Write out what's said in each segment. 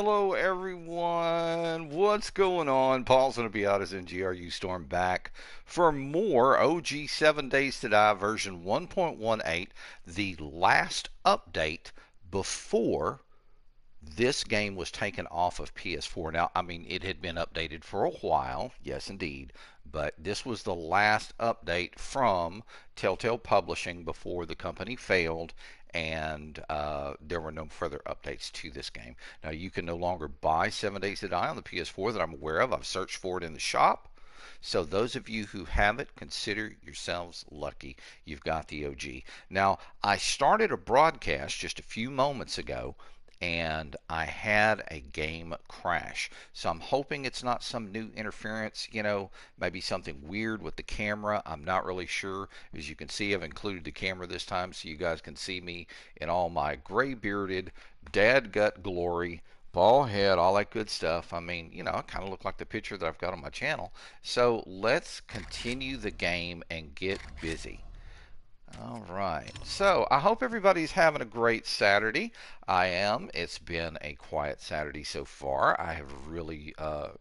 Hello everyone, what's going on? Paul's going to be out as NGRU Storm back for more OG 7 Days to Die version 1.18, the last update before this game was taken off of PS4. Now, I mean, it had been updated for a while, yes indeed, but this was the last update from Telltale Publishing before the company failed and there were no further updates to this game. Now, you can no longer buy 7 Days to Die on the PS4 that I'm aware of. I've searched for it in the shop. So those of you who have it, consider yourselves lucky. You've got the OG. Now, I started a broadcast just a few moments ago and I had a game crash. So I'm hoping it's not some new interference, maybe something weird with the camera. I'm not really sure. As you can see, I've included the camera this time so you guys can see me in all my gray bearded dad gut glory, bald head, all that good stuff. I mean, I kind of look like the picture that I've got on my channel. So let's continue the game and get busy. All right. So I hope everybody's having a great Saturday. I am. It's been a quiet Saturday so far. I have really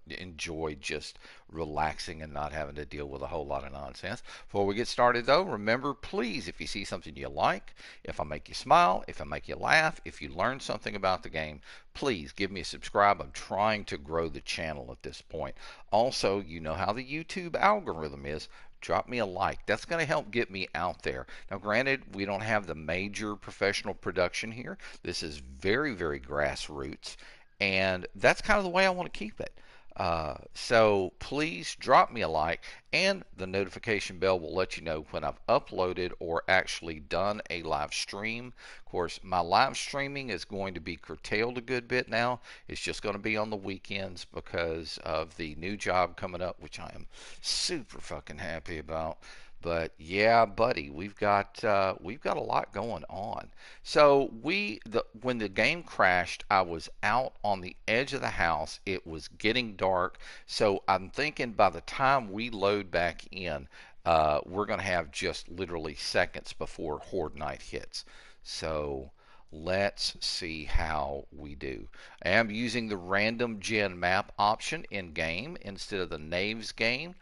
enjoyed just relaxing and not having to deal with a whole lot of nonsense. Before we get started, though, remember, please, if you see something you like, if I make you smile, if I make you laugh, if you learn something about the game, please give me a subscribe. I'm trying to grow the channel at this point. Also, you know how the YouTube algorithm is. Drop me a like. That's going to help get me out there. Now, granted, we don't have the major professional production here. This is very, very grassroots, and that's kind of the way I want to keep it. So please drop me a like, and the notification bell will let you know when I've uploaded or actually done a live stream. Of course, my live streaming is going to be curtailed a good bit now. It's just going to be on the weekends because of the new job coming up, which I am super fucking happy about. But yeah, buddy, we've got a lot going on. So when the game crashed, I was out on the edge of the house. It was getting dark, so I'm thinking by the time we load back in, we're going to have just literally seconds before Horde Night hits. So let's see how we do. I am using the random gen map option in game instead of the Knaves game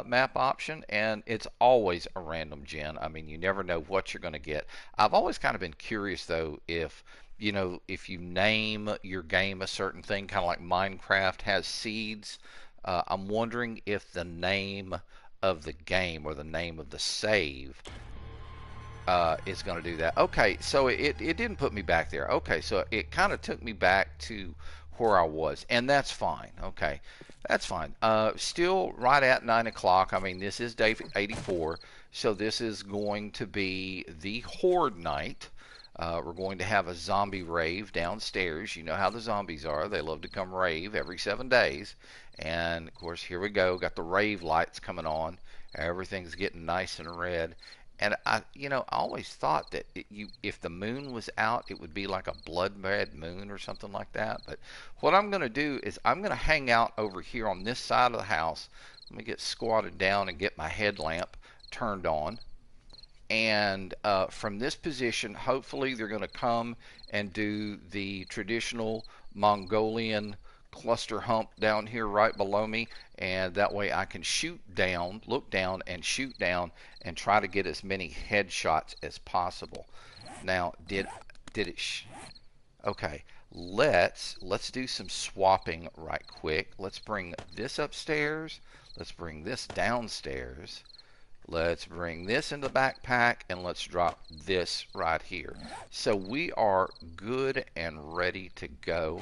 map option, and it's always a random gen. I mean, you never know what you're going to get. I've always kind of been curious, though, if you name your game a certain thing, kind of like Minecraft has seeds. I'm wondering if the name of the game or the name of the save is going to do that. Okay, so it didn't put me back there. Okay, so it kind of took me back to where I was, and that's fine. Okay, that's fine. Still right at 9 o'clock. I mean, this is day 84, so this is going to be the Horde Night. We're going to have a zombie rave downstairs. You know how the zombies are. They love to come rave every 7 days. And, of course, here we go. Got the rave lights coming on. Everything's getting nice and red. And I always thought that if the moon was out, it would be like a blood red moon or something like that. But what I'm going to do is I'm going to hang out over here on this side of the house. Let me get squatted down and get my headlamp turned on. And from this position, hopefully they're going to come and do the traditional Mongolian cluster hump down here right below me, and that way I can shoot down, look down and shoot down and try to get as many headshots as possible. Now, did it okay, let's do some swapping right quick. Let's bring this upstairs, let's bring this downstairs, let's bring this in the backpack, and let's drop this right here. So we are good and ready to go.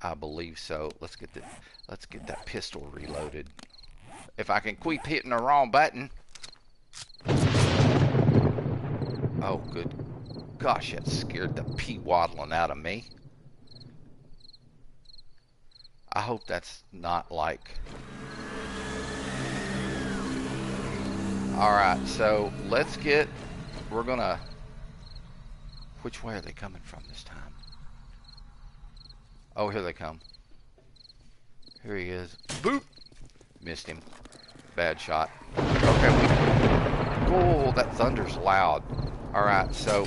I believe so. Let's get that pistol reloaded. If I can quit hitting the wrong button. Oh, good gosh, that scared the pee waddling out of me. I hope that's not like... Alright, so we're gonna... Which way are they coming from this time? Oh, here they come. Here he is. Boop! Missed him. Bad shot. Okay, oh, that thunder's loud. Alright, so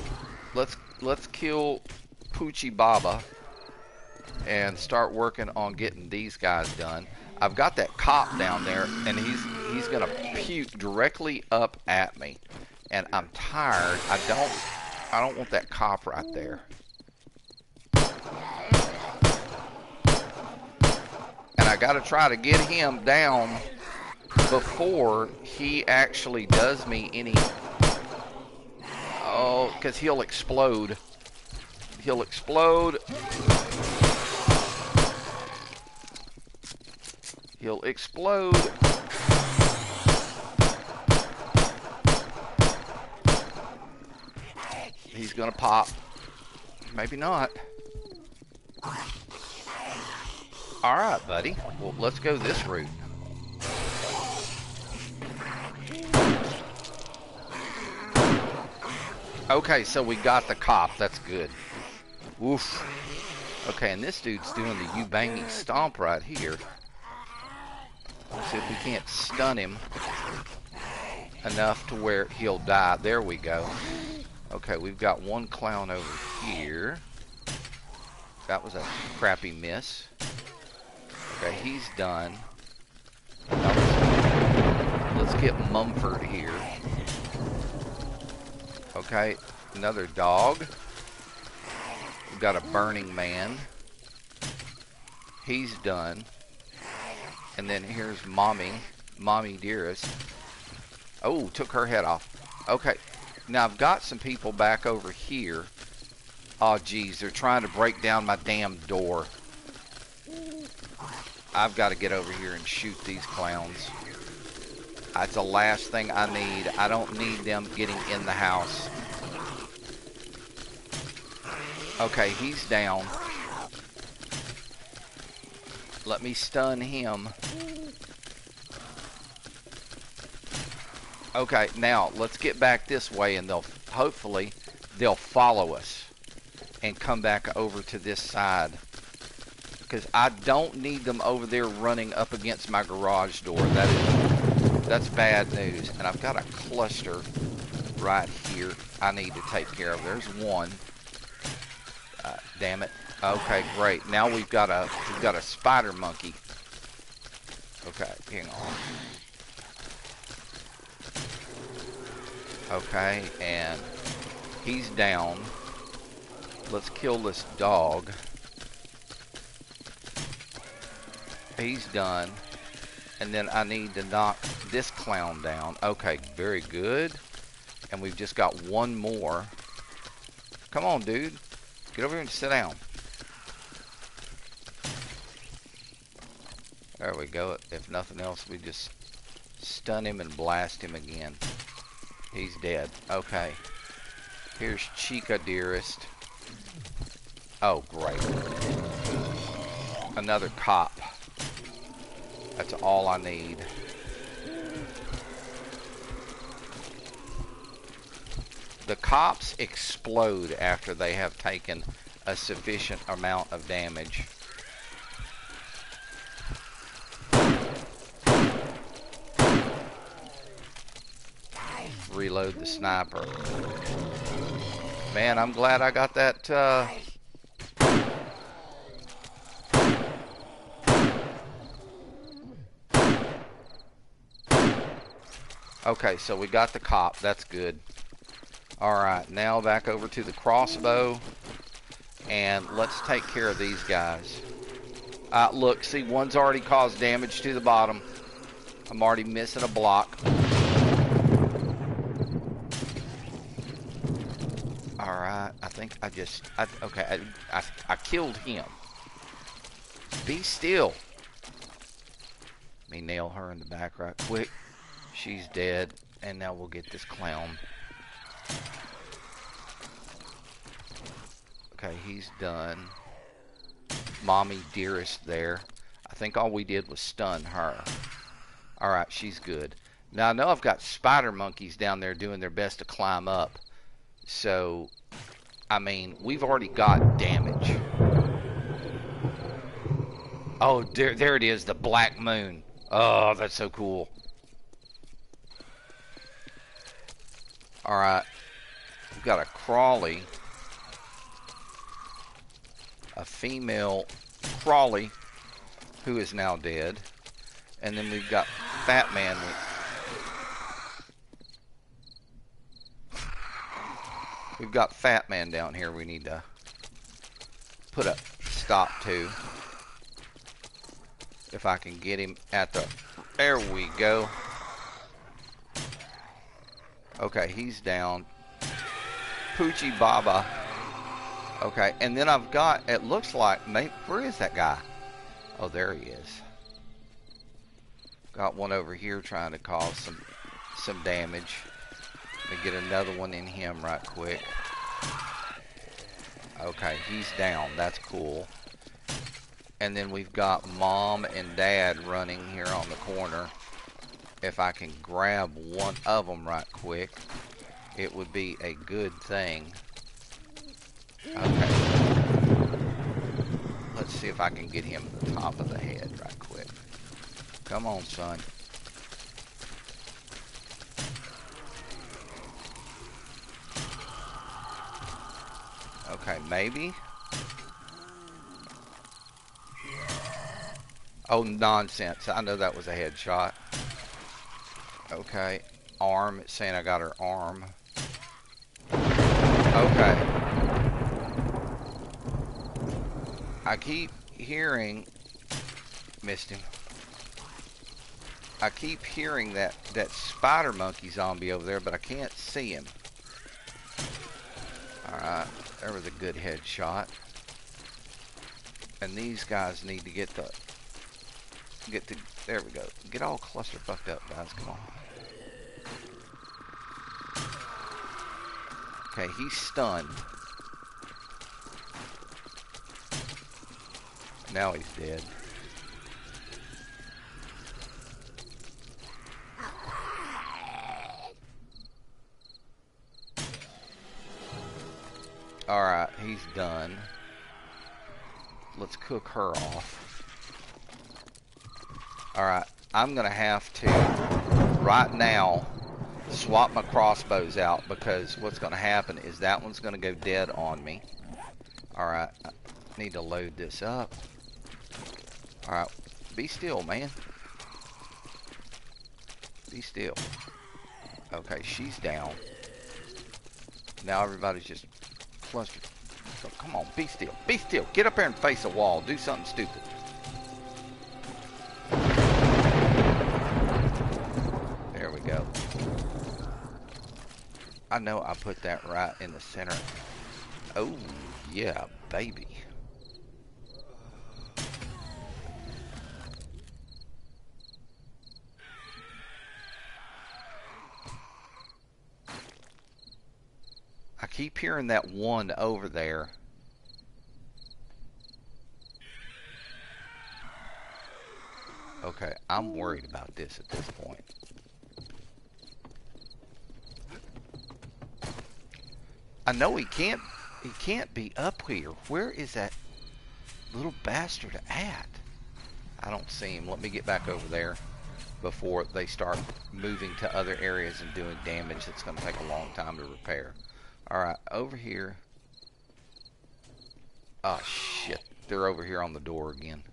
let's kill Poochie Baba. and start working on getting these guys done. I've got that cop down there, and he's gonna puke directly up at me, and I'm tired. I don't want that cop right there. And I got to try to get him down before he actually does me any. Oh, because he'll explode. He'll explode. He'll explode. He's gonna pop. Maybe not. Alright, buddy. Well, let's go this route. Okay, so we got the cop. That's good. Oof. Okay, and this dude's doing the you-bangy stomp right here. Let's see if we can't stun him enough to where he'll die. There we go. Okay, we've got one clown over here. That was a crappy miss. Okay, he's done. Now let's get Mumford here. Okay, another dog. We've got a burning man. He's done. And then here's Mommy Dearest. Oh, took her head off. Okay, now I've got some people back over here. Oh, geez, they're trying to break down my damn door. I've got to get over here and shoot these clowns. That's the last thing I need. I don't need them getting in the house. Okay, he's down. Let me stun him. Okay, now let's get back this way, and hopefully they'll follow us and come back over to this side, because I don't need them over there running up against my garage door. That's bad news. And I've got a cluster right here I need to take care of. There's one. Damn it. Okay, great. Now we've got a spider monkey. Okay, hang on. Okay, and he's down. Let's kill this dog. He's done. And then I need to knock this clown down. Okay, very good. And we've just got one more. Come on, dude. Get over here and sit down. There we go. If nothing else, we just stun him and blast him again. He's dead. Okay. Here's Chica Dearest. Oh, great. Another cop. That's all I need. The cops explode after they have taken a sufficient amount of damage. Reload the sniper. Man, I'm glad I got that. Okay, so we got the cop. That's good. Alright, now back over to the crossbow. And let's take care of these guys. Look, see, one's already caused damage to the bottom. I'm already missing a block. Alright, I think I killed him. Be still. Let me nail her in the back right quick. She's dead. And now we'll get this clown. Okay, he's done. Mommy Dearest there. I think all we did was stun her. Alright, she's good. Now I know I've got spider monkeys down there doing their best to climb up. So, I mean, we've already got damage. Oh, there it is, the black moon. Oh, that's so cool. Alright, we've got a crawly. a female crawly who is now dead. And then we've got Fat Man. We've got Fat Man down here we need to put a stop to. If I can get him at the... There we go. Okay, he's down. Poochie Baba. Okay, and then I've got... It looks like... Where is that guy? Oh, there he is. Got one over here trying to cause some damage. Let me get another one in him right quick. Okay, he's down. That's cool. And then we've got Mom and Dad running here on the corner. If I can grab one of them right quick, it would be a good thing. Okay. Let's see if I can get him top of the head right quick. Come on, son. Okay, maybe. Oh, nonsense. I know that was a headshot. Okay. Arm. It's saying I got her arm. Okay. I keep hearing... Missed him. I keep hearing that spider monkey zombie over there, but I can't see him. Alright. There was a good headshot. And these guys need to get the... There we go. Get all cluster fucked up, guys. Come on. Okay, he's stunned. Now he's dead. Alright, he's done. Let's cook her off. Alright, I'm going to have to, right now, swap my crossbows out, because what's going to happen is that one's going to go dead on me. Alright, I need to load this up. Alright, be still, man. Be still. Okay, she's down. Now everybody's just clustered. So come on, be still. Be still. Get up there and face a wall. Do something stupid. There we go. I know I put that right in the center. Oh, yeah, baby. I keep hearing that one over there. Okay, I'm worried about this at this point. I know he can't be up here. Where is that little bastard at? I don't see him. Let me get back over there before they start moving to other areas and doing damage that's going to take a long time to repair. Alright, over here. Oh, shit. They're over here on the door again.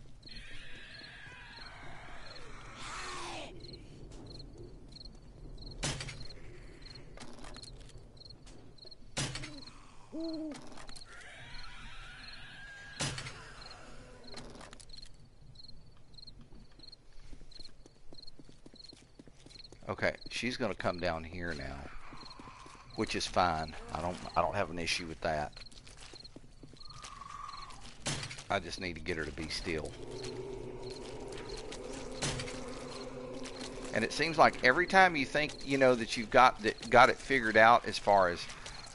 Okay, she's going to come down here now, which is fine. I don't have an issue with that. I just need to get her to be still. And it seems like every time you think you know that you've got it figured out as far as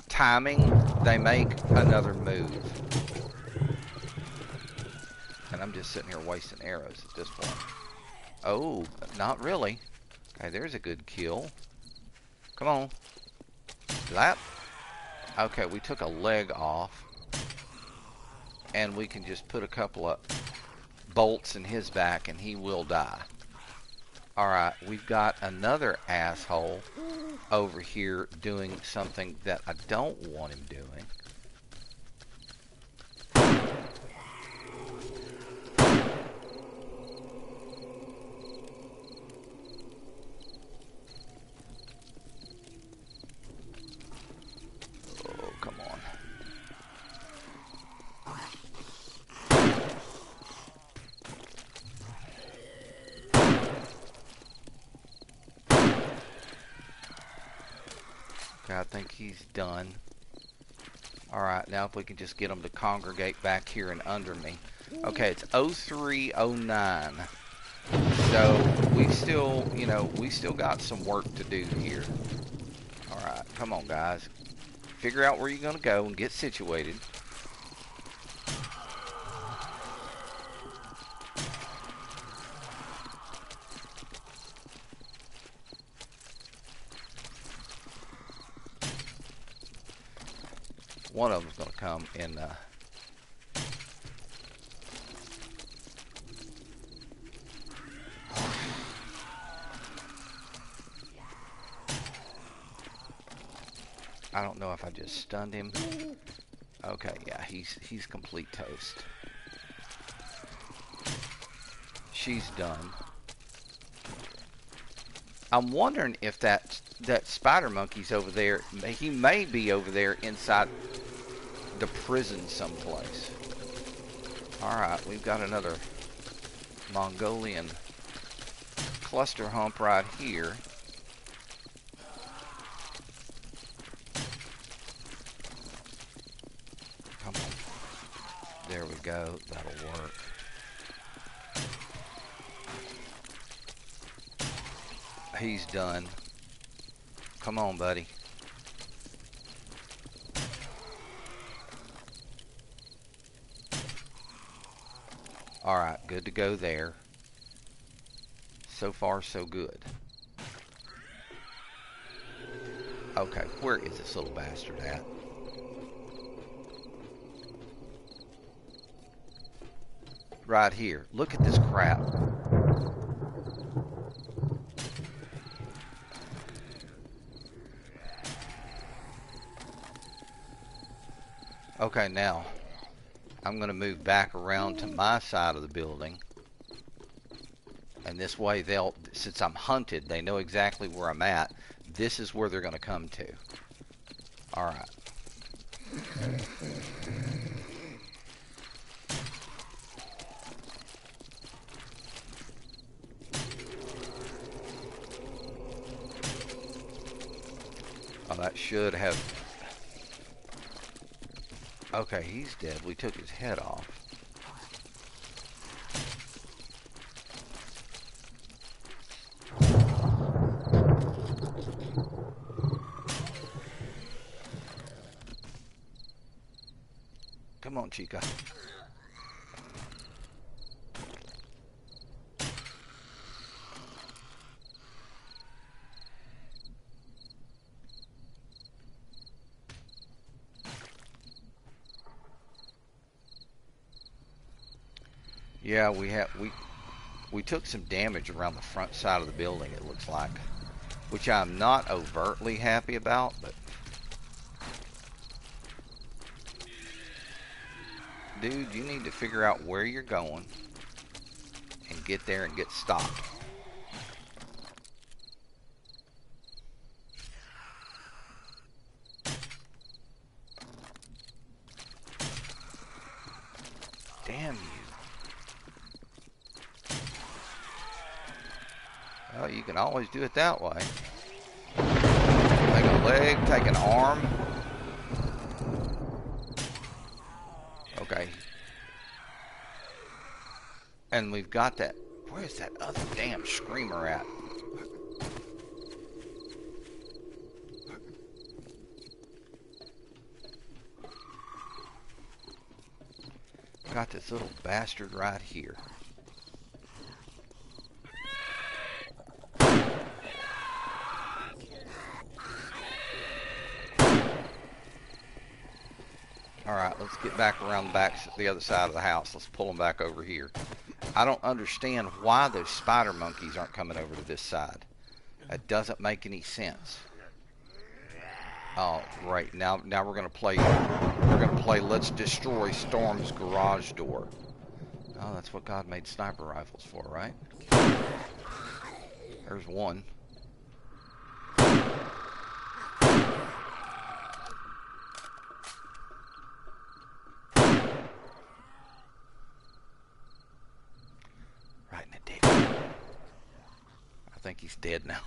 timing, they make another move. And I'm just sitting here wasting arrows at this point. Oh, not really. Okay, there's a good kill. Come on. That. Okay, we took a leg off. And we can just put a couple of bolts in his back and he will die. Alright, we've got another asshole over here doing something that I don't want him doing. think he's done. Alright, now if we can just get them to congregate back here and under me. Okay, it's 0309. So we still, you know, we still got some work to do here. Alright, come on guys. Figure out where you're going to go and get situated. One of them's going to come in. I don't know if I just stunned him. Okay, yeah, he's complete toast. She's done. I'm wondering if that spider monkey's over there. He may be over there inside the prison someplace. Alright, we've got another Mongolian cluster hump right here. Come on. There we go. That'll work. He's done. Come on, buddy. Alright, good to go there. So far, so good. Okay, where is this little bastard at? Right here. Look at this crap. Okay, now I'm going to move back around to my side of the building. And this way they'll, since I'm hunted, they know exactly where I'm at. This is where they're going to come to. Alright. Oh, that should have... Okay, he's dead. We took his head off. Come on, Chica. Yeah, we took some damage around the front side of the building, it looks like, which I'm not overtly happy about, but dude, you need to figure out where you're going and get there and get stopped. Damn you. Well, you can always do it that way. Take a leg, take an arm. Okay. And we've got that. Where's that other damn screamer at? Got this little bastard right here. Alright, let's get back around the other side of the house. Let's pull them back over here. I don't understand why those spider monkeys aren't coming over to this side. That doesn't make any sense. Oh, right. Now we're gonna play Let's Destroy Storm's garage door. Oh, that's what God made sniper rifles for, right? There's one. Right in the dick. I think he's dead now.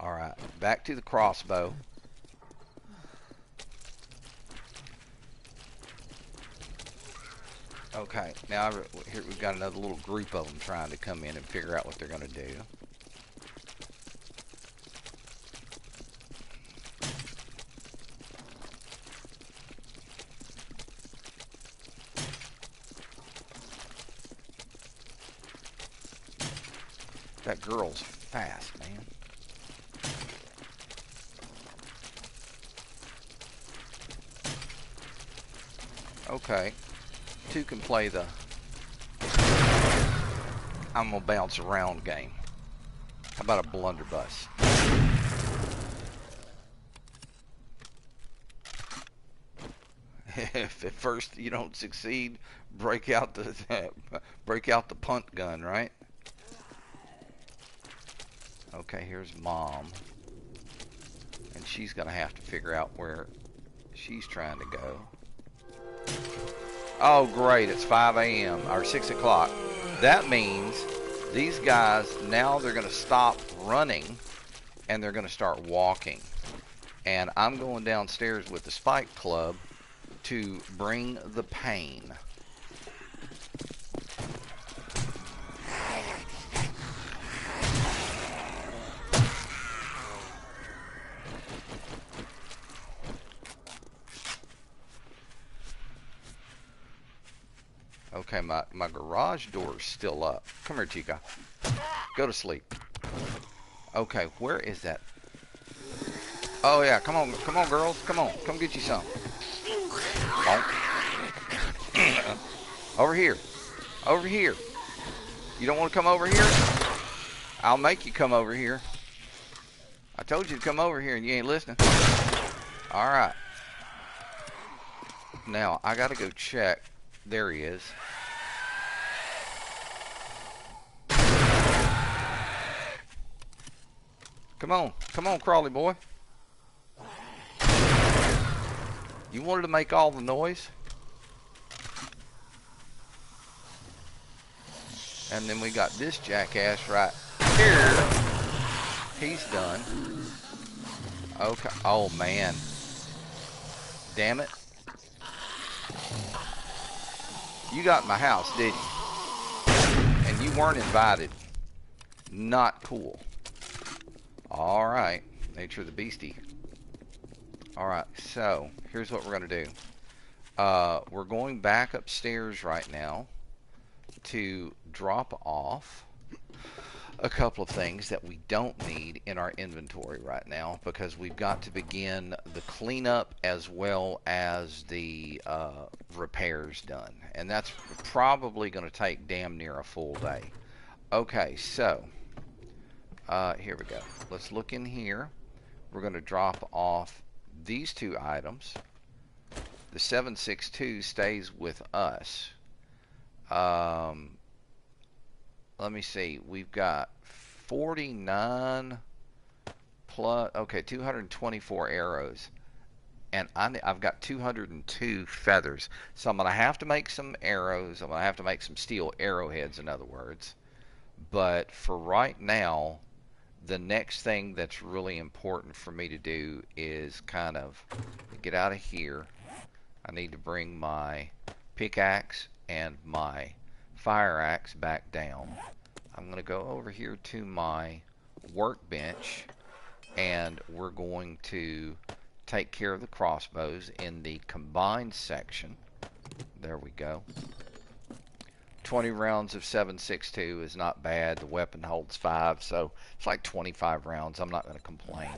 Alright, back to the crossbow. Okay, now here we've got another little group of them trying to come in and figure out what they're going to do. That girl's fast, man. Okay, two can play the I'm gonna bounce around game. How about a blunderbuss? If at first you don't succeed, break out the punt gun, right? Okay, here's Mom, and she's gonna have to figure out where she's trying to go. Oh, great! It's 5 a.m. or 6 o'clock. That means these guys now they're gonna stop running and they're gonna start walking. And I'm going downstairs with the spike club to bring the pain. Okay, my garage door is still up. Come here, Chica. Go to sleep. Okay, where is that? Oh yeah, come on, girls, come on, come get you some. Over here, over here. You don't want to come over here? I'll make you come over here. I told you to come over here and you ain't listening. All right. Now I gotta go check. There he is. Come on, Crawley boy. You wanted to make all the noise? And then we got this jackass right here. He's done. Okay. Oh, man. Damn it. You got in my house, didn't you? And you weren't invited. Not cool. Alright. Nature of the beastie. Alright, so here's what we're going to do. We're going back upstairs right now to drop off a couple of things that we don't need in our inventory right now, because we've got to begin the cleanup as well as the repairs done, and that's probably going to take damn near a full day. Okay, so here we go. Let's look in here. We're going to drop off these two items. The 7.62 stays with us. Let me see. We've got 49 plus, okay, 224 arrows. And I've got 202 feathers. So I'm going to have to make some arrows. I'm going to have to make some steel arrowheads, in other words. But for right now, the next thing that's really important for me to do is kind of get out of here. I need to bring my pickaxe and my fire axe back down. I'm going to go over here to my workbench, and we're going to take care of the crossbows in the combined section. There we go. 20 rounds of 7.62 is not bad. The weapon holds 5, so it's like 25 rounds. I'm not going to complain.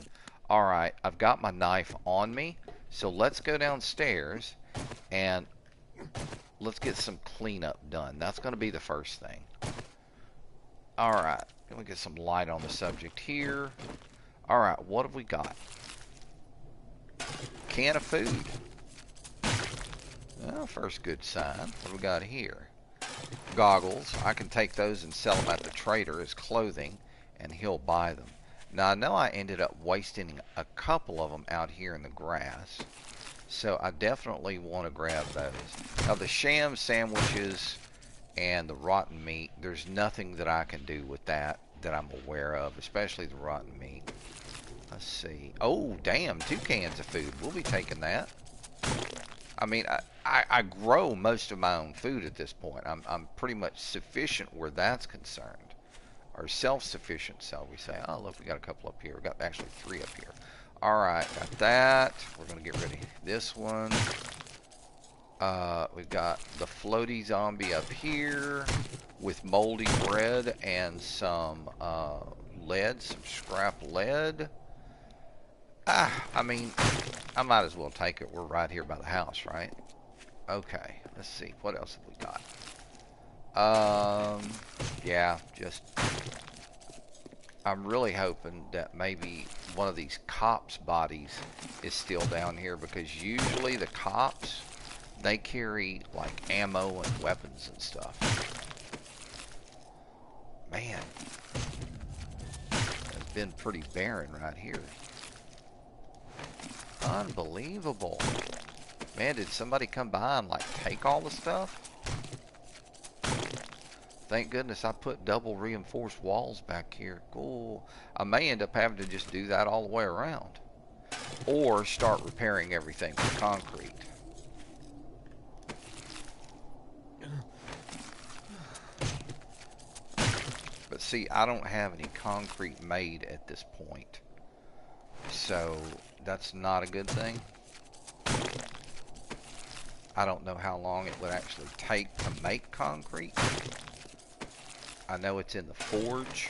Alright, I've got my knife on me, so let's go downstairs and let's get some cleanup done. That's going to be the first thing. Alright, let me get some light on the subject here. Alright, what have we got? Can of food. Well, first good sign. What do we got here? Goggles. I can take those and sell them at the trader as clothing, and he'll buy them. Now, I know I ended up wasting a couple of them out here in the grass, so I definitely want to grab those. Now, the sham sandwiches and the rotten meat, there's nothing that I can do with that I'm aware of, especially the rotten meat. Let's see. Oh, damn, 2 cans of food. We'll be taking that. I mean, I grow most of my own food at this point. I'm pretty much sufficient where that's concerned. Or self-sufficient, shall we say. Oh, look, we got a couple up here. We got actually 3 up here. All right, got that. We're going to get rid of this one. We've got the floaty zombie up here with moldy bread and some lead, some scrap lead. I mean, I might as well take it. We're right here by the house, right? Okay, let's see. What else have we got? Yeah, just... I'm really hoping that maybe one of these cops' bodies is still down here, because usually the cops, they carry like ammo and weapons and stuff. Man, it's been pretty barren right here. Unbelievable. Man, did somebody come by and like take all the stuff? Thank goodness I put double reinforced walls back here. Cool. I may end up having to just do that all the way around. Or start repairing everything with concrete. But see, I don't have any concrete made at this point. So, that's not a good thing. I don't know how long it would actually take to make concrete. I know it's in the forge.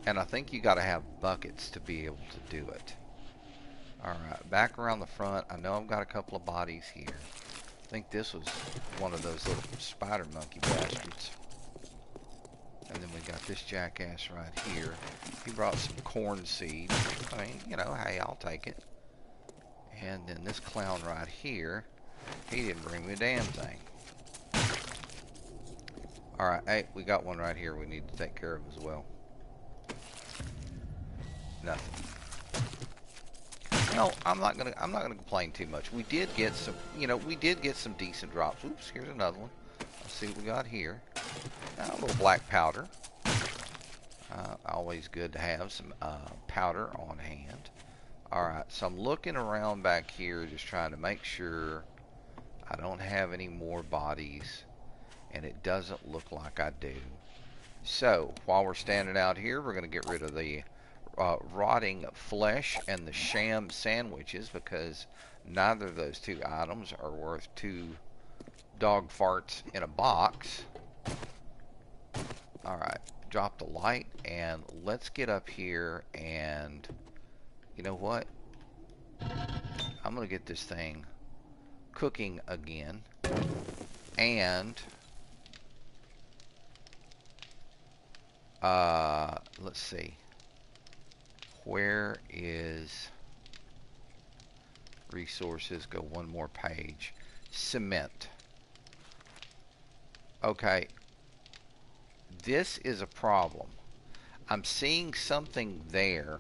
And I think you gotta have buckets to be able to do it. Alright, back around the front. I know I've got a couple of bodies here. I think this was one of those little spider monkey bastards. And then we got this jackass right here. He brought some corn seed. I mean, you know, hey, I'll take it. And then this clown right here, he didn't bring me a damn thing. Alright, hey, we got one right here we need to take care of as well. Nothing. No, I'm not gonna complain too much. We did get some, you know, we did get some decent drops. Oops, here's another one. Let's see what we got here. A little black powder. Always good to have some powder on hand. Alright, so I'm looking around back here just trying to make sure I don't have any more bodies, and it doesn't look like I do. So, while we're standing out here, we're going to get rid of the rotting flesh and the sham sandwiches, because neither of those 2 items are worth 2 dog farts in a box. Alright, drop the light, and let's get up here, and you know what? I'm going to get this thing cooking again, and let's see. Where is resources? Go one more page. Cement. Okay. This is a problem. I'm seeing something there.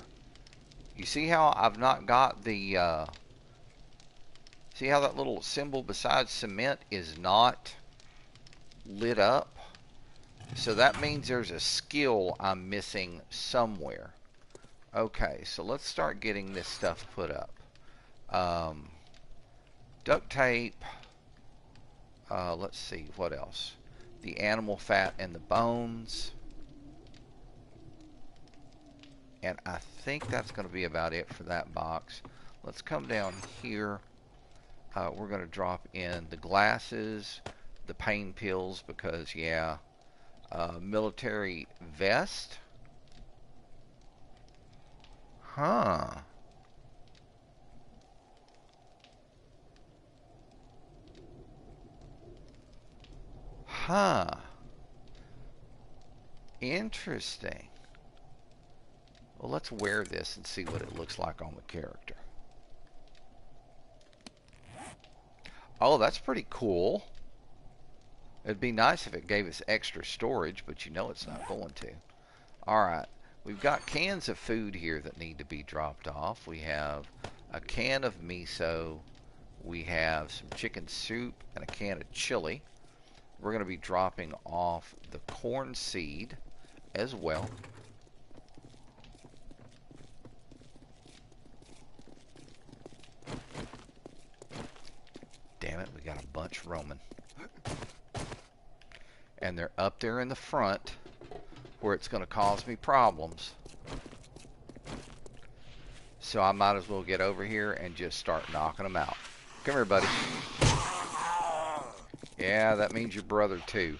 You see how I've not got the, see how that little symbol beside cement is not lit up? So that means there's a skill I'm missing somewhere. Okay, so let's start getting this stuff put up. Duct tape. Let's see, what else? The animal fat and the bones. And I think that's going to be about it for that box. Let's come down here. We're going to drop in the glasses, the pain pills, because, yeah, military vest. Huh. Huh. Interesting. Well, let's wear this and see what it looks like on the character. Oh, that's pretty cool. It'd be nice if it gave us extra storage, but you know it's not going to. Alright, we've got cans of food here that need to be dropped off. We have a can of miso. We have some chicken soup and a can of chili. We're going to be dropping off the corn seed as well. damn it, we got a bunch roaming. And they're up there in the front where it's going to cause me problems. So I might as well get over here and just start knocking them out. Come here, buddy. Yeah, that means your brother too.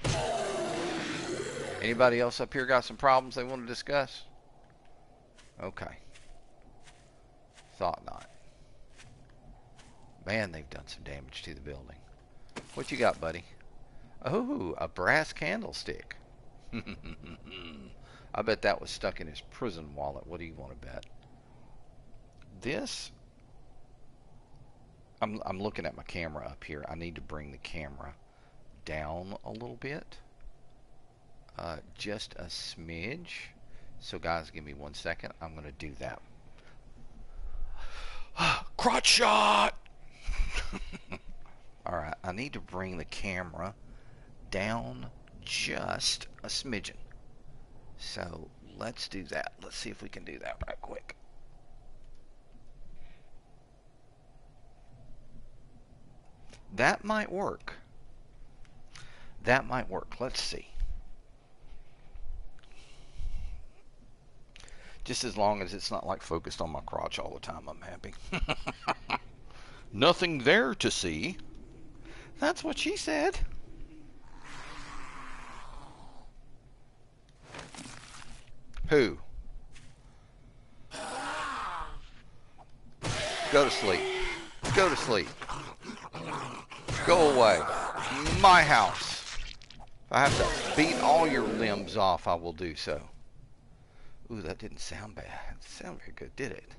Anybody else up here got some problems they want to discuss? Okay. Thought not. Man, they've done some damage to the building. What you got, buddy? Oh, a brass candlestick. I bet that was stuck in his prison wallet. What do you want to bet? This, I'm looking at my camera up here. I need to bring the camera down a little bit. Just a smidge. So guys, give me 1 second. I'm going to do that. Crotch shot! Alright, I need to bring the camera down just a smidgen. So let's do that. Let's see if we can do that right quick. That might work. That might work. Let's see. Just as long as it's not like focused on my crotch all the time, I'm happy. Nothing there to see. That's what she said. Who? Go to sleep. Go to sleep. Go away. My house. If I have to beat all your limbs off, I will do so. Ooh, that didn't sound bad. It didn't sound very good, did it?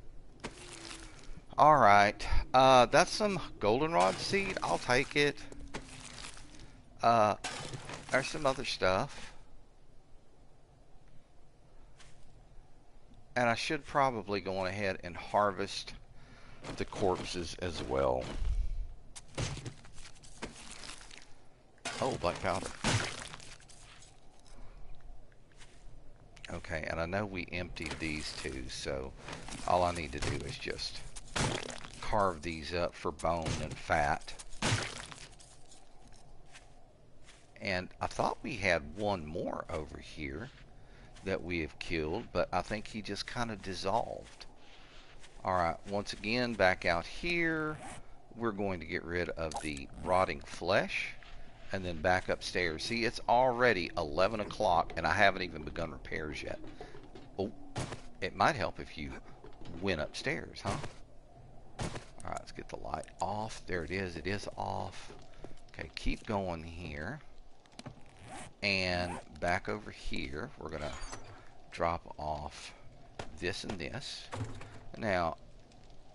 Alright. That's some goldenrod seed. I'll take it. There's some other stuff. And I should probably go on ahead and harvest the corpses as well. Oh, black powder. Okay, and I know we emptied these two, so all I need to do is just carve these up for bone and fat. And I thought we had one more over here that we have killed, but I think he just kind of dissolved. Alright, once again, back out here, we're going to get rid of the rotting flesh, and then back upstairs. See, it's already 11 o'clock, and I haven't even begun repairs yet. Oh, it might help if you went upstairs, huh? Alright, let's get the light off. There it is. It is off. Okay, keep going here. And back over here, we're going to drop off this and this. Now,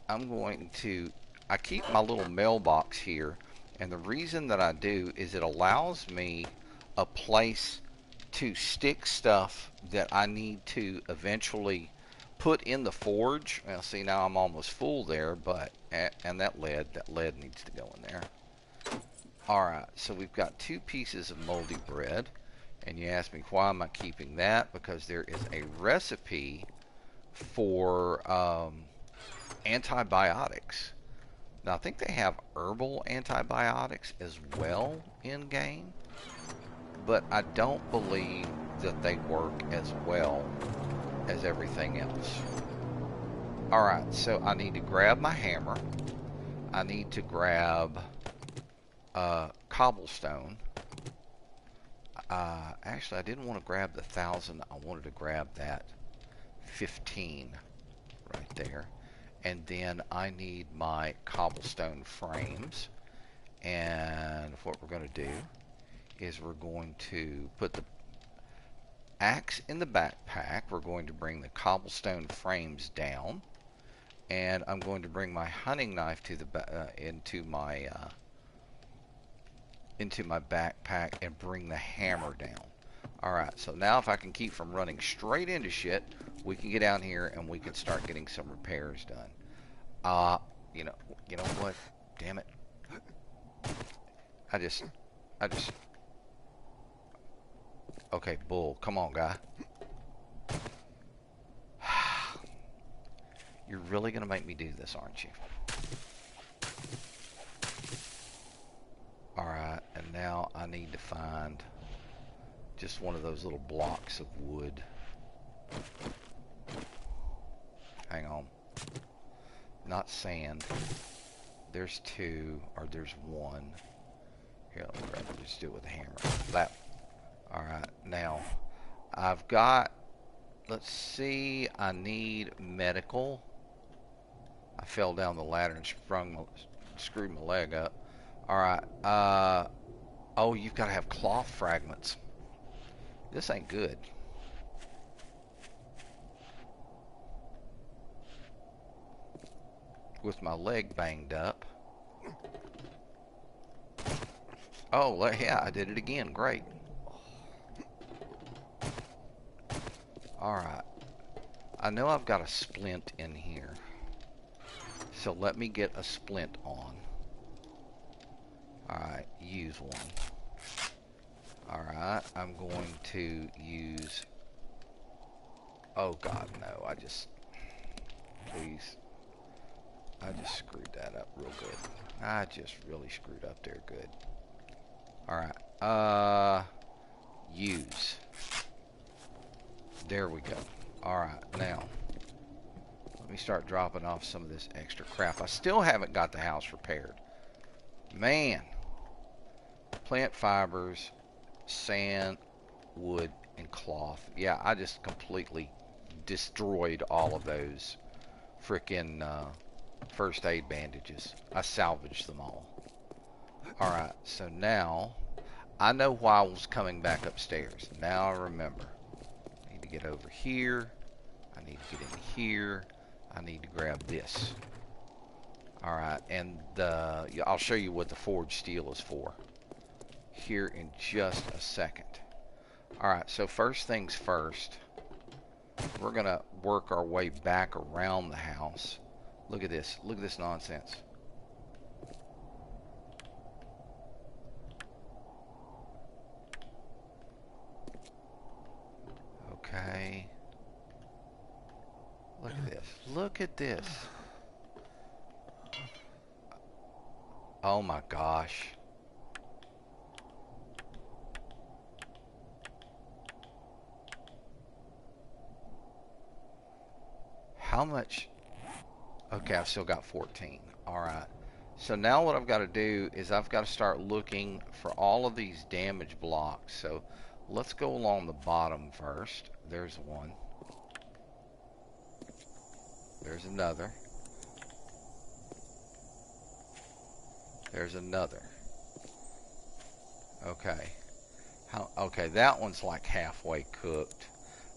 I'm going to... I keep my little mailbox here, and the reason that I do is it allows me a place to stick stuff that I need to eventually put in the forge. Well, see, now I'm almost full there, but... And that lead needs to go in there. Alright, so we've got 2 pieces of moldy bread. And you ask me, why am I keeping that? Because there is a recipe for antibiotics. Now, I think they have herbal antibiotics as well in game. But I don't believe that they work as well as everything else. Alright, so I need to grab my hammer. I need to grab cobblestone. Actually, I didn't want to grab the 1,000. I wanted to grab that 15 right there. And then I need my cobblestone frames. And what we're going to do is we're going to put the axe in the backpack. We're going to bring the cobblestone frames down. And I'm going to bring my hunting knife to the into my backpack and bring the hammer down. Alright, so now if I can keep from running straight into shit, we can get down here and we can start getting some repairs done. You know what? Damn it. I just okay, bull. Come on, guy. You're really gonna make me do this, aren't you? need to find just one of those little blocks of wood. Hang on. Not sand. There's two, or there's one. Here, let me grab it. Just do it with a hammer. That. Alright, now, I've got, let's see, I need medical. I fell down the ladder and screwed my leg up. Alright, oh, you've got to have cloth fragments. This ain't good. With my leg banged up. Oh, yeah, I did it again. Great. Alright. I know I've got a splint in here. So let me get a splint on. Alright, use one. Alright, I'm going to use... Oh god, no, please. I just screwed that up real good. I just really screwed up there good. Alright, use. There we go. Alright, now, let me start dropping off some of this extra crap. I still haven't got the house repaired. Man. Plant fibers, sand, wood, and cloth. Yeah, I just completely destroyed all of those frickin' first aid bandages. I salvaged them all. Alright, so now I know why I was coming back upstairs. Now I remember. I need to get over here. I need to get in here. I need to grab this. Alright, and I'll show you what the forged steel is for here in just a second. Alright, so first things first, we're going to work our way back around the house. Look at this. Look at this nonsense. Okay. Look at this. Look at this. Oh my gosh. How much? Okay, I've still got 14. Alright. So now what I've got to do is I've got to start looking for all of these damage blocks. So let's go along the bottom first. There's one. There's another. There's another. Okay. Okay, that one's like halfway cooked.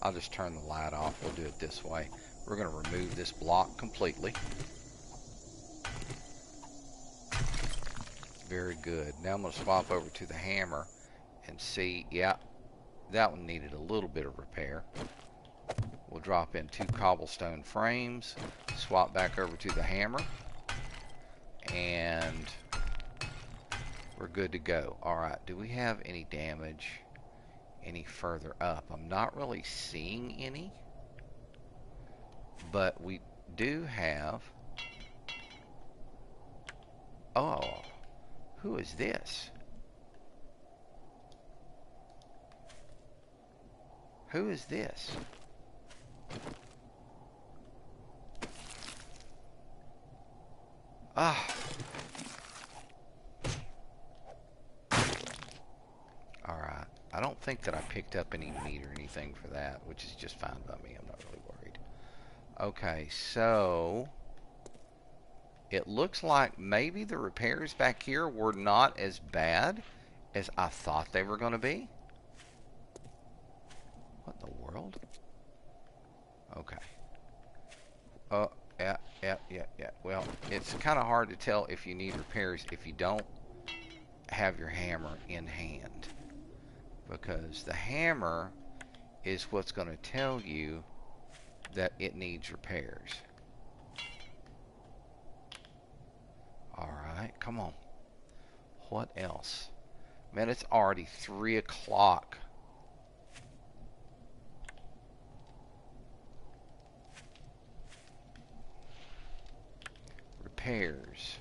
I'll just turn the light off. We'll do it this way. We're going to remove this block completely. Very good. Now I'm going to swap over to the hammer and see. Yeah, that one needed a little bit of repair. We'll drop in 2 cobblestone frames, swap back over to the hammer, and we're good to go. Alright, do we have any damage any further up? I'm not really seeing any, but we do have... Oh, who is this? Who is this? Ah. Alright. I don't think that I picked up any meat or anything for that, which is just fine by me. I'm not really worried. Okay, so it looks like maybe the repairs back here were not as bad as I thought they were going to be. What in the world? Okay. Yeah. Well, it's kind of hard to tell if you need repairs if you don't have your hammer in hand. Because the hammer is what's going to tell you that it needs repairs. Alright, come on. What else? Man, it's already 3 o'clock. Repairs.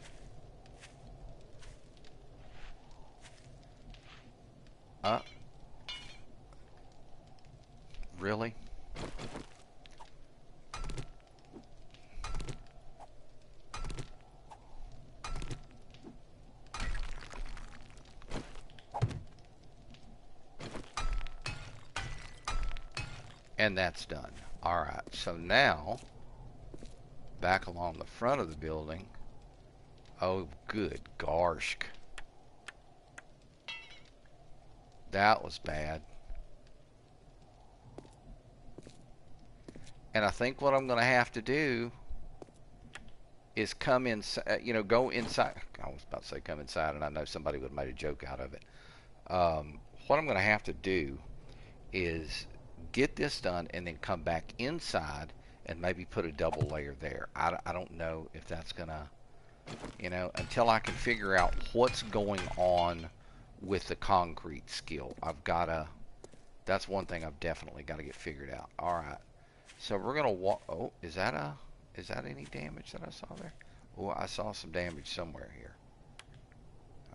Really? And that's done. Alright, so now, back along the front of the building. Oh, good gosh. That was bad. And I think what I'm going to have to do is come inside, you know, go inside. I was about to say come inside, and I know somebody would have made a joke out of it. What I'm going to have to do is get this done and then come back inside and maybe put a double layer there. I don't know if that's going to, you know, until I can figure out what's going on with the concrete skill. I've got to, that's one thing I've definitely got to get figured out. All right. So we're going to walk. Oh, is that any damage that I saw there? Oh, I saw some damage somewhere here.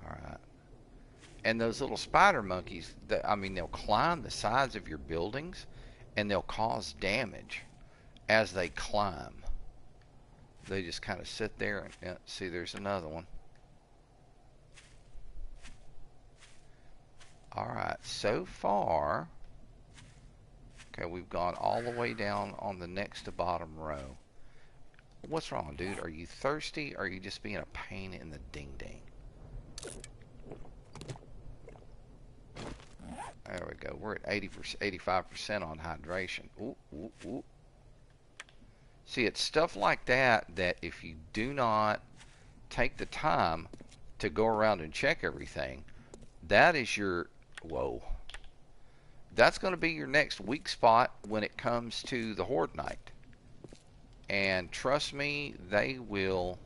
All right. And those little spider monkeys, I mean, they'll climb the sides of your buildings and they'll cause damage as they climb. They just kind of sit there and see, there's another one. All right, so far, okay, we've gone all the way down on the next to bottom row. What's wrong, dude? Are you thirsty, or are you just being a pain in the ding-ding? There we go. We're at 85% on hydration. Ooh, ooh, ooh. See, it's stuff like that that if you do not take the time to go around and check everything, that is your, whoa, that's going to be your next weak spot when it comes to the Horde Night. And trust me, they will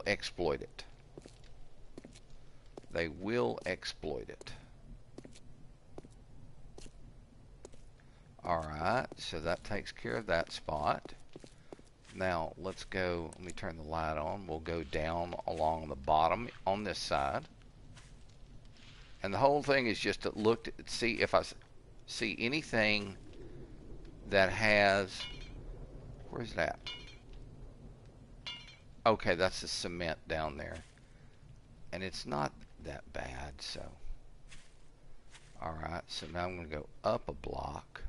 exploit it. They will exploit it. Alright, so that takes care of that spot. Now, let's go, let me turn the light on. We'll go down along the bottom on this side. And the whole thing is just to look, see if I see anything that has, where's that? Okay, that's the cement down there. And it's not that bad, so. Alright, so now I'm going to go up a block.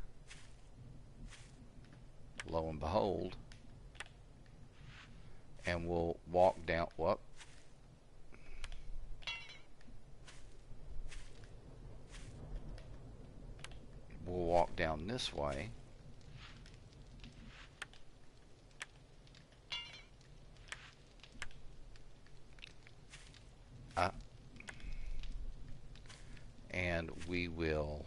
Lo and behold. And we'll walk down, whoop. We'll walk down this way. And we will,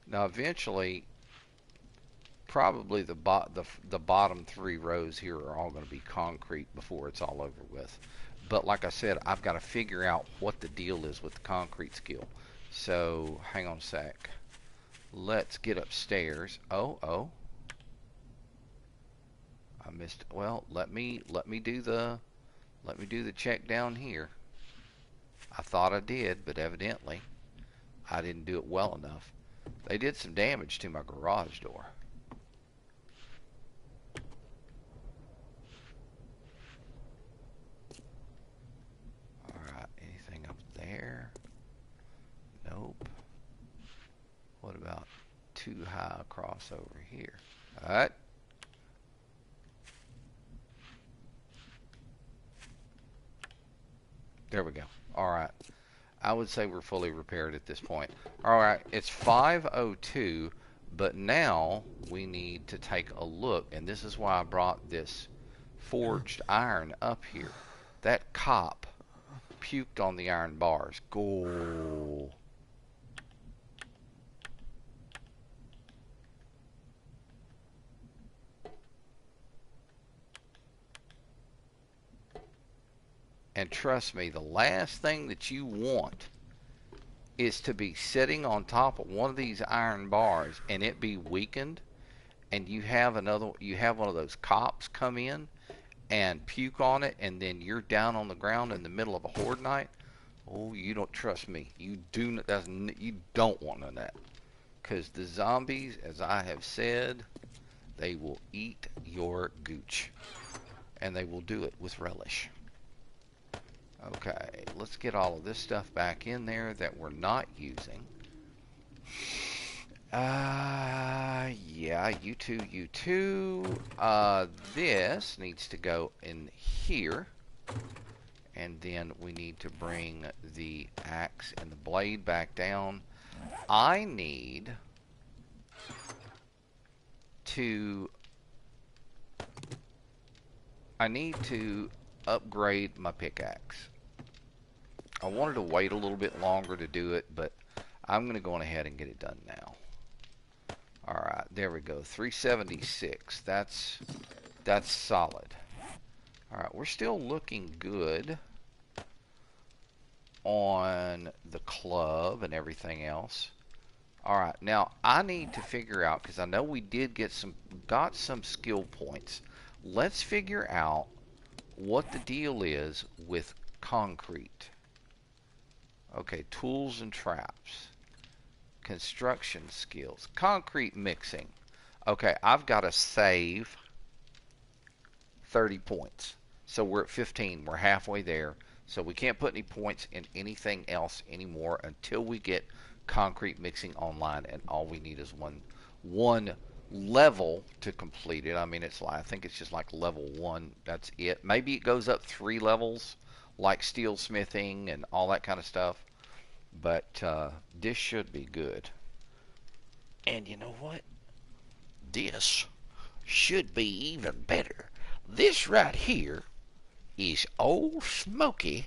now eventually, probably the bottom 3 rows here are all going to be concrete before it's all over with. But like I said, I've got to figure out what the deal is with the concrete skill. So hang on a sec. Let's get upstairs. Oh, I missed. Well, let me do the check down here. I thought I did, but evidently I didn't do it well enough. They did some damage to my garage door. Alright, anything up there? Nope. What about too high across over here? Alright. There we go. Alright. I would say we're fully repaired at this point. Alright, it's 5:02, but now we need to take a look, and this is why I brought this forged iron up here. That cop puked on the iron bars. Go. And trust me, the last thing that you want is to be sitting on top of one of these iron bars and it be weakened, and you have one of those cops come in and puke on it, and then you're down on the ground in the middle of a horde night. Oh, you don't trust me. You do. You don't want none of that, because the zombies, as I have said, they will eat your gooch, and they will do it with relish. Okay, let's get all of this stuff back in there that we're not using. Yeah, you two. This needs to go in here. And then we need to bring the axe and the blade back down. I need to upgrade my pickaxe. I wanted to wait a little bit longer to do it, but I'm going to go on ahead and get it done now. Alright, there we go. 376. That's solid. Alright, we're still looking good on the club and everything else. Alright, now I need to figure out, because I know we did got some skill points. Let's figure out what the deal is with concrete. Okay, tools and traps. Construction skills. Concrete mixing. Okay, I've got to save 30 points. So we're at 15. We're halfway there. So we can't put any points in anything else anymore until we get concrete mixing online, and all we need is one level to complete it. I mean, I think it's just like level 1. That's it. Maybe it goes up 3 levels, like steel smithing and all that kind of stuff. But this should be good. And you know what? This should be even better. This right here is Old Smoky,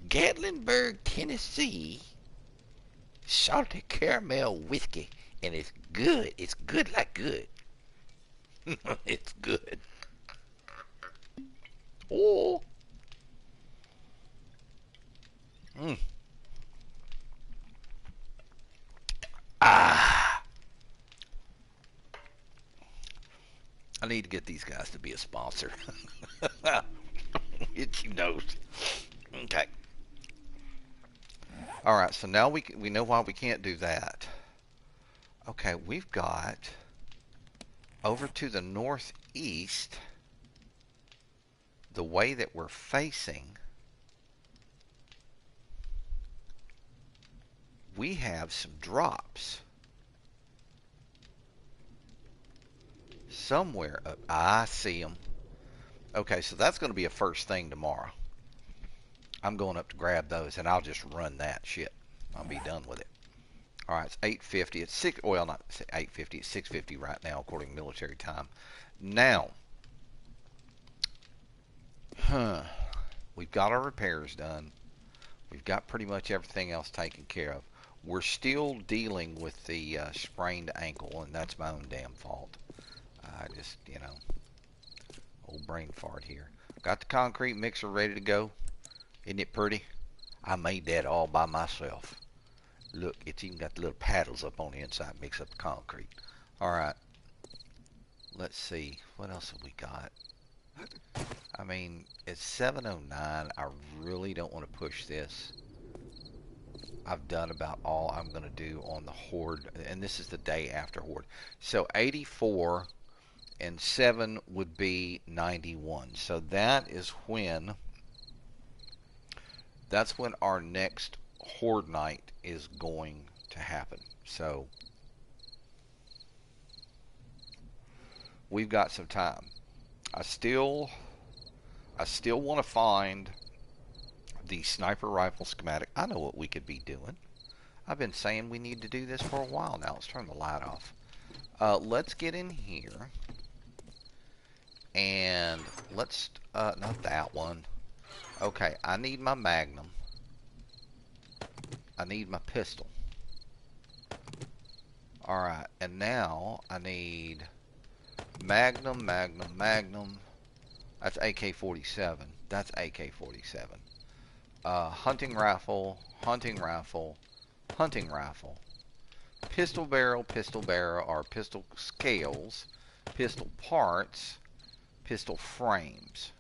Gatlinburg, Tennessee, salted caramel whiskey. And it's good. It's good like good. It's good. Oh. Ah. I need to get these guys to be a sponsor. Itchy nose. Okay. Alright, so now we know why we can't do that. Okay, we've got over to the northeast, the way that we're facing, we have some drops. Somewhere up. I see them. Okay, so that's going to be a first thing tomorrow. I'm going up to grab those, and I'll just run that shit. I'll be done with it. All right, it's 8:50. It's well, not 8:50. It's 6:50 right now, according to military time. Now, we've got our repairs done. We've got pretty much everything else taken care of. We're still dealing with the sprained ankle, and that's my own damn fault. I just, old brain fart here. Got the concrete mixer ready to go. Isn't it pretty? I made that all by myself. Look, it's even got the little paddles up on the inside, mix up the concrete. Alright. Let's see. What else have we got? I mean, it's 7:09. I really don't want to push this. I've done about all I'm going to do on the horde. And this is the day after horde. So 84 and 7 would be 91. So that is when... That's when our next horde night is going to happen. So we've got some time. I still want to find the sniper rifle schematic. I know what we could be doing. I've been saying we need to do this for a while now. Let's turn the light off. Let's get in here and let's not that one. Okay, I need my magnum. I need my pistol. Alright, and now I need magnum. That's AK-47. That's AK-47. Hunting rifle. Pistol barrel, or pistol scales. Pistol parts. Pistol frames.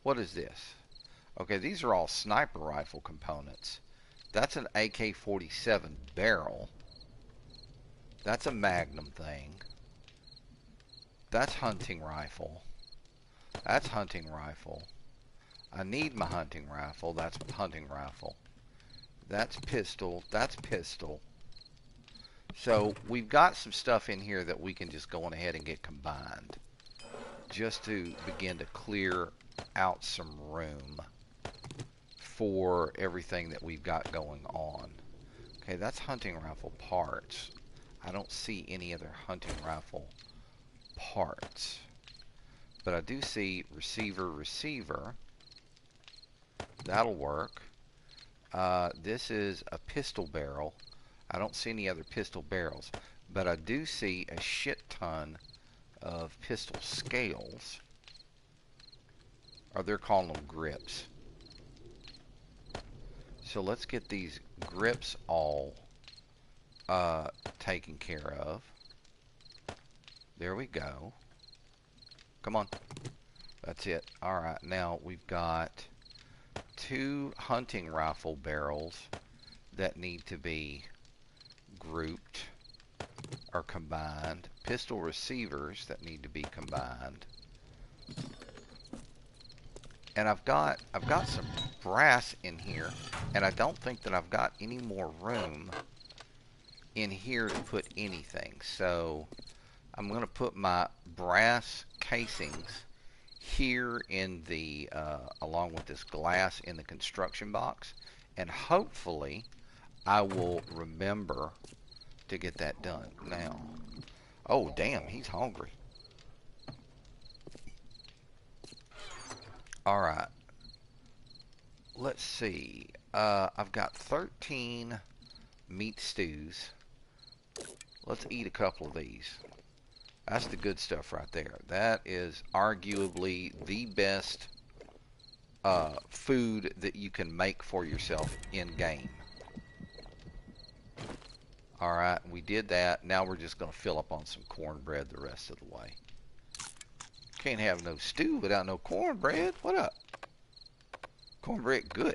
What is this? Okay, these are all sniper rifle components. That's an AK-47 barrel. That's a Magnum thing. That's hunting rifle. That's hunting rifle. I need my hunting rifle. That's hunting rifle. That's pistol. That's pistol. So we've got some stuff in here that we can just go on ahead and get combined, just to begin to clear out some room for everything that we've got going on. Okay, that's hunting rifle parts. I don't see any other hunting rifle parts, but I do see receiver. That'll work. This is a pistol barrel. I don't see any other pistol barrels, but I do see a shit ton of pistol scales, or they're calling them grips. So let's get these grips all taken care of. There we go. Come on. That's it. Alright, now we've got 2 hunting rifle barrels that need to be grouped or combined. Pistol receivers that need to be combined. And I've got some brass in here, and I don't think that I've got any more room in here to put anything. So I'm going to put my brass casings here in the along with this glass in the construction box, and hopefully I will remember to get that done. Now, oh damn, he's hungry. Alright, let's see. I've got 13 meat stews. Let's eat a couple of these. That's the good stuff right there. That is arguably the best food that you can make for yourself in game. Alright, we did that. Now we're just going to fill up on some cornbread the rest of the way. Can't have no stew without no cornbread. What up? Cornbread good.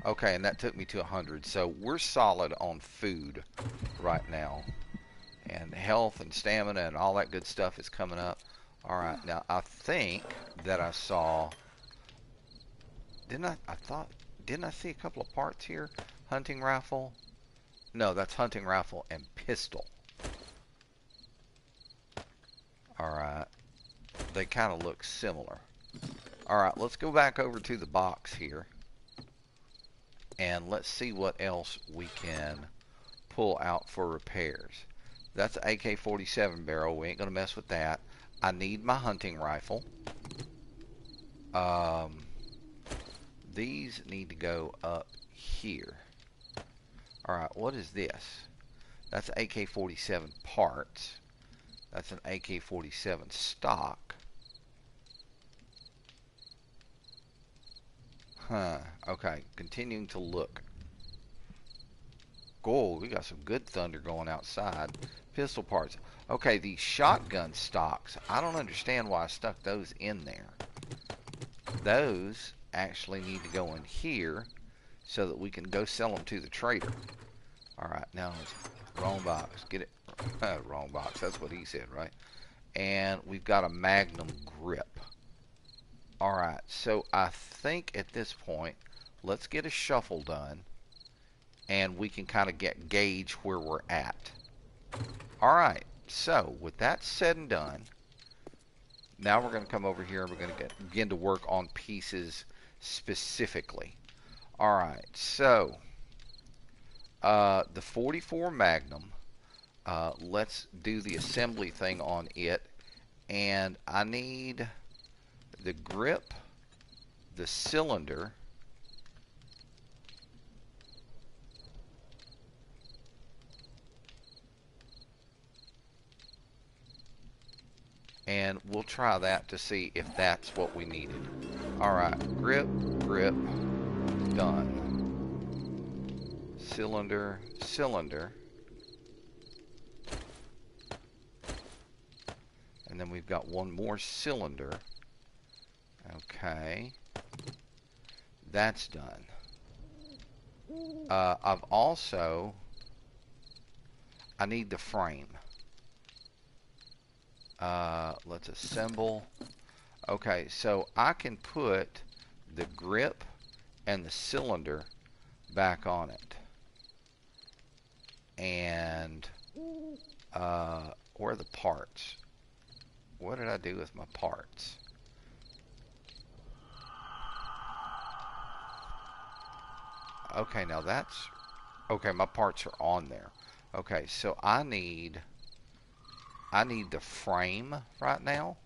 Okay, and that took me to 100. So we're solid on food right now. And health and stamina and all that good stuff is coming up. Alright, now I think that I saw... Didn't I see a couple of parts here? Hunting rifle? No, that's hunting rifle and pistol. Alright. They kind of look similar. Alright, let's go back over to the box here. And let's see what else we can pull out for repairs. That's an AK-47 barrel. We ain't going to mess with that. I need my hunting rifle. These need to go up here. Alright, what is this? That's AK-47 parts. That's an AK-47 stock. Huh. Okay, continuing to look. Oh, we got some good thunder going outside. Pistol parts. Okay, these shotgun stocks. I don't understand why I stuck those in there. Those actually need to go in here so that we can go sell them to the trader. Alright, now it's wrong box. Get it. Wrong box. That's what he said, right? And we've got a Magnum grip. Alright, so I think at this point, let's get a shuffle done. And we can kind of gauge where we're at. Alright, so with that said and done, now we're going to come over here and we're going to begin to work on pieces specifically. Alright, so the 44 Magnum, let's do the assembly thing on it. And I need the grip, the cylinder, and we'll try that to see if that's what we needed. Alright, grip, done. Cylinder. we've got one more cylinder. Okay. That's done. I've also... I need the frame. Let's assemble. Okay, so I can put the grip and the cylinder back on it. And where are the parts? What did I do with my parts? Okay, now that's... Okay, my parts are on there. Okay, so I need the frame right now.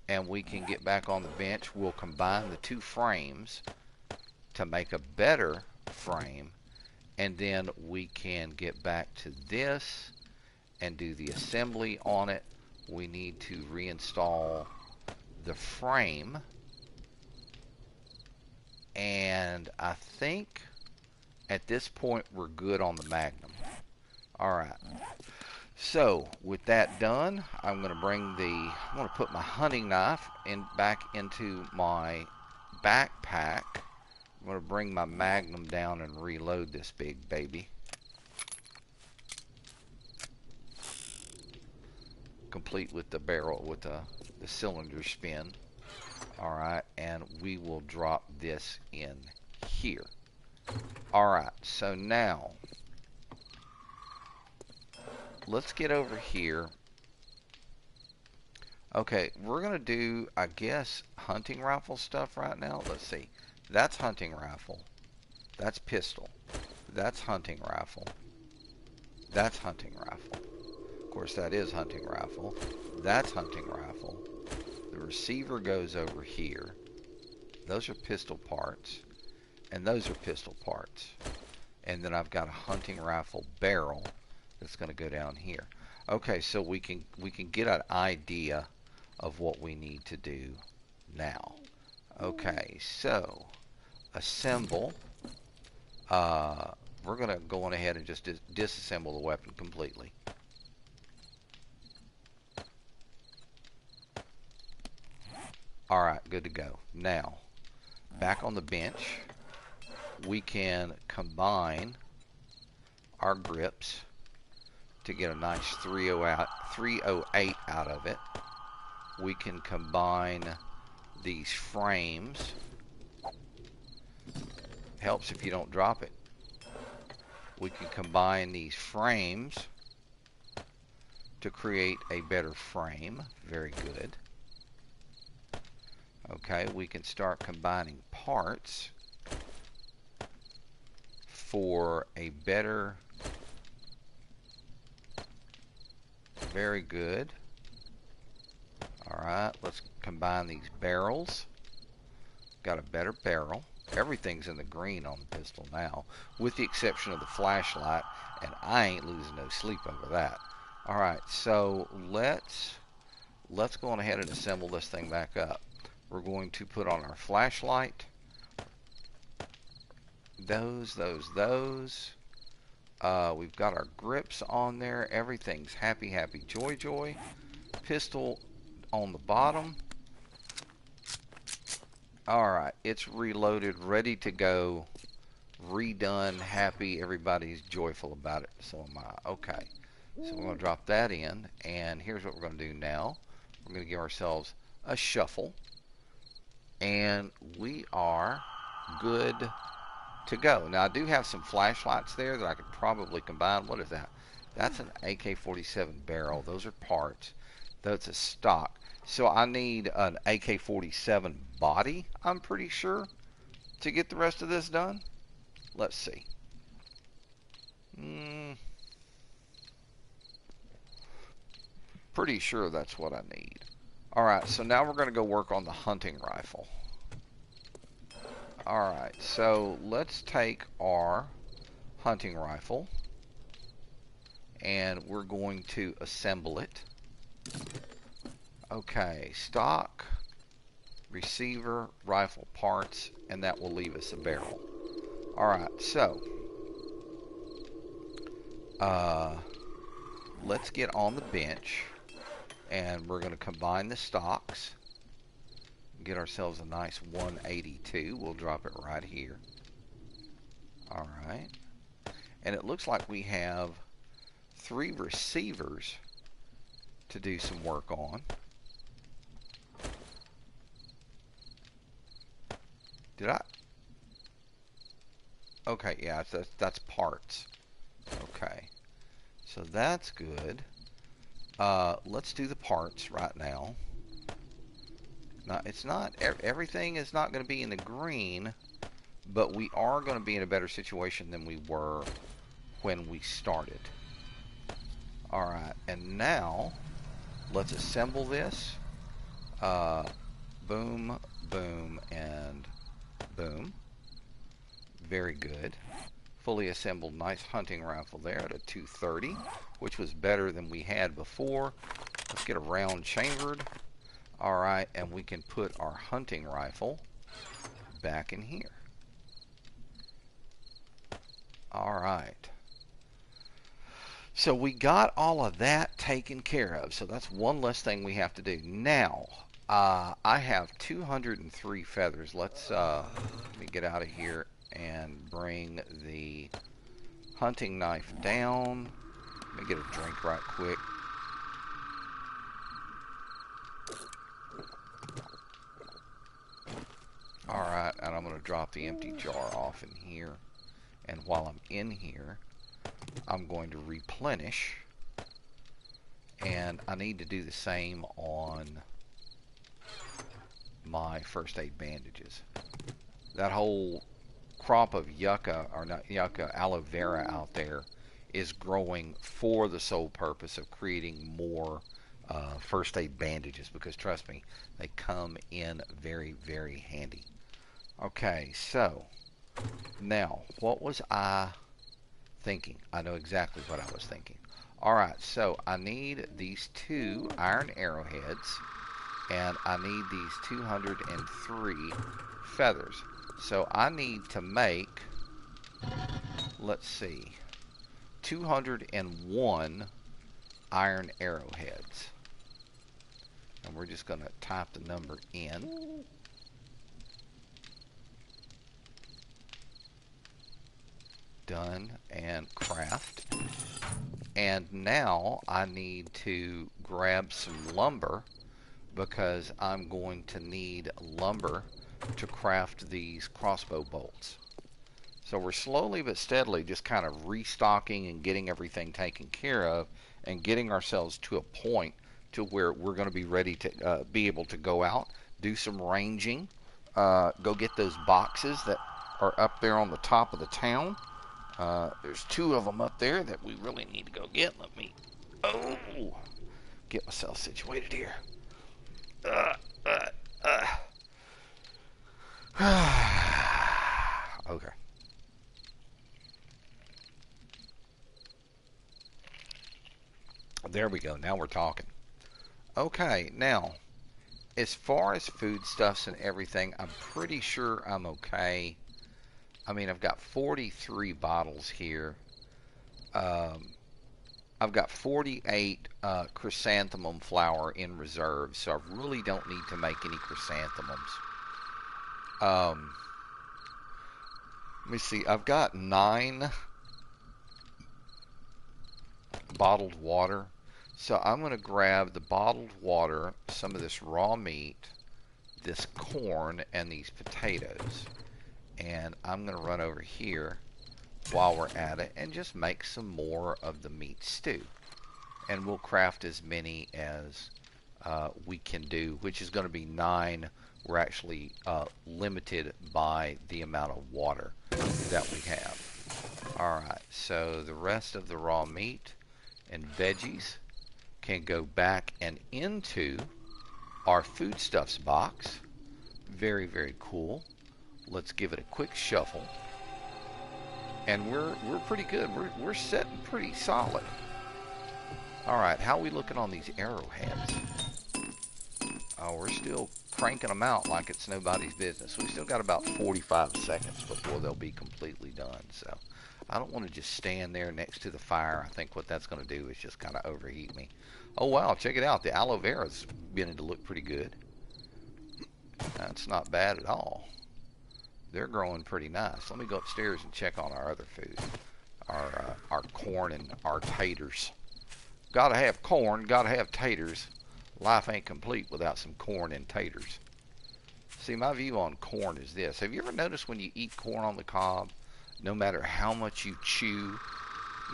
And we can get back on the bench. We'll combine the two frames to make a better frame. And then we can get back to this and do the assembly on it. We need to reinstall the frame. And I think at this point we're good on the Magnum. Alright. So with that done, I'm going to put my hunting knife back into my backpack. I'm going to bring my Magnum down and reload this big baby. Complete with the barrel, with the cylinder spin. Alright, and we will drop this in here. Alright, so now let's get over here. Okay, we're going to do, I guess, hunting rifle stuff right now. Let's see. That's hunting rifle. That's pistol. That's hunting rifle. That's hunting rifle. Of course, that is hunting rifle. That's hunting rifle. The receiver goes over here. Those are pistol parts. And those are pistol parts. And then I've got a hunting rifle barrel that's going to go down here. Okay, so we can get an idea of what we need to do now. Okay, so assemble. We're going to go on ahead and just disassemble the weapon completely. Alright, good to go. Now, back on the bench, we can combine our grips to get a nice 308 out of it. We can combine these frames. Helps if you don't drop it. We can combine these frames to create a better frame. Very good. Okay, we can start combining parts for a better... Very good. Alright, let's combine these barrels. Got a better barrel. Everything's in the green on the pistol now, with the exception of the flashlight, and I ain't losing no sleep over that. Alright, so let's go on ahead and assemble this thing back up. We're going to put on our flashlight. Those. We've got our grips on there. Everything's happy, joy. Pistol on the bottom. Alright, it's reloaded, ready to go. Redone, happy, everybody's joyful about it. So am I. Okay, so we're going to drop that in. And here's what we're going to do now. We're going to give ourselves a shuffle. And we are good to go. Now I do have some flashlights there that I could probably combine. What is that? That's an AK-47 barrel. Those are parts. That's a stock. So I need an AK-47 body, I'm pretty sure, to get the rest of this done. Let's see. Pretty sure that's what I need. Alright, so now we're going to go work on the hunting rifle. Alright, so let's take our hunting rifle and we're going to assemble it. Okay, stock, receiver, rifle parts, and that will leave us a barrel. Alright, so let's get on the bench And we're going to combine the stocks. Get ourselves a nice 182. We'll drop it right here. Alright. And it looks like we have 3 receivers to do some work on. Did I? Okay, yeah, that's parts. Okay. So that's good. Let's do the parts right now. Now, it's not, everything is not going to be in the green, but we are going to be in a better situation than we were when we started. Alright, and now, let's assemble this. Boom, boom, and boom. Very good. Fully assembled, nice hunting rifle there at a 230, which was better than we had before. Let's get a round chambered. Alright, and we can put our hunting rifle back in here. Alright. So we got all of that taken care of. So that's one less thing we have to do. Now, I have 203 feathers. Let me get out of here and bring the hunting knife down. Let me get a drink right quick. Alright, and I'm going to drop the empty jar off in here. And while I'm in here, I'm going to replenish. And I need to do the same on my first aid bandages. That whole crop of yucca, or not yucca, aloe vera out there is growing for the sole purpose of creating more first aid bandages, because trust me, they come in very, very handy. Okay, so now what was I thinking? I know exactly what I was thinking. Alright, so I need these 2 iron arrowheads, and I need these 203 feathers. So I need to make, let's see, 201 iron arrowheads. And we're just going to type the number in. Done, and craft. And now I need to grab some lumber, because I'm going to need lumber to craft these crossbow bolts. So we're slowly but steadily just kind of restocking and getting everything taken care of, and getting ourselves to a point to where we're going to be ready to be able to go out, do some ranging, go get those boxes that are up there on the top of the town. There's 2 of them up there that we really need to go get. Let me get myself situated here. Okay. There we go. Now we're talking. Okay, now, as far as foodstuffs and everything, I'm pretty sure I'm okay. I mean, I've got 43 bottles here. I've got 48 chrysanthemum flour in reserve, so I really don't need to make any chrysanthemums. Let me see. I've got 9 bottled water. So I'm going to grab the bottled water, some of this raw meat, this corn, and these potatoes. And I'm going to run over here while we're at it and just make some more of the meat stew. And we'll craft as many as we can do, which is going to be 9. We're actually limited by the amount of water that we have. Alright, so the rest of the raw meat and veggies can go back and into our foodstuffs box. Very, very cool. Let's give it a quick shuffle. And we're pretty good. We're sitting pretty solid. Alright, how are we looking on these arrowheads? Oh, we're still cranking them out like it's nobody's business. We still got about 45 seconds before they'll be completely done. So I don't want to just stand there next to the fire. I think what that's going to do is just kind of overheat me. Oh wow, check it out. The aloe vera's beginning to look pretty good. That's not bad at all. They're growing pretty nice. Let me go upstairs and check on our other food. Our corn and our taters. Gotta have corn, gotta have taters. Life ain't complete without some corn and taters. See, my view on corn is this. Have you ever noticed when you eat corn on the cob, no matter how much you chew,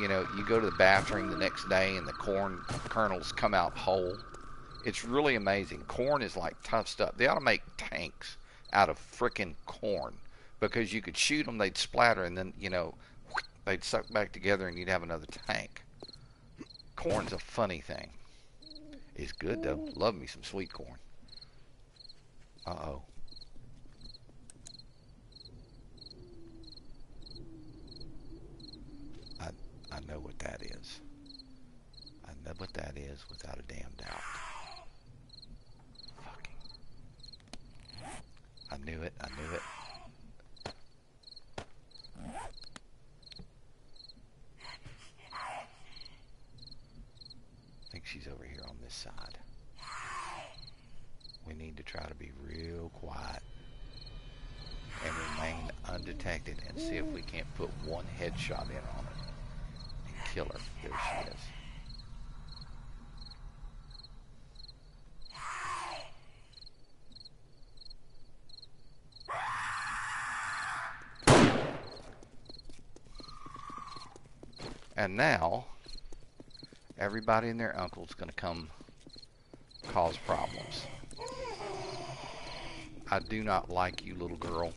you know, you go to the bathroom the next day and the corn kernels come out whole? It's really amazing. Corn is like tough stuff. They ought to make tanks out of frickin' corn, because you could shoot them, they'd splatter, and then, you know, they'd suck back together and you'd have another tank. Corn's a funny thing. It's good though. Love me some sweet corn. Uh-oh. I know what that is. I know what that is without a damn doubt. Fucking. I knew it. I knew it. I think she's over here on this side. We need to try to be real quiet and remain undetected and see if we can't put one headshot in on it and kill her. There she is. And now, everybody and their uncle's going to come cause problems. I do not like you, little girl.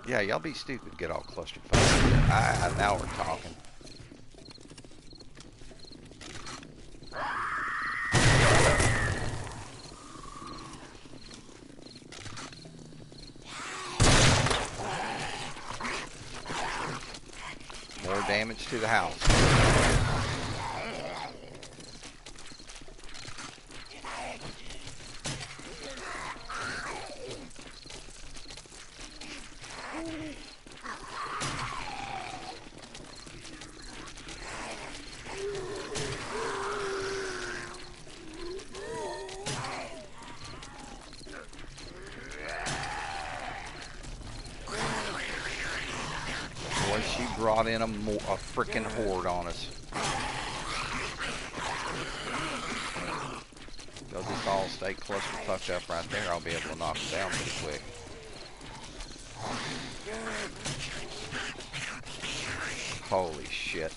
Yeah, y'all be stupid, get all clusterfuck. Now we're talking. More damage to the house. Boy, she brought in a frickin' horde on us. They'll just all stay cluster-fucked up right there. I'll be able to knock them down pretty quick. Holy shit.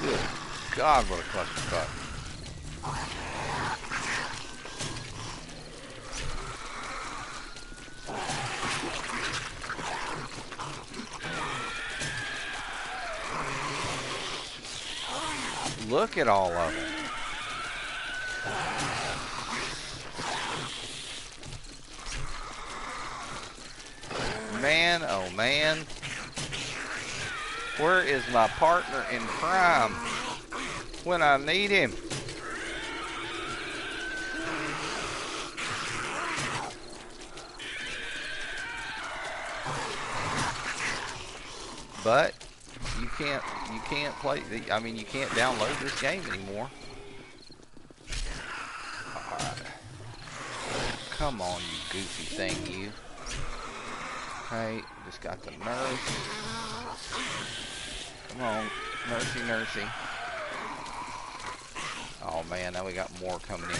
Good God, what a clusterfuck. Look at all of them. Man, oh man. Where is my partner in crime when I need him? But you can't play, I mean, you can't download this game anymore. Alright. Come on, you goofy thing, you. Okay, just got the nurse. Come on, nursey, nursey. Oh man, now we got more coming in.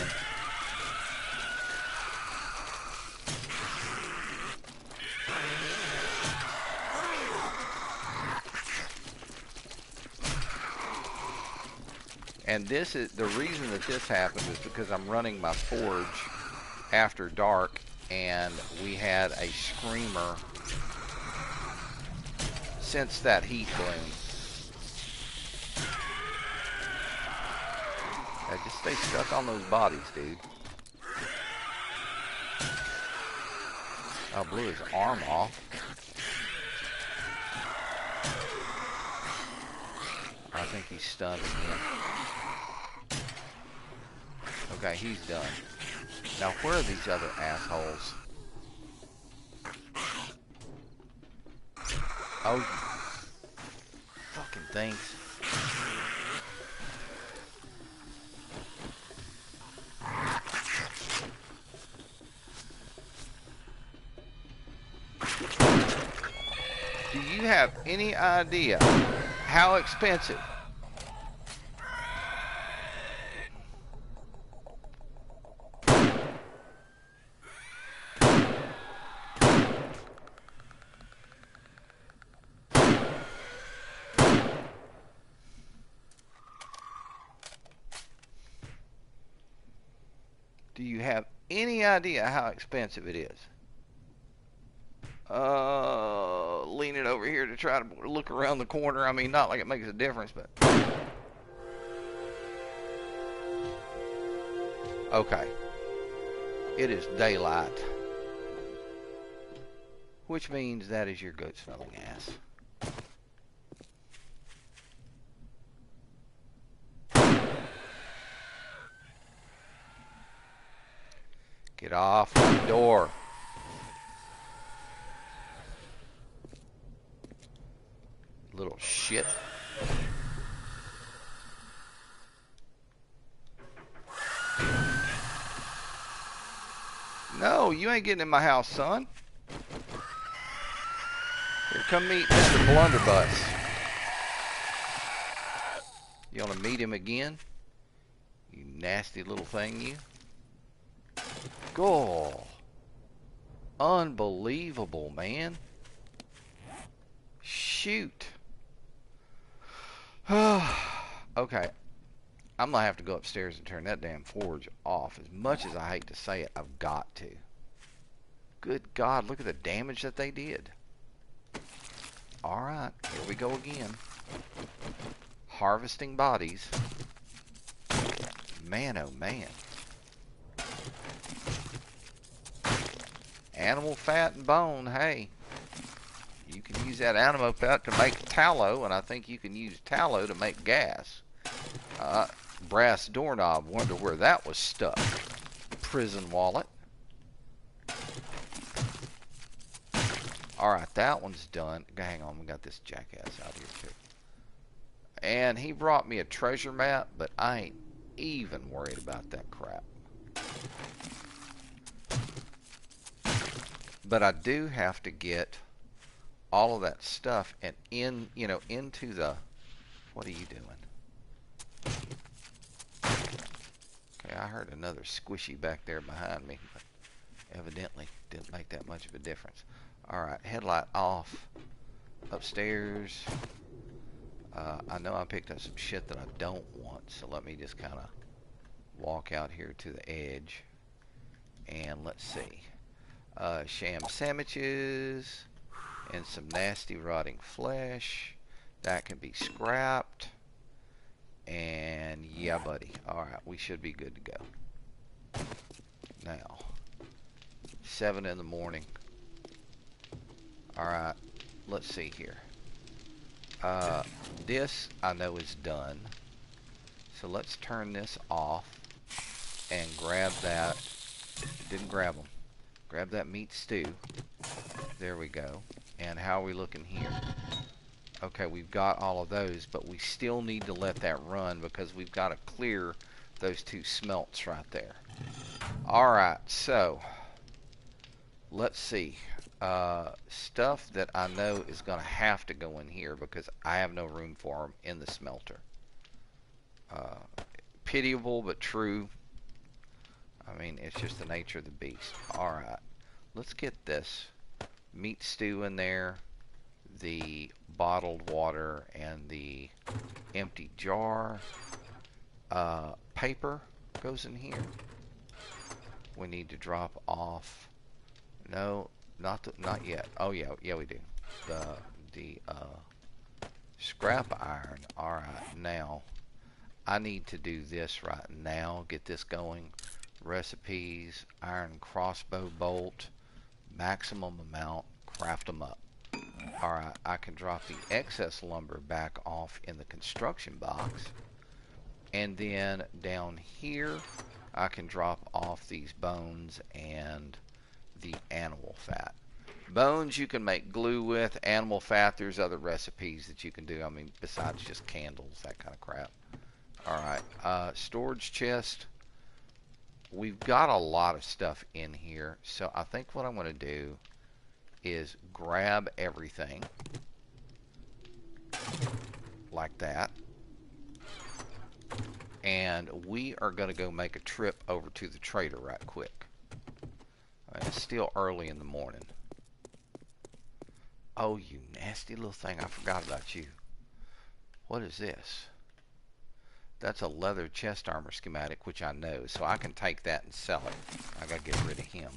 And this is the reason that this happened is because I'm running my forge after dark, and we had a screamer since that heat bloom. Yeah, just stay stuck on those bodies, dude. Oh, blew his arm off. I think he's stunned again. Okay, he's done. Now, where are these other assholes? Oh, fucking things. Do you have any idea how expensive? Do you have any idea how expensive it is? Lean it over here to try to look around the corner. I mean, not like it makes a difference, but... Okay. It is daylight. Which means that is your goat-smelling ass. Get off the door. Little shit. No, you ain't getting in my house, son. Here, come meet Mr. Blunderbuss. You want to meet him again? You nasty little thing, you. Go. Unbelievable, man. Shoot. Okay. I'm going to have to go upstairs and turn that damn forge off. As much as I hate to say it, I've got to. Good God, look at the damage that they did. Alright, here we go again. Harvesting bodies. Man, oh man. Animal fat and bone, hey. You can use that animal fat to make tallow, and I think you can use tallow to make gas. Brass doorknob, wonder where that was stuck. Prison wallet. Alright, that one's done. Hang on, we got this jackass out here too. And he brought me a treasure map, but I ain't even worried about that crap. But I do have to get all of that stuff and into the... What are you doing? Okay, I heard another squishy back there behind me, but evidently didn't make that much of a difference. Alright, headlight off. Upstairs. I know I picked up some shit that I don't want, so let me just kind of walk out here to the edge. And let's see. Sham sandwiches and some nasty rotting flesh. That can be scrapped. And yeah, buddy. Alright, we should be good to go. Now, 7 in the morning. Alright, let's see here. This I know is done. So let's turn this off and grab that. Didn't grab them. Grab that meat stew. There we go. And how are we looking here? Okay, we've got all of those, but we still need to let that run because we've got to clear those 2 smelts right there. Alright, so let's see. stuff that I know is going to have to go in here because I have no room for them in the smelter. Pitiable but true. I mean, it's just the nature of the beast. Alright, let's get this meat stew in there, the bottled water, and the empty jar. Paper goes in here. We need to drop off. No, not yet. Oh yeah, we do. The scrap iron. All right, now I need to do this right now. Get this going. Recipes, iron crossbow bolt, maximum amount. Craft them up. All right, I can drop the excess lumber back off in the construction box. And then down here, I can drop off these bones and the animal fat. Bones you can make glue with. Animal fat, there's other recipes that you can do. I mean, besides just candles, that kind of crap. Alright, storage chest. We've got a lot of stuff in here. So I think what I'm going to do is grab everything. Like that. And we are going to go make a trip over to the trader right quick. It's still early in the morning. Oh, you nasty little thing. I forgot about you. What is this? That's a leather chest armor schematic, which I know. So I can take that and sell it. I got to get rid of him.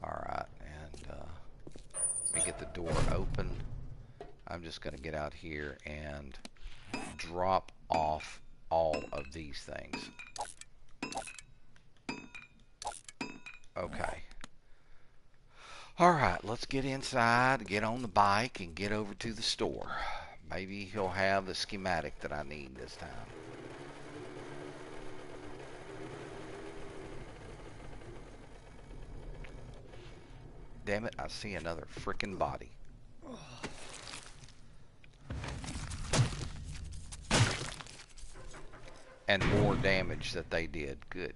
Alright, and let me get the door open. I'm just going to get out here and drop off all of these things. Okay. Alright, let's get inside, get on the bike, and get over to the store. Maybe he'll have the schematic that I need this time. Damn it, I see another frickin' body. And more damage that they did. Good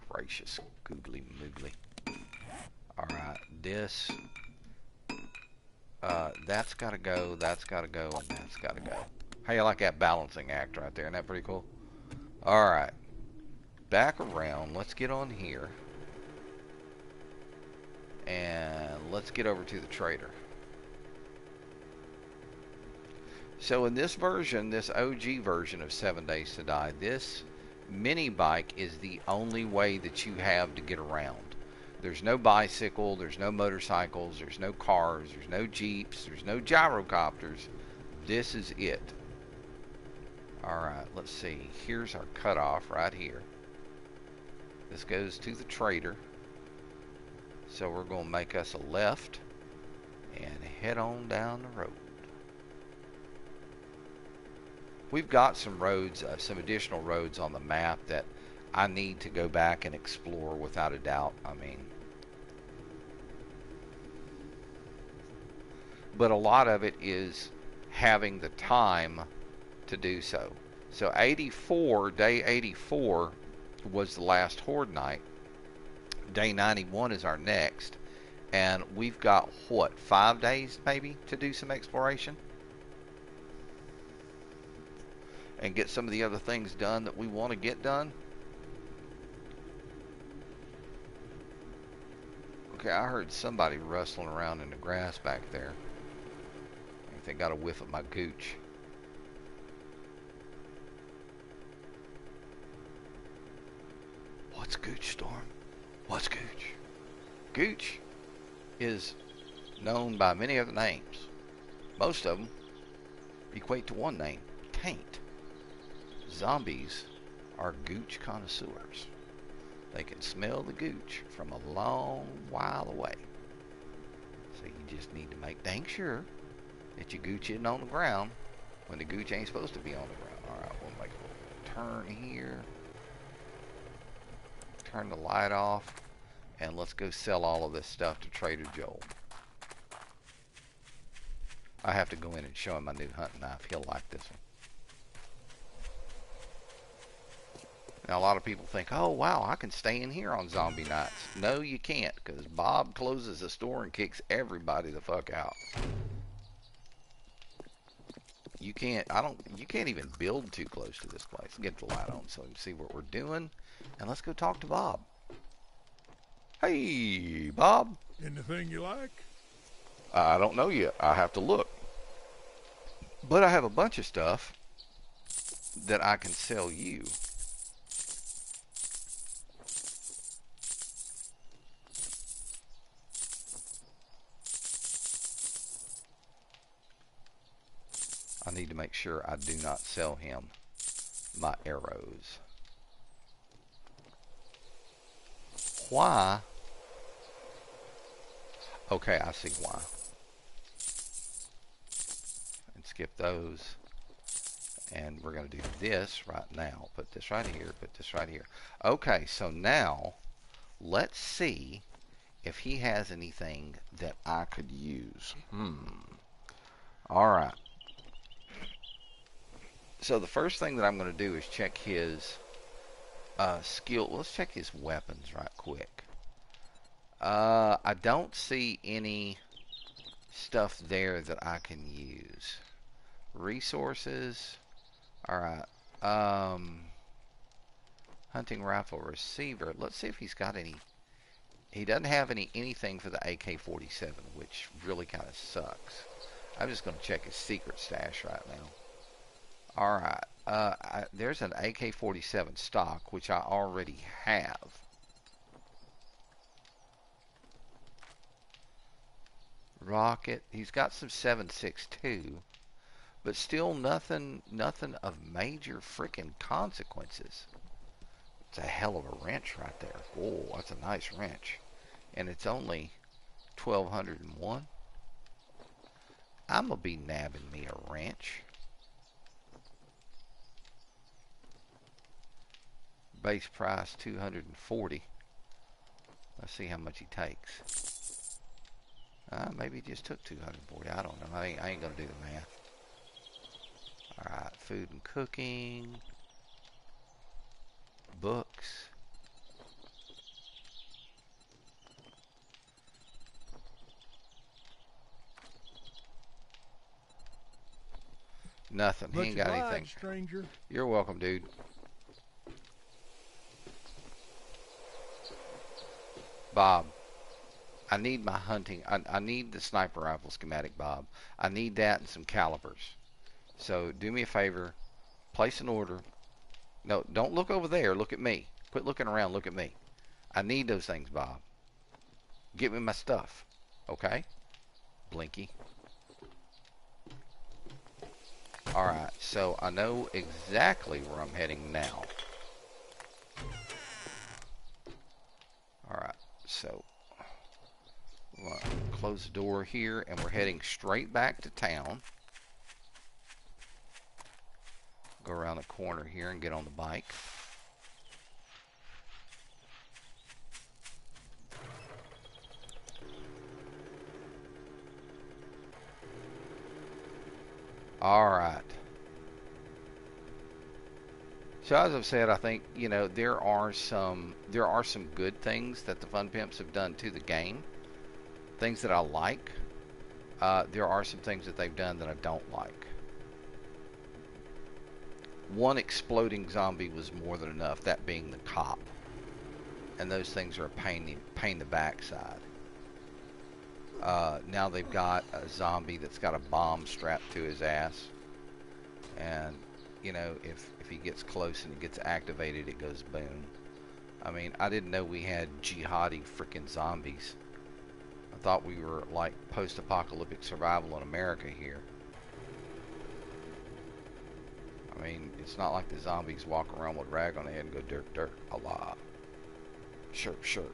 gracious, googly moogly. Alright, this, that's gotta go, that's gotta go, and that's gotta go. How you like that balancing act right there? Isn't that pretty cool? Alright, back around, let's get on here. And let's get over to the trader. So in this version, this OG version of 7 Days to Die, this mini bike is the only way that you have to get around. There's no bicycle, there's no motorcycles, there's no cars, there's no jeeps, there's no gyrocopters. This is it. Alright, let's see. Here's our cutoff right here. This goes to the trader. So we're going to make us a left and head on down the road. We've got some roads, some additional roads on the map that I need to go back and explore without a doubt. I mean, but a lot of it is having the time to do so. So 84, day 84 was the last horde night. Day 91 is our next. And we've got, what, 5 days maybe to do some exploration? And get some of the other things done that we want to get done. Okay, I heard somebody rustling around in the grass back there. I think they got a whiff of my gooch. What's gooch, Storm? What's gooch? Gooch is known by many other names. Most of them equate to one name, taint. Zombies are gooch connoisseurs. They can smell the gooch from a long while away. So you just need to make dang sure that your gooch isn't on the ground when the gooch ain't supposed to be on the ground. Alright, we'll make a little turn here. Turn the light off. And let's go sell all of this stuff to Trader Joel. I have to go in and show him my new hunting knife. He'll like this one. Now, a lot of people think, oh, wow, I can stay in here on zombie nights. No, you can't, because Bob closes the store and kicks everybody the fuck out. You can't, you can't even build too close to this place. Get the light on so you can see what we're doing. And let's go talk to Bob. Hey, Bob. Anything you like? I don't know yet. I have to look. But I have a bunch of stuff that I can sell you. I need to make sure I do not sell him my arrows. Why? Okay, I see why. And skip those. And we're going to do this right now. Put this right here. Put this right here. Okay, so now let's see if he has anything that I could use. All right. So the first thing that I'm going to do is check his skill. Let's check his weapons right quick. I don't see any stuff there that I can use. Resources. Alright. Hunting rifle receiver. Let's see if he's got any. He doesn't have anything for the AK-47, which really kind of sucks. I'm just going to check his secret stash right now. Alright, there's an AK-47 stock, which I already have. Rocket, he's got some 7.62, but still nothing of major freaking consequences. It's a hell of a wrench right there. Oh, that's a nice wrench. And it's only 1,201. I'm going to be nabbing me a wrench. Base price 240. Let's see how much he takes. Maybe he just took 240. I don't know. I ain't gonna do the math. Alright, food and cooking. Books. Nothing. He ain't got anything. Stranger. You're welcome, dude. Bob, I need my hunting. I need the sniper rifle schematic, Bob. I need that and some calibers. So do me a favor. Place an order. No, don't look over there. Look at me. Quit looking around. Look at me. I need those things, Bob. Get me my stuff. Okay? Blinky. Alright, so I know exactly where I'm heading now. Alright. So, we'll close the door here, and we're heading straight back to town. Go around the corner here and get on the bike. Alright. So as I've said, I think, you know, there are some good things that the Fun Pimps have done to the game. Things that I like. There are some things that they've done that I don't like. One exploding zombie was more than enough, that being the cop. And those things are a pain in the backside. Now they've got a zombie that's got a bomb strapped to his ass. And, you know, if he gets close and it gets activated, it goes boom. I mean, I didn't know we had jihadi freaking zombies. I thought we were like post-apocalyptic survival in America here. I mean, it's not like the zombies walk around with a rag on their head and go dirt, dirt, Allah, shirk, shirk,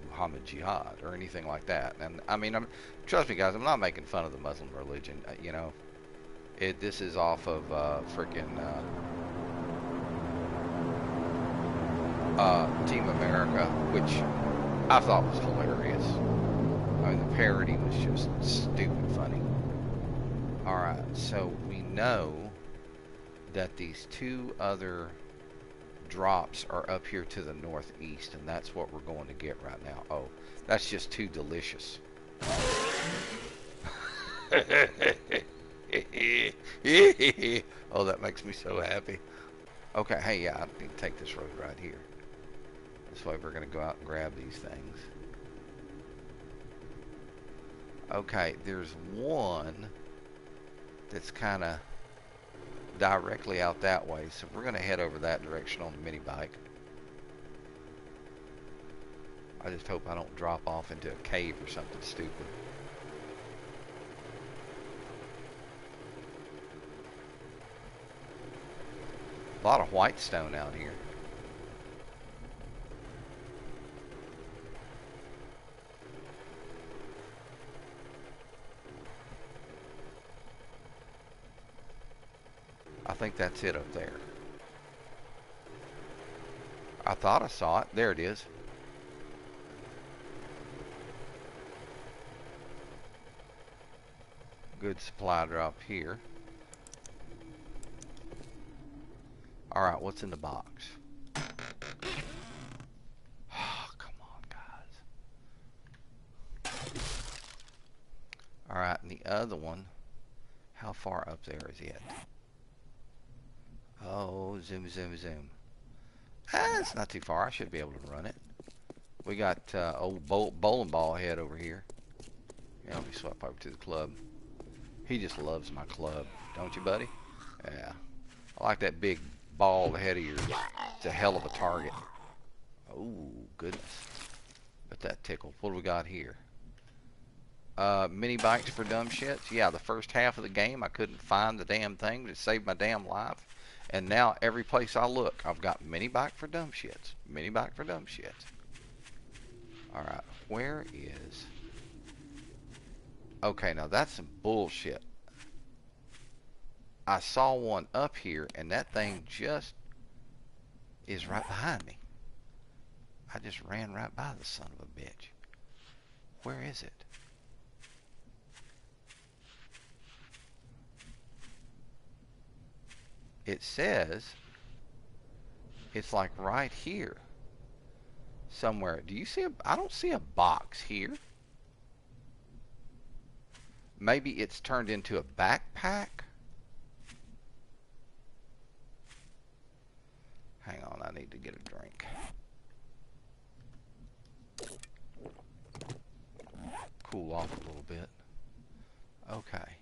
Muhammad Jihad, or anything like that. And I mean, trust me, guys, I'm not making fun of the Muslim religion. You know, this is off of freaking Team America, which I thought was hilarious. I mean, the parody was just stupid funny. Alright, so we know that these two other drops are up here to the northeast, and that's what we're going to get right now. Oh, that's just too delicious. Oh, that makes me so happy. Okay, hey, yeah, I need to take this road right here. This way we're going to go out and grab these things. Okay, there's one that's kind of directly out that way, so we're going to head over that direction on the mini bike. I just hope I don't drop off into a cave or something stupid. A lot of white stone out here. I think that's it up there. I thought I saw it. There it is. Good supply drop here. Alright, what's in the box? Oh, come on, guys. Alright, and the other one, how far up there is it? Oh, zoom, zoom, zoom. It's not too far. I should be able to run it. We got old bowling ball head over here. Yeah, let me swap over to the club. He just loves my club, don't you, buddy? Yeah. I like that big ball head of yours. It's a hell of a target. Oh, goodness. Bet that tickled. What do we got here? Mini bikes for dumb shits. Yeah, the first half of the game I couldn't find the damn thing to save my damn life. And now every place I look, I've got mini bike for dumb shits. Mini bike for dumb shits. Alright, where is... Okay, now that's some bullshit. I saw one up here, and that thing just is right behind me. I just ran right by the son of a bitch. Where is it? It says it's like right here somewhere. Do you see a... I don't see a box here. Maybe it's turned into a backpack. Hang on, I need to get a drink. Cool off a little bit. Okay.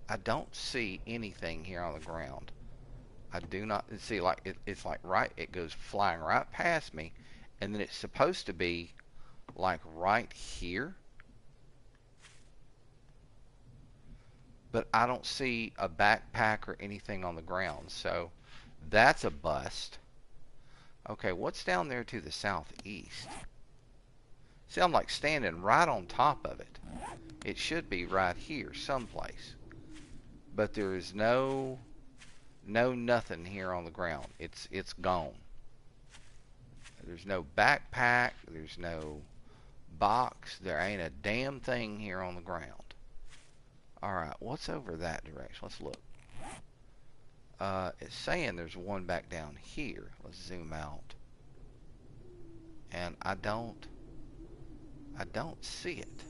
I don't see anything here on the ground. I do not see, like it's like right, it goes flying right past me, and then it's supposed to be like right here. But I don't see a backpack or anything on the ground, so that's a bust. Okay, what's down there to the southeast? See, I'm like standing right on top of it. It should be right here someplace. But there is no nothing here on the ground. It's gone. There's no backpack, there's no box, there ain't a damn thing here on the ground. Alright, what's over that direction? Let's look. It's saying there's one back down here. Let's zoom out. And I don't see it.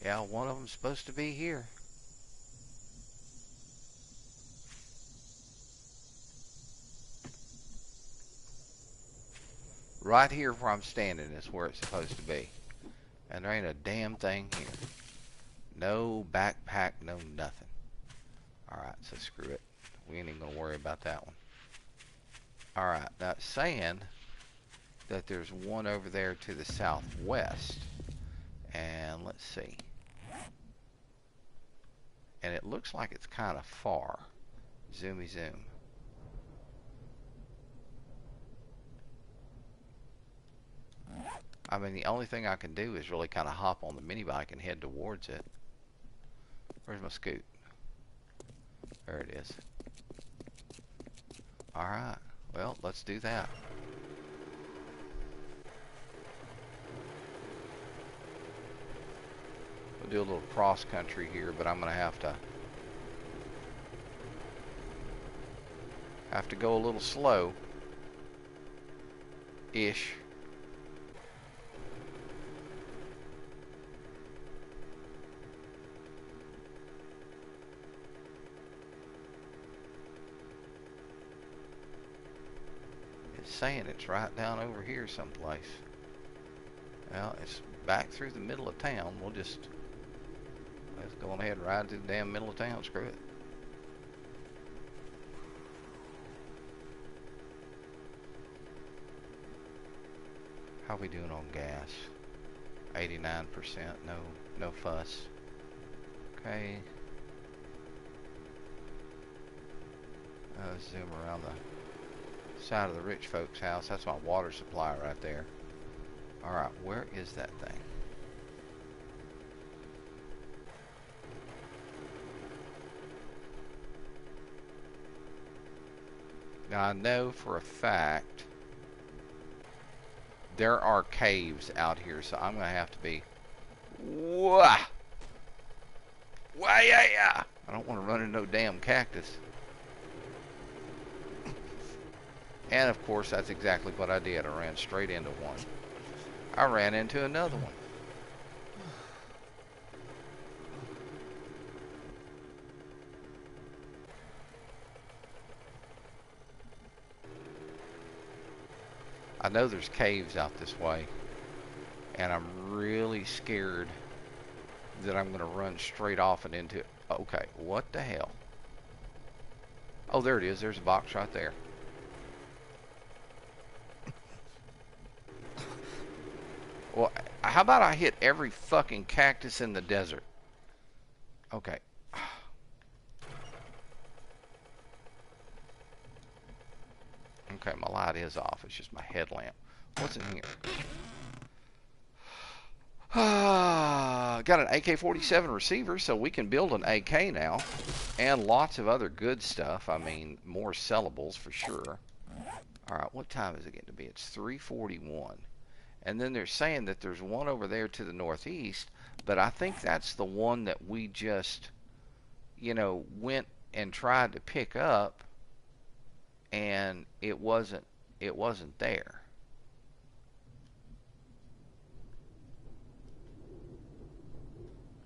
Yeah, one of them's supposed to be here. Right here where I'm standing is where it's supposed to be. And there ain't a damn thing here. No backpack, no nothing. Alright, so screw it. We ain't even going to worry about that one. Alright, now it's saying that there's one over there to the southwest. And let's see. And it looks like it's kind of far. Zoomy zoom. I mean, the only thing I can do is really kind of hop on the mini bike and head towards it. Where's my scoot? There it is. Alright, well, let's do that. We'll do a little cross country here, but I'm gonna have to go a little slow ish. It's saying it's right down over here someplace. Well, it's back through the middle of town. Let's go on ahead and ride through the damn middle of town. Screw it. How we doing on gas? 89%. No fuss. Okay. Let's zoom around the side of the rich folks' house. That's my water supply right there. Alright, where is that thing? Now I know for a fact there are caves out here, so I'm gonna have to be wah. Wah yeah yeah. I don't want to run into no damn cactus. And of course that's exactly what I did. I ran straight into one. I ran into another one. I know there's caves out this way, and I'm really scared that I'm going to run straight off and into it. Okay, what the hell? Oh, there it is. There's a box right there. Well, how about I hit every fucking cactus in the desert? Okay. Okay, my light is off. It's just my headlamp. What's in here? Got an AK-47 receiver, so we can build an AK now. And lots of other good stuff. I mean, more sellables for sure. Alright, what time is it getting to be? It's 3:41. And then they're saying that there's one over there to the northeast, but I think that's the one that we just, you know, went and tried to pick up, and it wasn't there.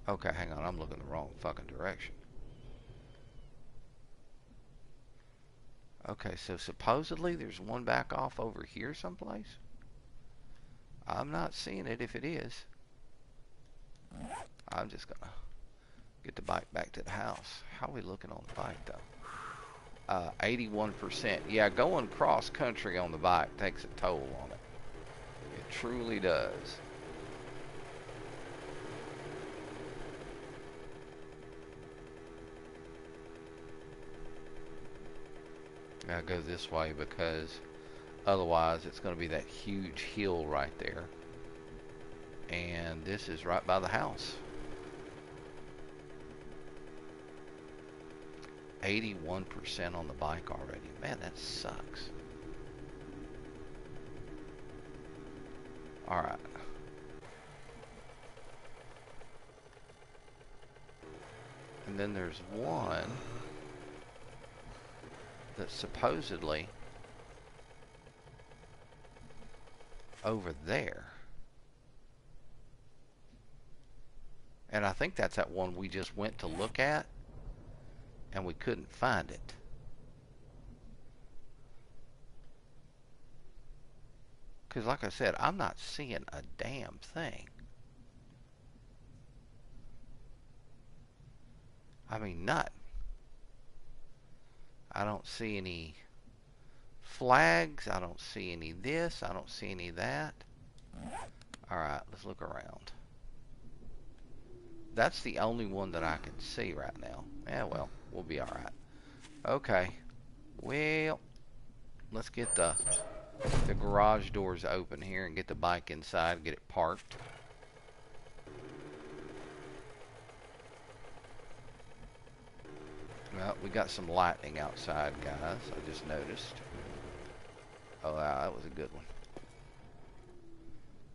Okay, hang on, I'm looking the wrong fucking direction. Okay, so supposedly there's one back off over here someplace. I'm not seeing it if it is. I'm just gonna get the bike back to the house. How are we looking on the bike though? 81%. Yeah, going cross country on the bike takes a toll on it. It truly does. Gotta go this way because otherwise it's going to be that huge hill right there. And this is right by the house. 81% on the bike already. Man, that sucks. Alright. And then there's one that's supposedly over there. And I think that's that one we just went to look at and we couldn't find it. Because like I said, I'm not seeing a damn thing. I mean, nothing. I don't see any flags. I don't see any this. I don't see any that. Alright, let's look around. That's the only one that I can see right now. Yeah, well, we'll be alright. Okay. Well, let's get the garage doors open here and get the bike inside and get it parked. Well, we got some lightning outside, guys. I just noticed. Oh, wow, that was a good one.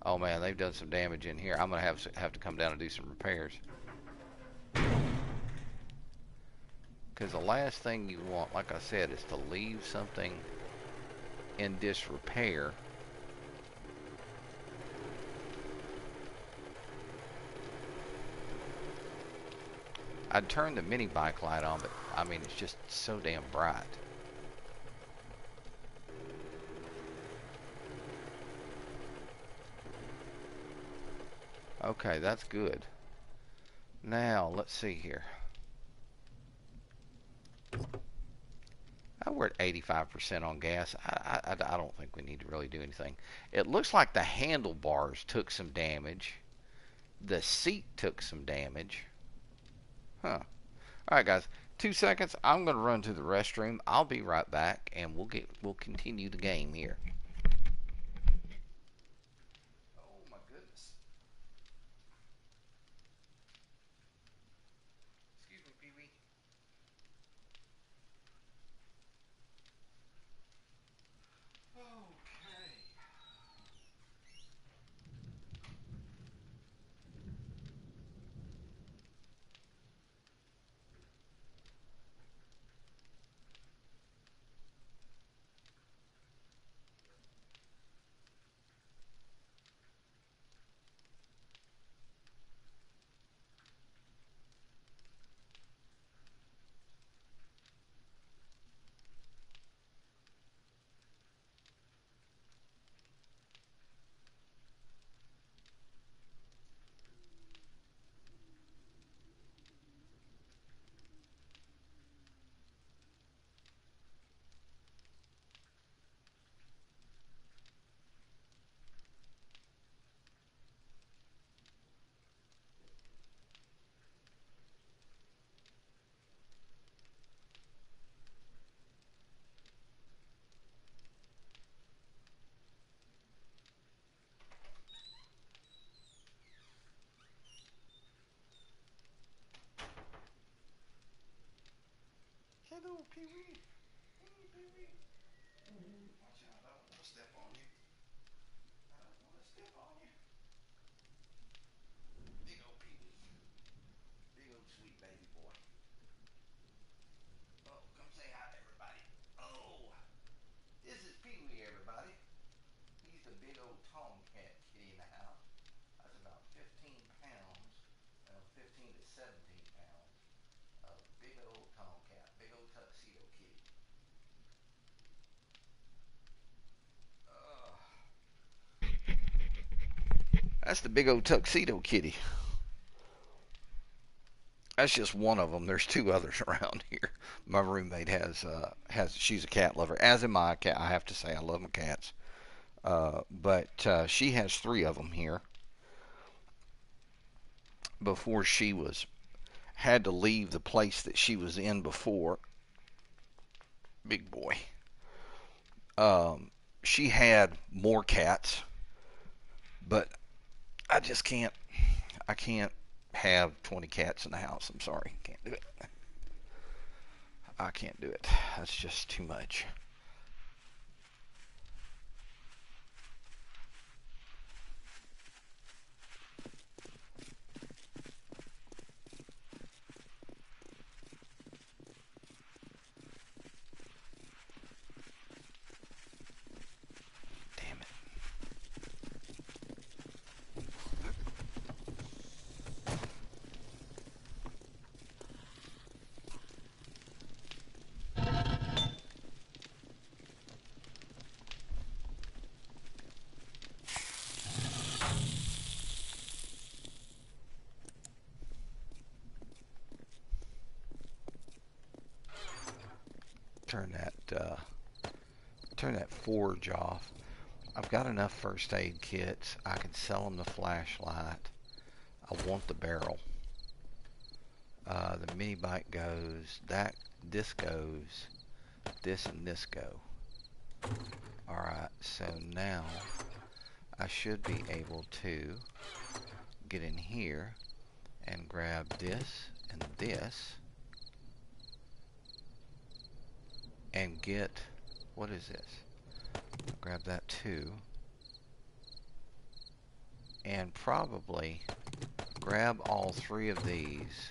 Oh man, they've done some damage in here. I'm gonna have to come down and do some repairs. Because the last thing you want, like I said, is to leave something in disrepair. I'd turn the mini bike light on, but I mean, it's just so damn bright. Okay, that's good. Now, let's see here. We're at 85% on gas. I don't think we need to really do anything. It looks like the handlebars took some damage. The seat took some damage. Huh. Alright guys, 2 seconds. I'm going to run to the restroom. I'll be right back and we'll continue the game here. Oh my goodness. Excuse me, Pee-wee. Okay. Hello, Pee-wee. Hey, Pee-wee. Watch out, I don't want to step on you. I don't want to step on you. Big old Pee-wee. Big old sweet baby boy. Oh, come say hi to everybody. Oh, this is Pee-wee, everybody. He's the big old tomcat kitty in the house. That's about 15 pounds, 15 to 17 pounds. A big old tomcat, big old tuxedo kitty. That's the big old tuxedo kitty. That's just one of them. There's two others around here. My roommate has she's a cat lover, as am I. Cat, I have to say I love my cats. But she has three of them here. Before she had to leave the place that she was in before, big boy. She had more cats, but I just can't. I can't have 20 cats in the house. I'm sorry, can't do it. I can't do it. That's just too much. Damn it. Turn that forge off. I've got enough first aid kits. I can sell them the flashlight. I want the barrel. The mini bike goes. This goes. This and this go. Alright, so now I should be able to get in here and grab this and this and get, what is this? Grab that too. and probably grab all 3 of these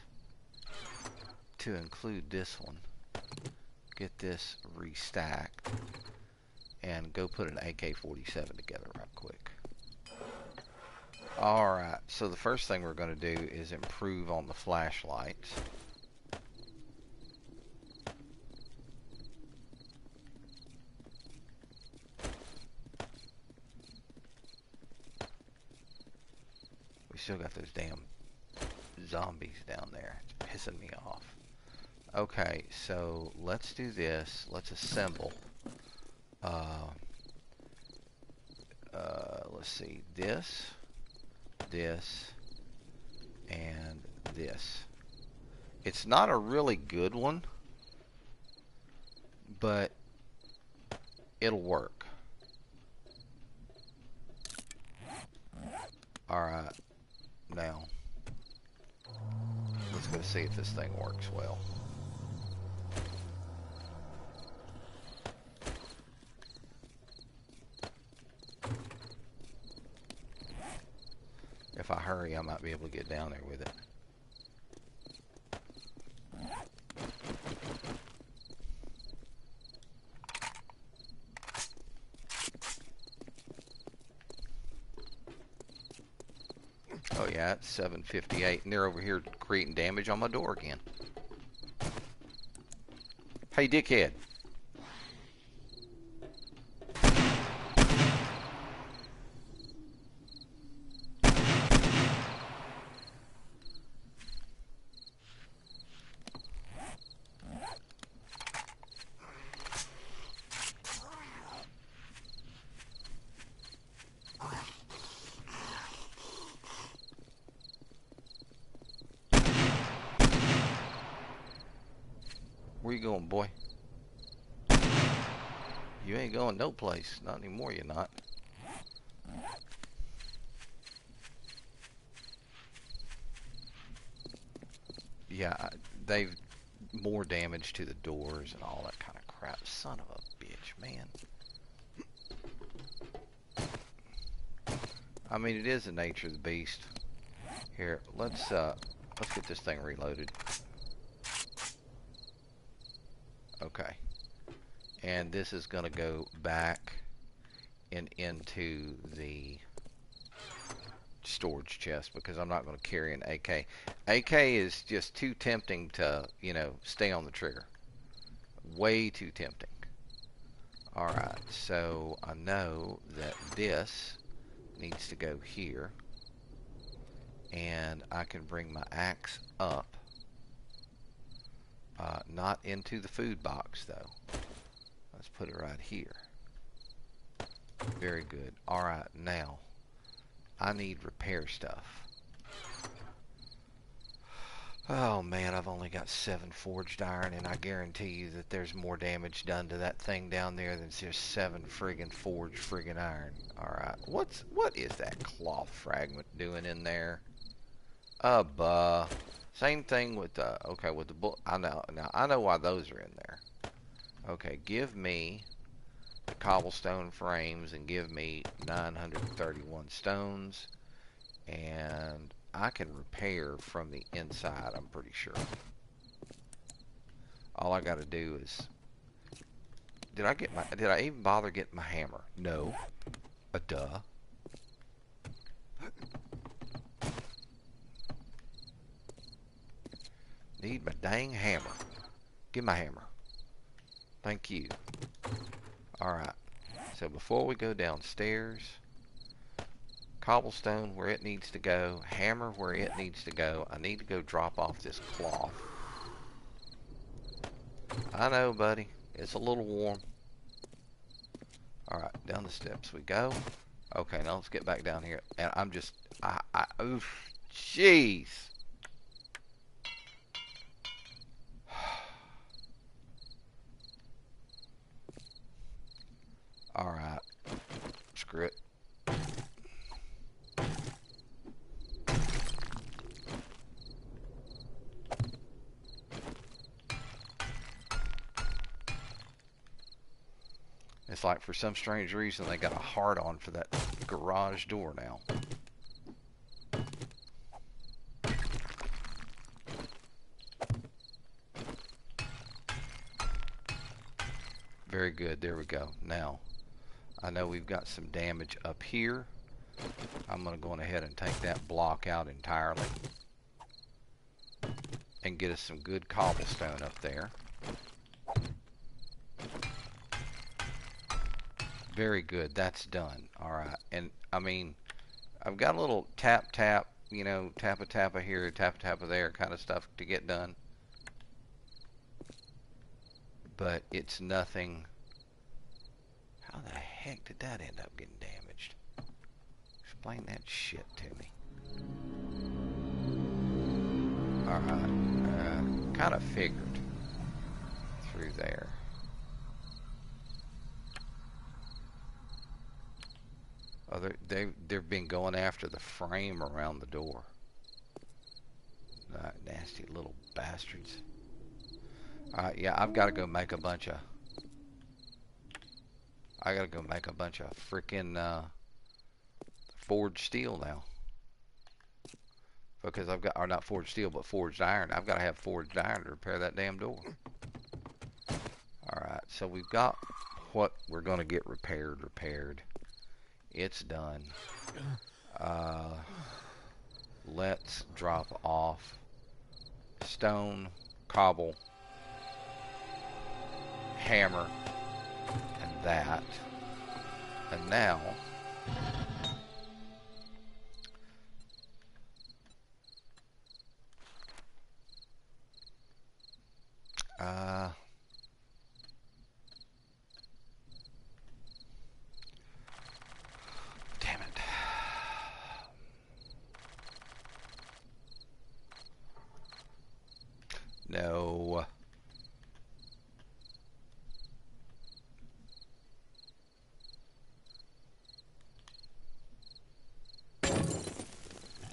to include this one. Get this restacked and go put an AK-47 together right quick. Alright, so the first thing we're going to do is improve on the flashlights. We still got those damn zombies down there. It's pissing me off. Okay, so let's do this. Let's assemble. Let's see. This, and this. It's not a really good one, but it'll work. Alright, now let's go see if this thing works well. If I hurry, I might be able to get down there with it. Oh yeah, it's 7:58, and they're over here creating damage on my door again. Hey, dickhead. Where you going, boy? You ain't going no place. Not anymore, you're not. Yeah, they've more damage to the doors and all that kind of crap. Son of a bitch, man. I mean, it is the nature of the beast. Here, let's get this thing reloaded. Okay. And this is going to go back and into the storage chest because I'm not going to carry an AK. AK is just too tempting to, you know, stay on the trigger. Way too tempting. Alright, so I know that this needs to go here. And I can bring my axe up. Not into the food box, though. Let's put it right here. Very good. Alright, now, I need repair stuff. Oh man, I've only got 7 forged iron, and I guarantee you that there's more damage done to that thing down there than just 7 friggin' forged friggin' iron. Alright, what is that cloth fragment doing in there? Same thing with okay, with the bull. I know, now I know why those are in there. Okay, give me the cobblestone frames and give me 931 stones, and I can repair from the inside, I'm pretty sure. All I gotta do is, did I even bother getting my hammer? No. Duh. Need my dang hammer. Give my hammer. Thank you. Alright. So before we go downstairs, cobblestone where it needs to go, hammer where it needs to go. I need to go drop off this cloth. I know, buddy. It's a little warm. Alright, down the steps we go. Okay, now let's get back down here. And I'm just, oof, jeez. Alright, screw it. It's like for some strange reason they got a hard on for that garage door now. Very good. There we go. Now, I know we've got some damage up here. I'm going to go on ahead and take that block out entirely. And get us some good cobblestone up there. Very good. That's done. Alright. And, I mean, I've got a little tap, you know, tappa here, tappa there kind of stuff to get done. But it's nothing. How the heck did that end up getting damaged? Explain that shit to me. Alright. Kind of figured through there. Oh, they've been going after the frame around the door. Nasty little bastards. Alright, yeah, I've got to go make a bunch of... I gotta go make a bunch of freaking forged steel now. Because I've got, or not forged steel, but forged iron. I've got to have forged iron to repair that damn door. Alright, so we've got what we're going to get repaired. It's done. Let's drop off stone, cobble, hammer, and that. And now, damn it. No.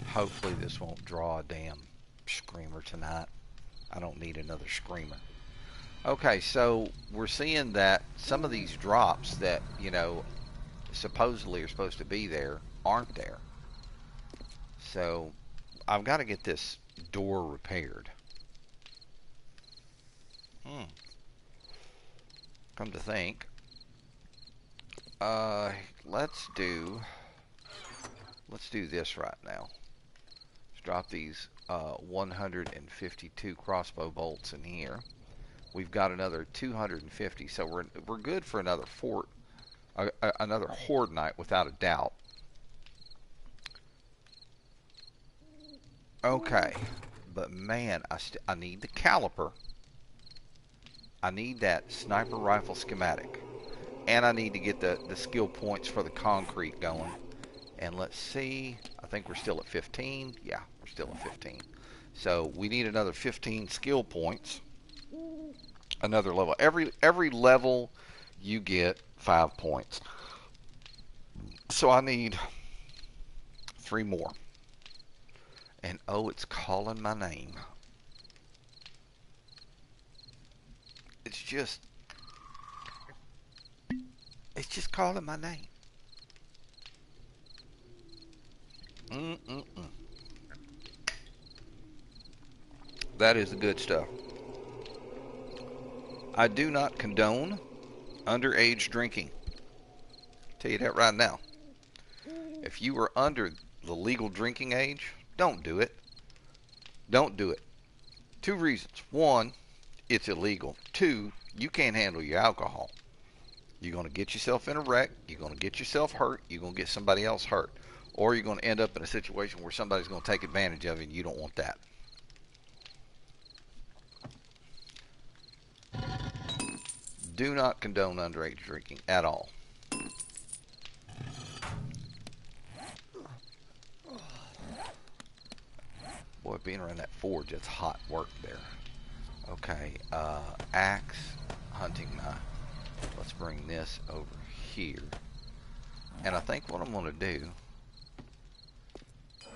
Hopefully this won't draw a damn screamer tonight. I don't need another screamer. Okay, so we're seeing that some of these drops that, you know, supposedly are supposed to be there aren't there. So I've got to get this door repaired. Come to think, let's do this right now. Let's drop these 152 crossbow bolts in here. We've got another 250, so we're good for another another horde night without a doubt. Okay, but man, I need the caliper. I need that sniper rifle schematic, and I need to get the skill points for the concrete going. And let's see, I think we're still at 15. Yeah, we're still at 15. So we need another 15 skill points. Another level. Every level you get 5 points. So I need 3 more. And oh, it's calling my name. It's just calling my name. That is the good stuff. I do not condone underage drinking. Tell you that right now. If you are under the legal drinking age, don't do it. Don't do it. 2 reasons. 1, it's illegal. 2, you can't handle your alcohol. You're going to get yourself in a wreck. You're going to get yourself hurt. You're going to get somebody else hurt. Or you're going to end up in a situation where somebody's going to take advantage of you, and you don't want that. Do not condone underage drinking at all. Boy, being around that forge, it's hot work there. Okay, axe, hunting knife. Let's bring this over here. And I think what I'm going to do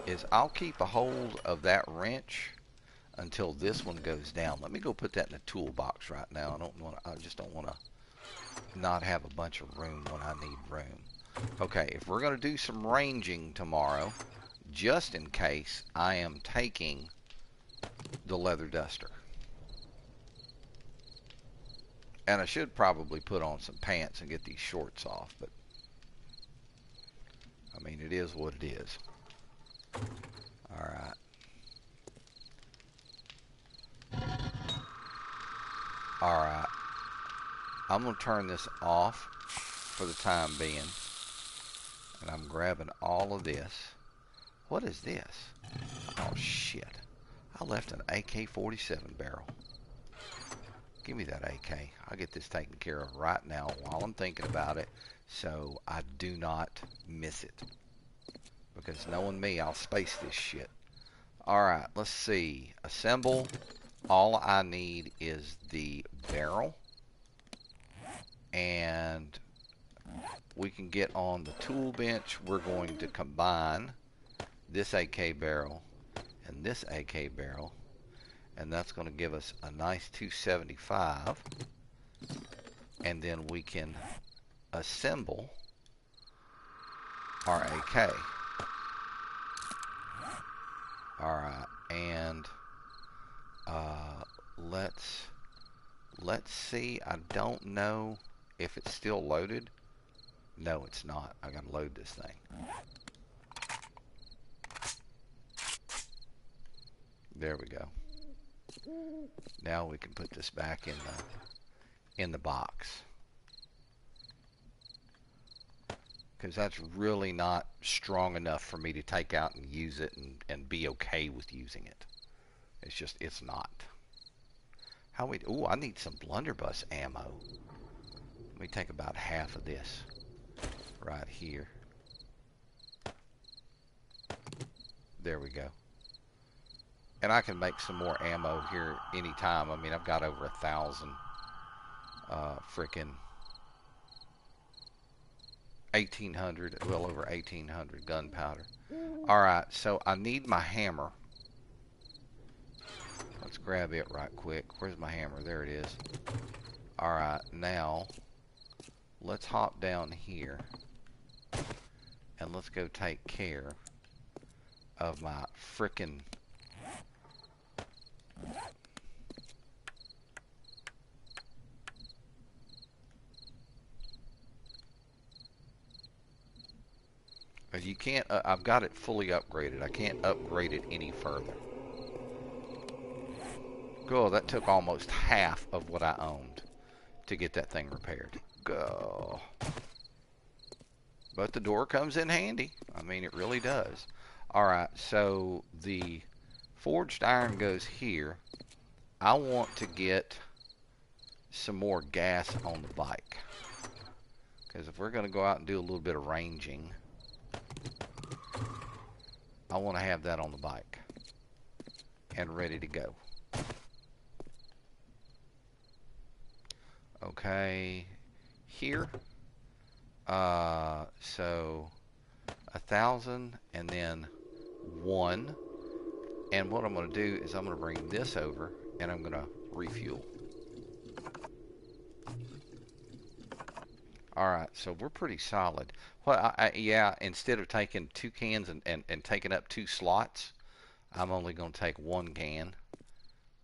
is I'll keep a hold of that wrench until this one goes down. Let me go put that in the toolbox right now. I just don't want to not have a bunch of room when I need room. Okay, if we're going to do some ranging tomorrow, just in case, I am taking the leather duster. And I should probably put on some pants and get these shorts off, but I mean, it is what it is. Alright. Alright. I'm going to turn this off for the time being. And I'm grabbing all of this. What is this? Oh, shit. I left an AK-47 barrel. Give me that AK. I'll get this taken care of right now while I'm thinking about it, so I do not miss it. Because knowing me, I'll space this shit. Alright, let's see. Assemble. All I need is the barrel. And we can get on the tool bench. We're going to combine this AK barrel and this AK barrel. And that's going to give us a nice 275. And then we can assemble our AK. Alright, and let's see. I don't know if it's still loaded. No, it's not. I gotta load this thing. There we go. Now we can put this back in the box. Because that's really not strong enough for me to take out and use it and be okay with using it. It's just, it's not. Ooh, I need some blunderbuss ammo. Let me take about half of this right here. There we go. And I can make some more ammo here anytime. I mean, I've got over 1,000 frickin' 1,800, well over 1,800 gunpowder. Alright, so I need my hammer. Let's grab it right quick. Where's my hammer? There it is. Alright, now let's hop down here and let's go take care of my frickin' you can't, I've got it fully upgraded. I can't upgrade it any further. Go, that took almost half of what I owned to get that thing repaired. Go. But the door comes in handy. I mean, it really does. Alright, so the forged iron goes here. I want to get some more gas on the bike. Because if we're going to go out and do a little bit of ranging, I want to have that on the bike and ready to go. Okay, here, so 1,000 and then 1, and what I'm going to do is I'm going to bring this over and I'm going to refuel. Alright, so we're pretty solid. Well, yeah, instead of taking 2 cans and taking up 2 slots, I'm only going to take 1 can.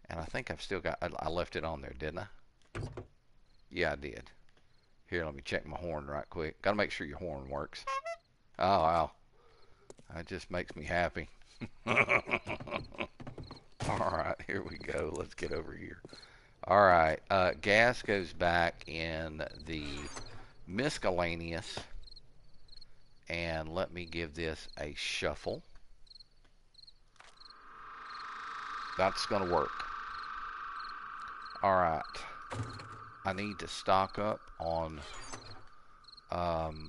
And I think I've still got, I left it on there, didn't I? Yeah, I did. Here, let me check my horn right quick. Got to make sure your horn works. Oh, wow. That just makes me happy. Alright, here we go. Let's get over here. Alright, gas goes back in the miscellaneous, and let me give this a shuffle. That's gonna work. Alright, I need to stock up on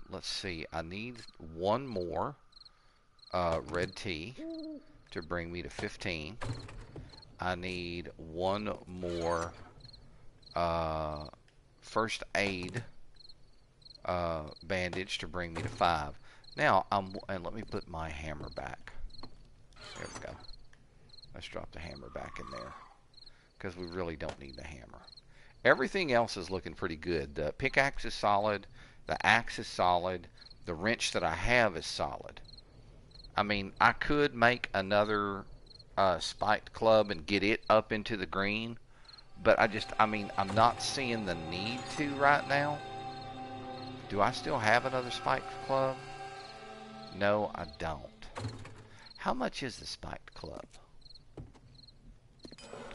let's see, I need 1 more red tea to bring me to 15. I need 1 more first aid bandage to bring me to 5. Now, and let me put my hammer back. There we go. Let's drop the hammer back in there, because we really don't need the hammer. Everything else is looking pretty good. The pickaxe is solid. The axe is solid. The wrench that I have is solid. I mean, I could make another spiked club and get it up into the green, But I mean, I'm not seeing the need to right now. Do I still have another spiked club? No, I don't. How much is the spiked club?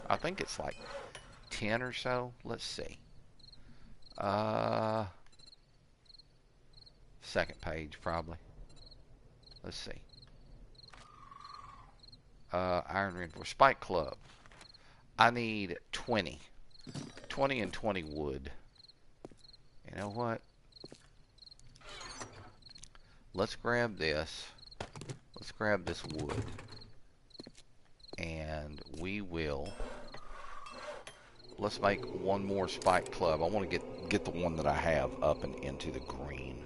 I think it's like 10 or so. Let's see. Second page probably. Let's see. Iron reinforced spike club. I need 20. 20 and 20 wood. You know what? Let's grab this. Let's grab this wood. And we will... Let's make one more spike club. I want to get the one that I have up and into the green.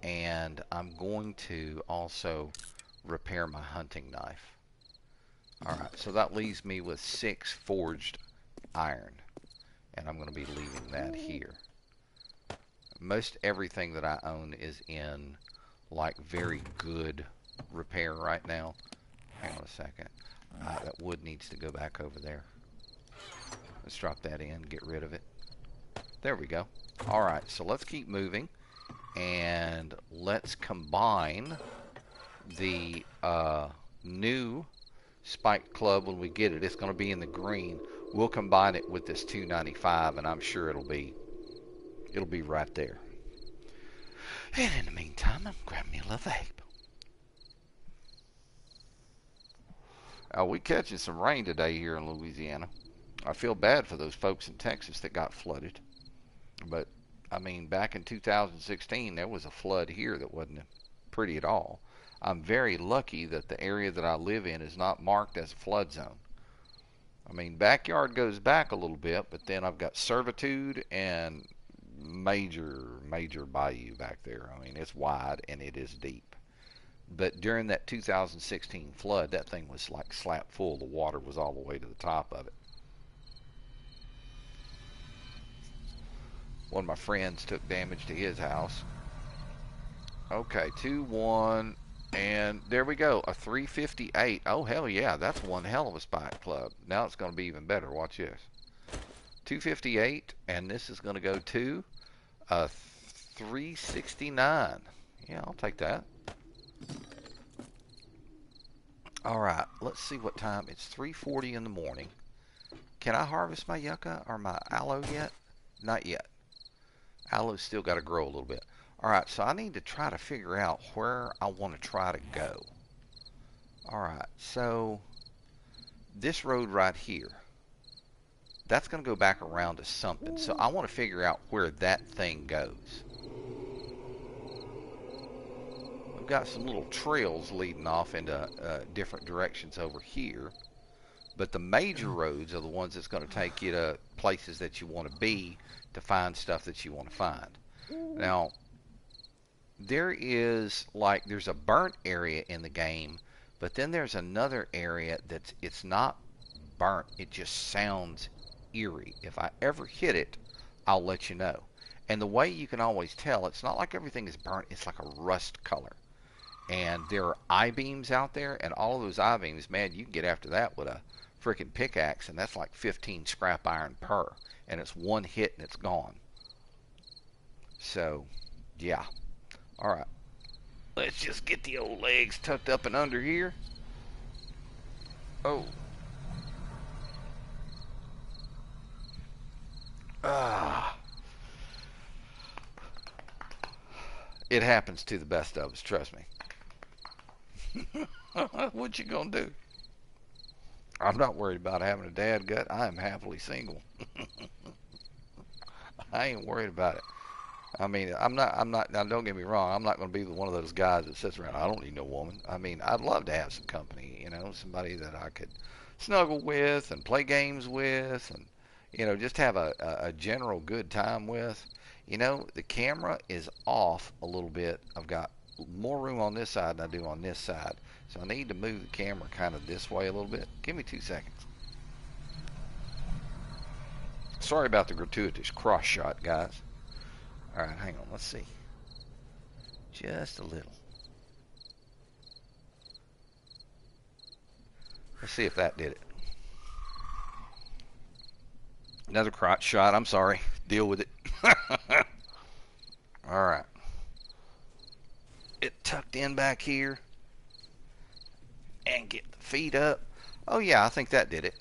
And I'm going to also repair my hunting knife. Alright, so that leaves me with 6 forged iron. And I'm going to be leaving that here. Most everything that I own is in like very good repair right now. Hang on a second. That wood needs to go back over there. Let's drop that in, get rid of it. There we go. Alright, so let's keep moving. And let's combine the new spiked club when we get it. It's going to be in the green. We'll combine it with this 295, and I'm sure it'll be right there. And in the meantime, I'm grabbing me a little vape. We catching some rain today here in Louisiana. I feel bad for those folks in Texas that got flooded. But, I mean, back in 2016, there was a flood here that wasn't pretty at all. I'm very lucky that the area that I live in is not marked as a flood zone. I mean, backyard goes back a little bit, but then I've got servitude and major bayou back there. I mean, it's wide and it is deep. But during that 2016 flood, that thing was like slap full. The water was all the way to the top of it. One of my friends took damage to his house. Okay, 2-1, and there we go, a 358. Oh, hell yeah, that's one hell of a spike club. Now it's going to be even better. Watch this. 258, and this is going to go to a 369. Yeah, I'll take that. Alright, let's see what time. It's 3:40 in the morning. Can I harvest my yucca or my aloe yet? Not yet. Aloe's still got to grow a little bit. Alright, so I need to try to figure out where I want to try to go. Alright, so this road right here, that's going to go back around to something. So I want to figure out where that thing goes. We've got some little trails leading off into different directions over here. But the major roads are the ones that's going to take you to places that you want to be to find stuff that you want to find. Now, there's a burnt area in the game, but then there's another area it's not burnt. It just sounds eerie. If I ever hit it, I'll let you know. And the way you can always tell, it's not like everything is burnt. It's like a rust color. And there are I-beams out there, and all of those I-beams, man, you can get after that with a freaking pickaxe, and that's like 15 scrap iron per. And it's one hit and it's gone. So, yeah. Alright. Let's just get the old legs tucked up and under here. Oh. It happens to the best of us, trust me. What you gonna do? I'm not worried about having a dad gut. I am happily single. I ain't worried about it. I mean, I'm not, now don't get me wrong, I'm not going to be one of those guys that sits around, I don't need no woman. I mean, I'd love to have some company, you know, somebody that I could snuggle with and play games with and, you know, just have a general good time with. You know, the camera is off a little bit. I've got more room on this side than I do on this side. So I need to move the camera kind of this way a little bit. Give me 2 seconds. Sorry about the gratuitous cross shot, guys. Alright, hang on, let's see. Just a little. Let's see if that did it. Another crotch shot. I'm sorry. Deal with it. All right. It tucked in back here. And get the feet up. Oh, yeah, I think that did it.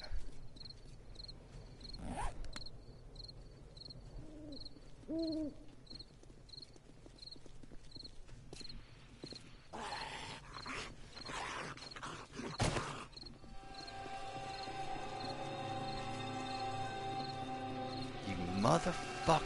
You motherfuckers.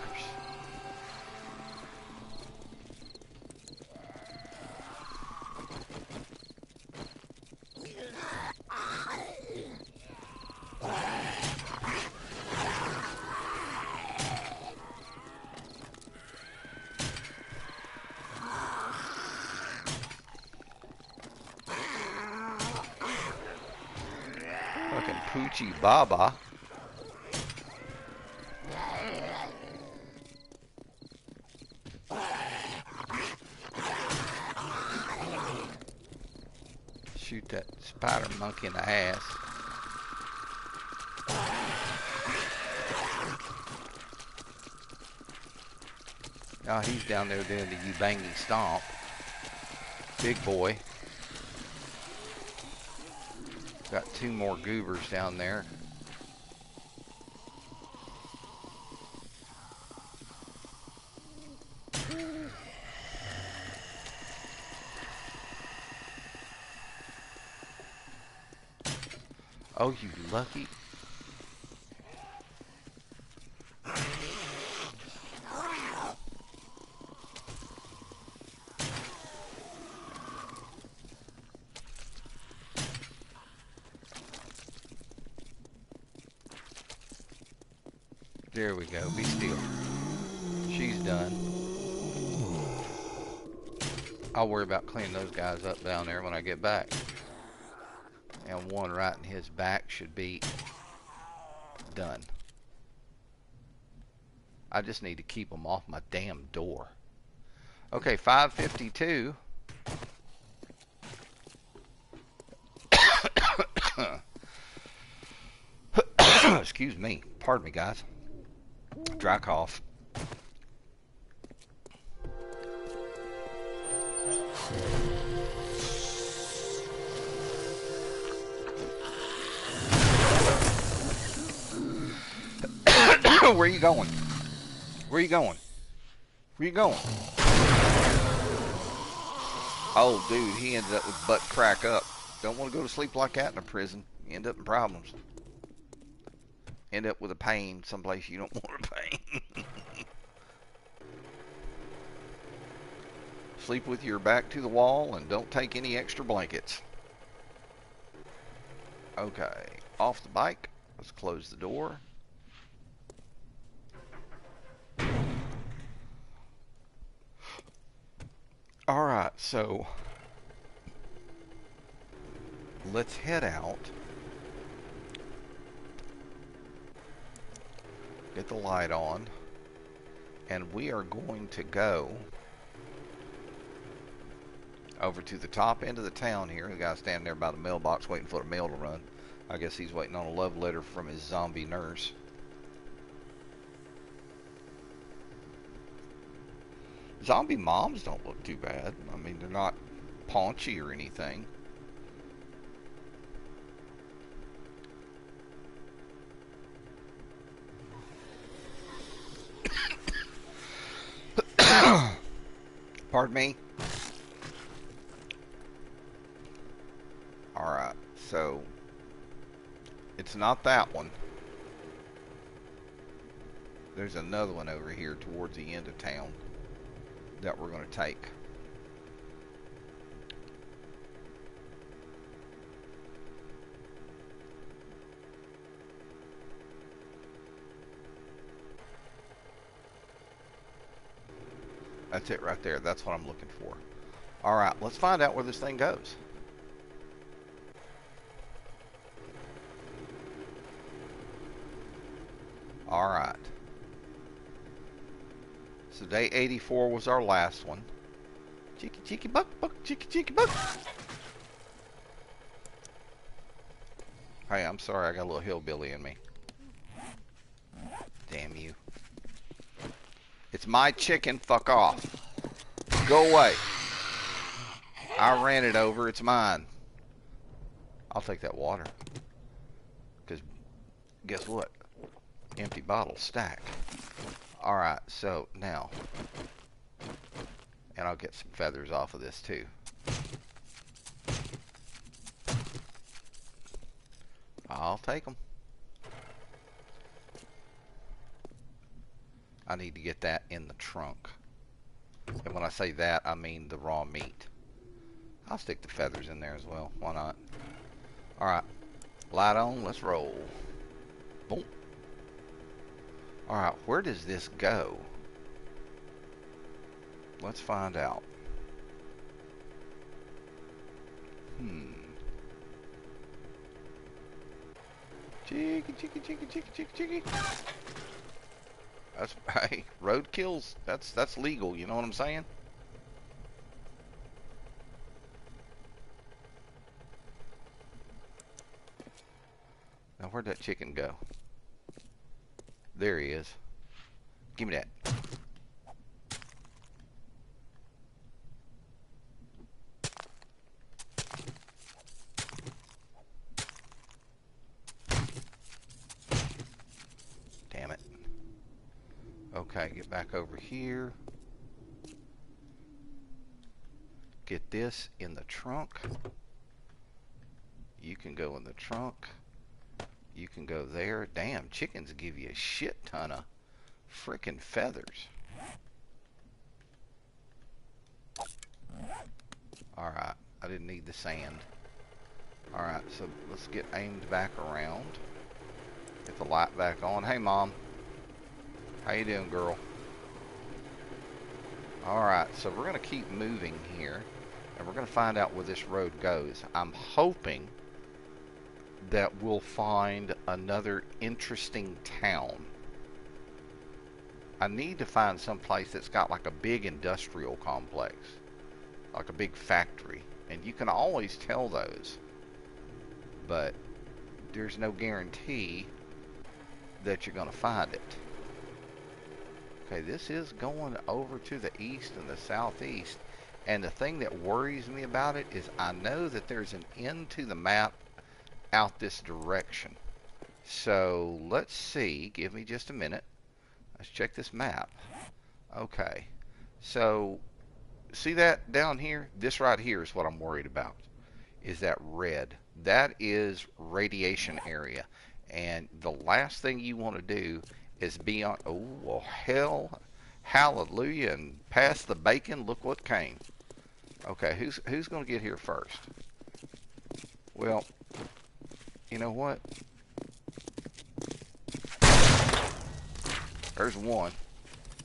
Fucking Poochie Baba. Shoot that spider monkey in the ass. Oh, he's down there doing the you-bangy stomp. Big boy. Got two more goobers down there. Oh, you lucky. There we go. Be still. She's done. I'll worry about cleaning those guys up down there when I get back. And one right in his back should be done. I just need to keep them off my damn door. Okay, 552. Excuse me. Pardon me, guys. Dry cough. Where you going? Where you going? Where you going? Oh, dude, he ends up with butt crack up. Don't want to go to sleep like that in a prison. You end up in problems. End up with a pain someplace you don't want a pain. Sleep with your back to the wall and don't take any extra blankets. Okay, off the bike. Let's close the door. Alright, so let's head out. Get the light on. And we are going to go over to the top end of the town here. The guy standing there by the mailbox waiting for the mail to run. I guess he's waiting on a love letter from his zombie nurse. Zombie moms don't look too bad. I mean, they're not paunchy or anything. Pardon me? Alright, so it's not that one. There's another one over here towards the end of town that we're going to take. That's it right there. That's what I'm looking for. Alright, let's find out where this thing goes. Alright. So day 84 was our last one. Cheeky cheeky buck, buck, cheeky cheeky buck. Hey, I'm sorry, I got a little hillbilly in me. Damn you. It's my chicken. Fuck off. Go away. I ran it over. It's mine. I'll take that water. Because guess what? Empty bottles stack. Alright, so now. And I'll get some feathers off of this too. I'll take them. I need to get that in the trunk. And when I say that, I mean the raw meat. I'll stick the feathers in there as well. Why not? Alright. Light on. Let's roll. Boom. Alright. Where does this go? Let's find out. Chicky. That's, hey, roadkill's, that's legal, you know what I'm saying? Now where'd that chicken go? There he is. Give me that. Damn it. Okay, get back over here. Get this in the trunk. You can go in the trunk. You can go there. Damn, chickens give you a shit ton of frickin' feathers. Alright, I didn't need the sand. Alright, so let's get aimed back around. Get the light back on. Hey, Mom. How you doing, girl? Alright, so we're going to keep moving here. And we're going to find out where this road goes. I'm hoping that we'll find another interesting town. I need to find some place that's got like a big industrial complex. Like a big factory. And you can always tell those. But there's no guarantee that you're going to find it. Okay, this is going over to the east and the southeast. And the thing that worries me about it is I know that there's an end to the map out this direction. So let's see. Give me just a minute. Let's check this map. Okay. So see that down here? This right here is what I'm worried about. Is that red? That is radiation area. And the last thing you want to do is be on, oh, well, hell, hallelujah, and past the bacon, look what came. Okay, who's going to get here first? Well, you know what? There's one.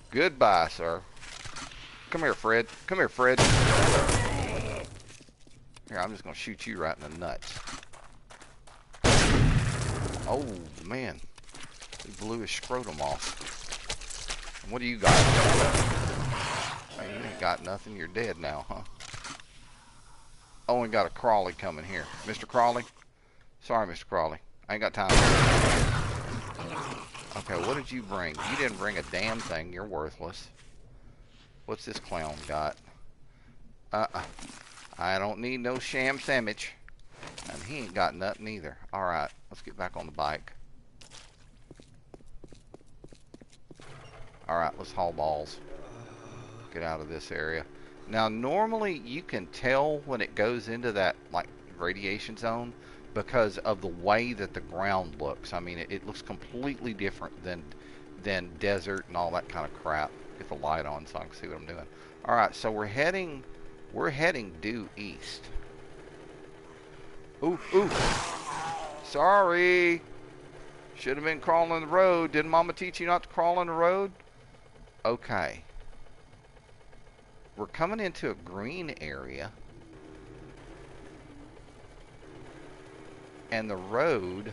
Goodbye, sir. Come here, Fred. Come here, Fred. Here, I'm just going to shoot you right in the nuts. Oh, man. He blew his scrotum off. What do you got? Hey, you ain't got nothing. You're dead now, huh? Oh, and got a Crawley coming here. Mr. Crawley? Sorry, Mr. Crawley. I ain't got time. Okay, what did you bring? You didn't bring a damn thing. You're worthless. What's this clown got? I don't need no sham sandwich. And he ain't got nothing either. Alright, let's get back on the bike. Alright, let's haul balls. Get out of this area. Now, normally you can tell when it goes into that, like, radiation zone because of the way that the ground looks. I mean, it looks completely different than desert and all that kind of crap. Get the light on so I can see what I'm doing. Alright, so we're heading due east. Ooh. Sorry. Should have been crawling the road. Didn't Mama teach you not to crawl on the road? Okay. We're coming into a green area. And the road,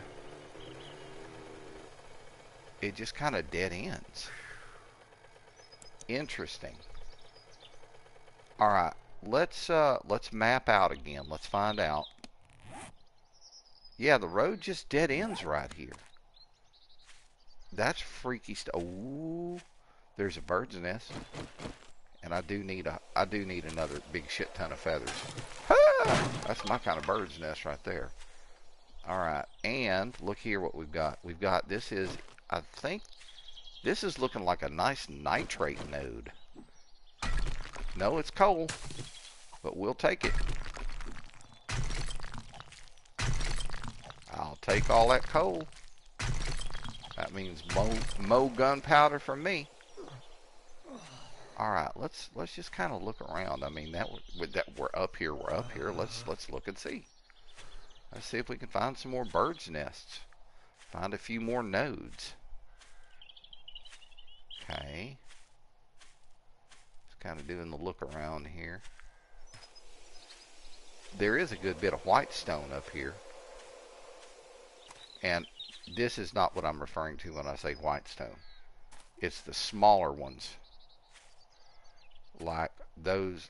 it just kind of dead ends. Interesting. Alright, let's map out again. Let's find out. Yeah, the road just dead ends right here. That's freaky stuff. Ooh, there's a bird's nest. And I do need another big shit ton of feathers. Ah, that's my kind of bird's nest right there. Alright, and look here what we've got. We've got, this is, I think, this is looking like a nice nitrate node. No, it's coal, but we'll take it. I'll take all that coal. That means mo gunpowder for me. All right, let's just kind of look around. I mean, we're up here. Let's look and see. Let's see if we can find some more birds' nests. Find a few more nodes. Okay. Just kind of doing the look around here. There is a good bit of white stone up here. And this is not what I'm referring to when I say white stone. It's the smaller ones. Like those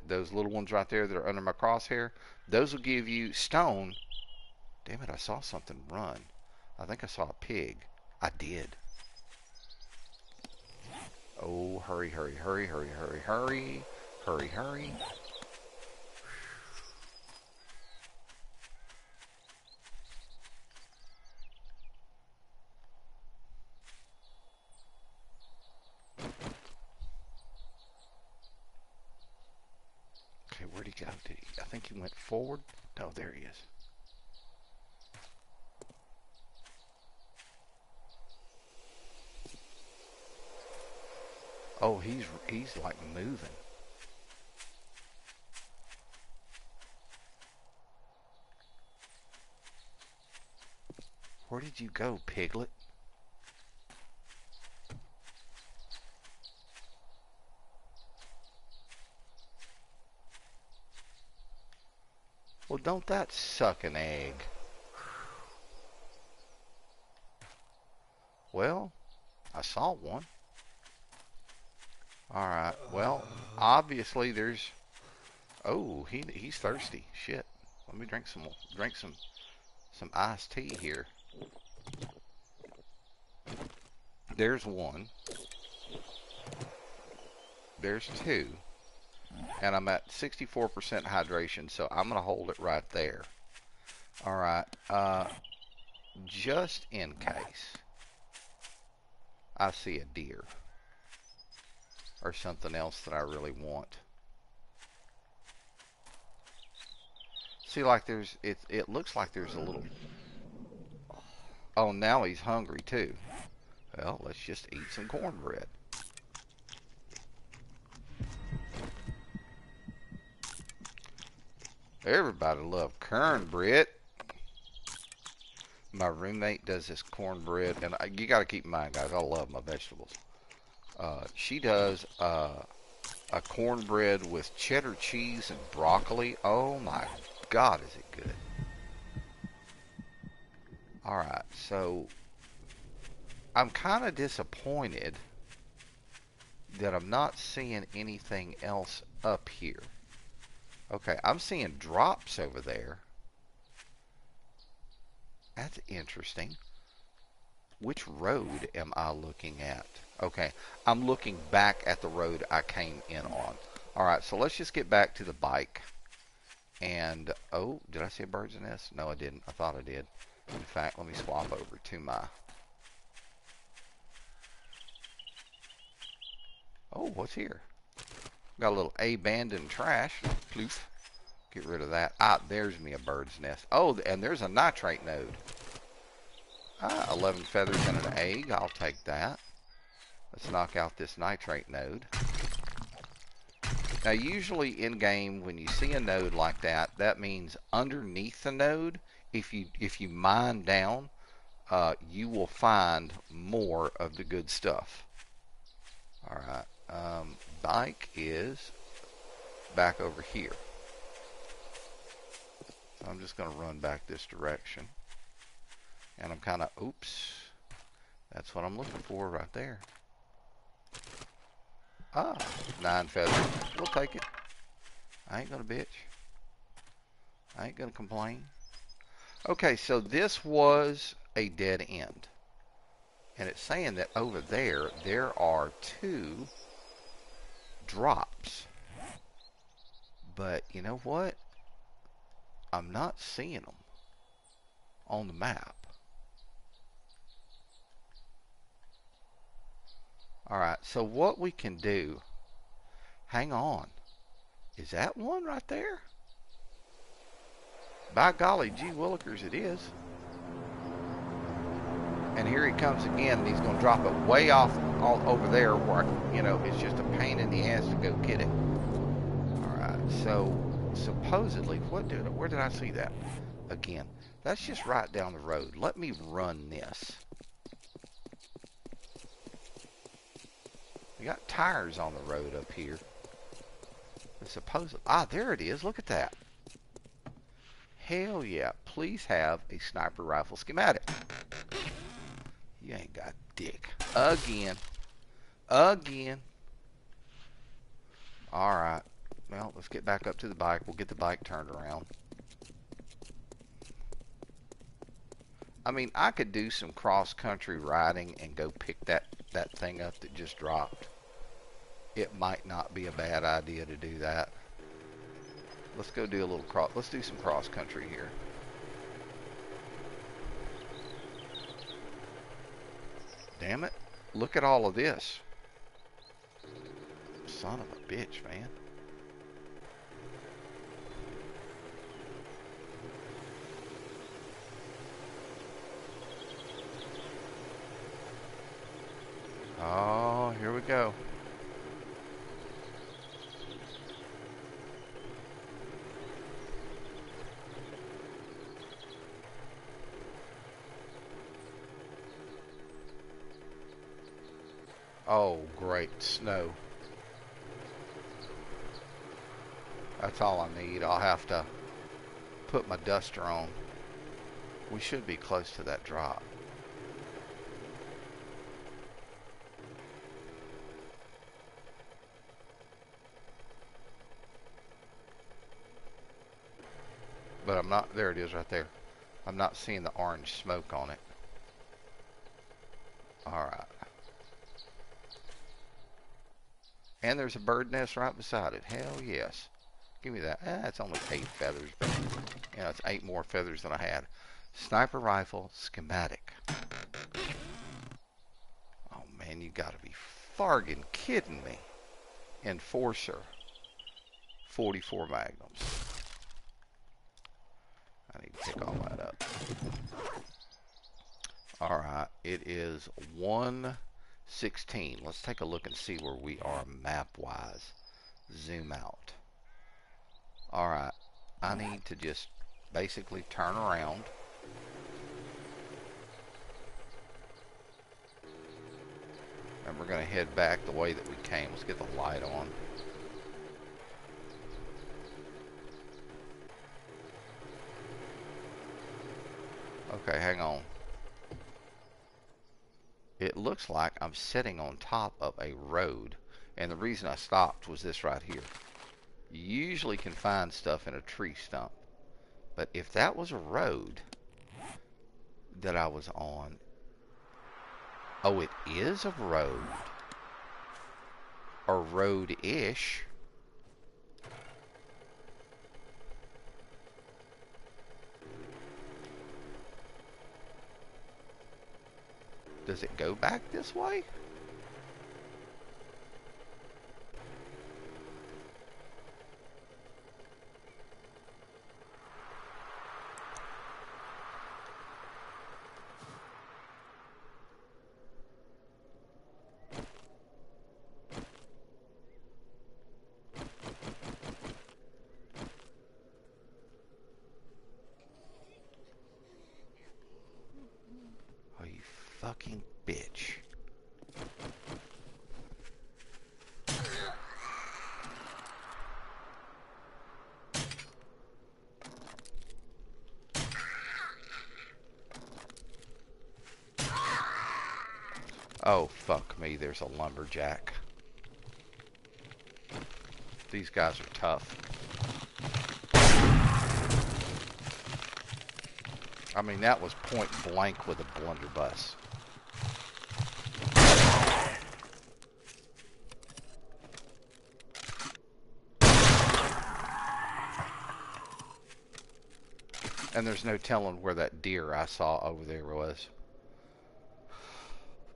little ones right there that are under my crosshair. Those will give you stone. Damn it, I saw something run. I think I saw a pig. I did. Oh, hurry, hurry, hurry, hurry, hurry, hurry. Hurry, hurry. Okay, where'd he go? I think he went forward. No, there he is. Oh, he's like moving. Where did you go, piglet? Well, don't that suck an egg? Well, I saw one. Alright, well, obviously there's... Oh, he's thirsty. Shit. Let me drink some iced tea here. There's one. There's two. And I'm at 64% hydration, so I'm going to hold it right there. Alright, just in case I see a deer or something else that I really want. See, like it looks like there's a little... Oh, now he's hungry too. Well, let's just eat some cornbread. Everybody loves cornbread. My roommate does this cornbread, and you got to keep in mind, guys, I love my vegetables. She does a cornbread with cheddar cheese and broccoli. Oh my God, is it good. Alright, so I'm kind of disappointed that I'm not seeing anything else up here. Okay, I'm seeing drops over there. That's interesting. Which road am I looking at? Okay, I'm looking back at the road I came in on. Alright, so let's just get back to the bike. And, oh, did I say a bird's nest? No, I didn't. I thought I did. In fact, let me swap over to my... Oh, what's here? Got a little abandoned trash. Ploof. Get rid of that. Ah, there's me a bird's nest. Oh, and there's a nitrate node. 11 feathers and an egg. I'll take that. Let's knock out this nitrate node. Now, usually in game, when you see a node like that, that means underneath the node, if you mine down, you will find more of the good stuff. All right. Bike is back over here. So I'm just going to run back this direction. And I'm kind of, oops, that's what I'm looking for right there. Ah, 9 feathers. We'll take it. I ain't going to bitch. I ain't going to complain. Okay, so this was a dead end. And it's saying that over there, there are 2 drops. But you know what? I'm not seeing them on the map. Alright, so what we can do, hang on. Is that one right there? By golly, gee willikers, it is. And here he comes again, and he's going to drop it way off all over there where, you know, it's just a pain in the ass to go get it. Alright, so supposedly, where did I see that? Again, that's just right down the road. Let me run this. We got tires on the road up here. Supposedly, there it is. Look at that. Hell yeah. Please have a sniper rifle schematic. You ain't got dick. Again. Alright. Well, let's get back up to the bike. We'll get the bike turned around. I mean, I could do some cross-country riding and go pick that thing up that just dropped. It might not be a bad idea to do that. Let's go do a little let's do some cross-country here. Damn it. Look at all of this. Son of a bitch, man. Oh, here we go. Oh, great. Snow. That's all I need. I'll have to put my duster on. We should be close to that drop. But I'm not, there it is right there. I'm not seeing the orange smoke on it. Alright. And there's a bird nest right beside it. Hell yes. Give me that. It's only 8 feathers, but you know, it's 8 more feathers than I had. Sniper rifle schematic. Oh man, you gotta be fargin' kidding me. Enforcer. 44 magnums. I need to pick all that up. Alright, it is 1:16. Let's take a look and see where we are map-wise. Zoom out. Alright, I need to just basically turn around. And we're going to head back the way that we came. Let's get the light on. Okay, hang on. It looks like I'm sitting on top of a road. And the reason I stopped was this right here. You usually can find stuff in a tree stump. But if that was a road that I was on... Oh, it is a road. Or road-ish. Does it go back this way? Oh, you fucking bitch. Oh, fuck me, there's a lumberjack. These guys are tough. I mean, that was point blank with a blunderbuss. And there's no telling where that deer I saw over there was.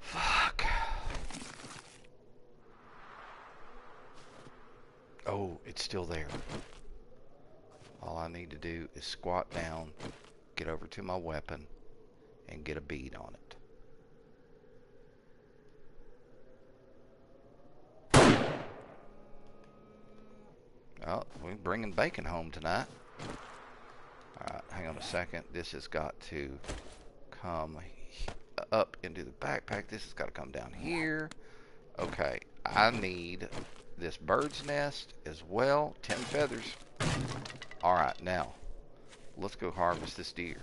Fuck. Oh, it's still there. All I need to do is squat down, get over to my weapon, and get a bead on it. Oh, we're bringing bacon home tonight. Alright, hang on a second. This has got to come up into the backpack. This has got to come down here. Okay, I need this bird's nest as well. 10 feathers. Alright, now, let's go harvest this deer.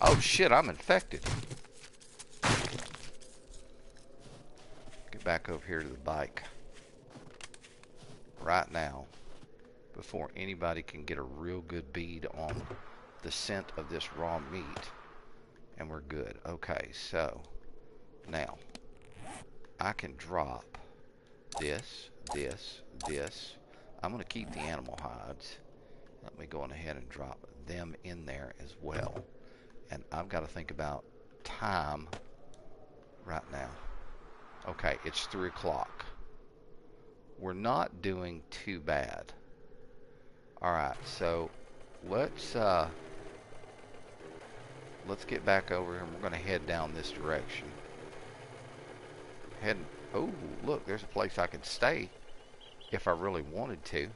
Oh shit, I'm infected. Get back over here to the bike. Right now, before anybody can get a real good bead on the scent of this raw meat. And we're good. Okay, so now I can drop this. I'm going to keep the animal hides. Let me go on ahead and drop them in there as well. And I've got to think about time right now. Okay, it's 3 o'clock. We're not doing too bad. Alright, so let's get back over here and we're going to head down this direction. Oh, look, there's a place I could stay if I really wanted to.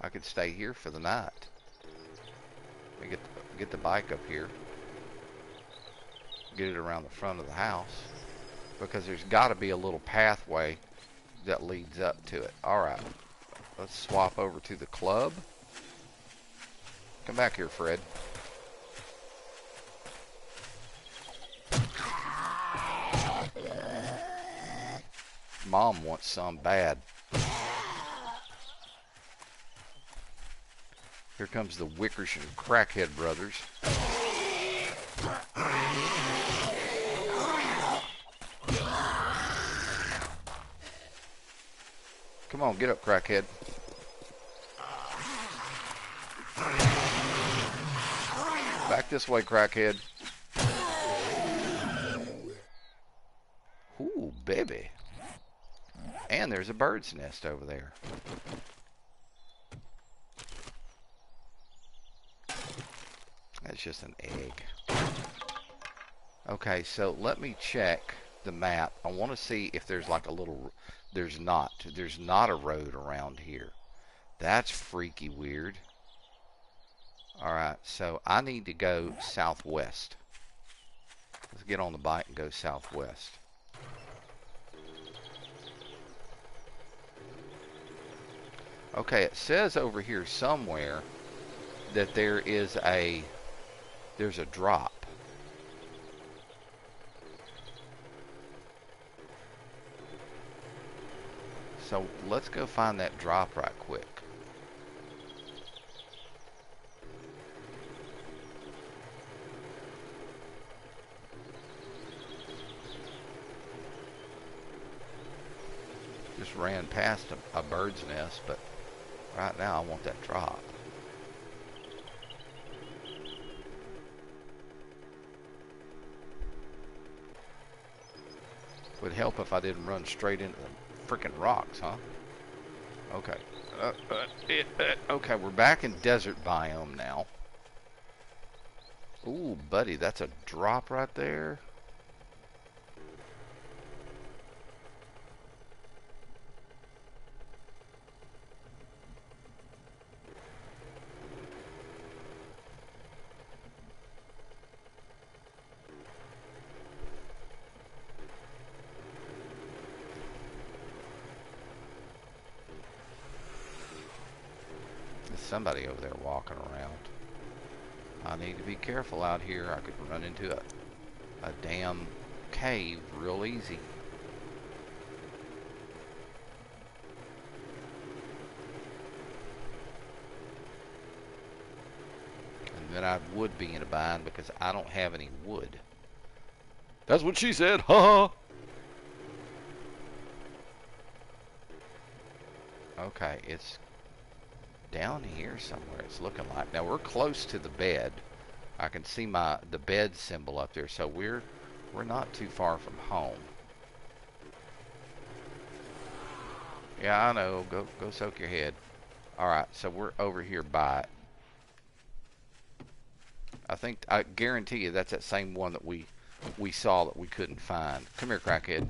I could stay here for the night. Let me get the bike up here. Get it around the front of the house. Because there's got to be a little pathway that leads up to it. Alright, let's swap over to the club. Come back here, Fred. Mom wants some bad. Here comes the Wickersham Crackhead Brothers. Come on, get up, crackhead. Back this way, crackhead. Ooh, baby. And there's a bird's nest over there. That's just an egg. Okay, so let me check the map. I want to see if there's like a little... There's not a road around here. That's freaky weird. Alright, so I need to go southwest. Let's get on the bike and go southwest. Okay, it says over here somewhere that there's a drop. So let's go find that drop right quick. Just ran past a bird's nest, but right now I want that drop. Would help if I didn't run straight into the freaking rocks, huh? Okay. Okay, we're back in desert biome now. Ooh, buddy, that's a drop right there. Somebody over there walking around. I need to be careful out here. I could run into a damn cave real easy. And then I would be in a bind because I don't have any wood. That's what she said. Ha ha. Okay, it's down here somewhere. It's looking like. Now we're close to the bed. I can see the bed symbol up there, so we're not too far from home. Yeah, I know. Go soak your head. All right, so we're over here by it. I guarantee you that's that same one that we saw that we couldn't find. Come here, crackhead.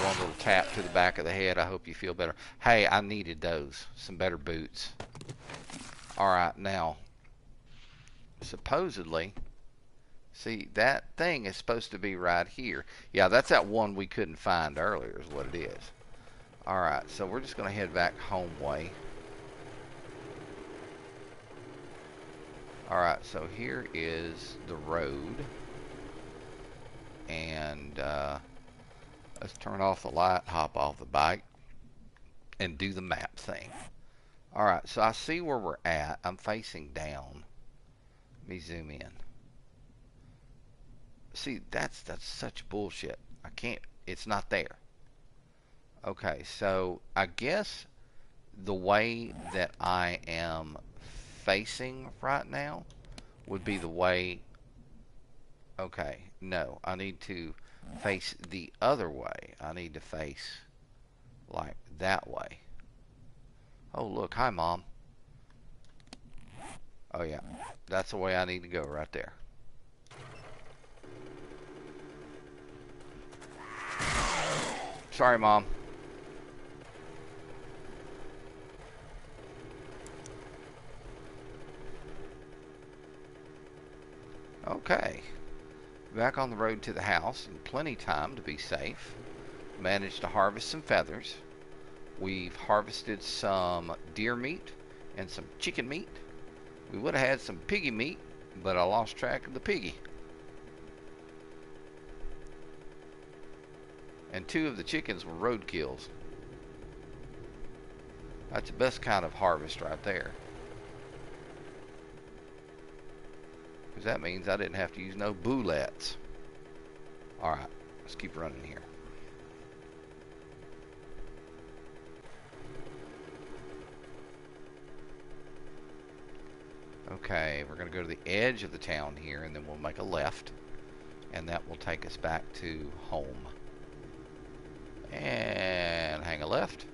One little tap to the back of the head. I hope you feel better. Hey, I needed those. Some better boots. All right, now, supposedly, see, that thing is supposed to be right here. Yeah, that's that one we couldn't find earlier is what it is. All right, so we're just going to head back home way. All right, so here is the road. And let's turn off the light, hop off the bike, and do the map thing. All right, so I see where we're at. I'm facing down. Let me zoom in. See, that's such bullshit. I can't, it's not there. Okay, so I guess the way that I am facing right now would be the way. Okay, no, I need to face the other way. I need to face like that way. Oh, look, hi, Mom. Oh, yeah, that's the way I need to go right there. Sorry, Mom. Okay. Back on the road to the house, and plenty of time to be safe. Managed to harvest some feathers. We've harvested some deer meat and some chicken meat. We would have had some piggy meat, but I lost track of the piggy. And 2 of the chickens were roadkills. That's the best kind of harvest right there. Because that means I didn't have to use no bullets. Alright, let's keep running here. Okay, we're going to go to the edge of the town here, and then we'll make a left. And that will take us back to home. And hang a left.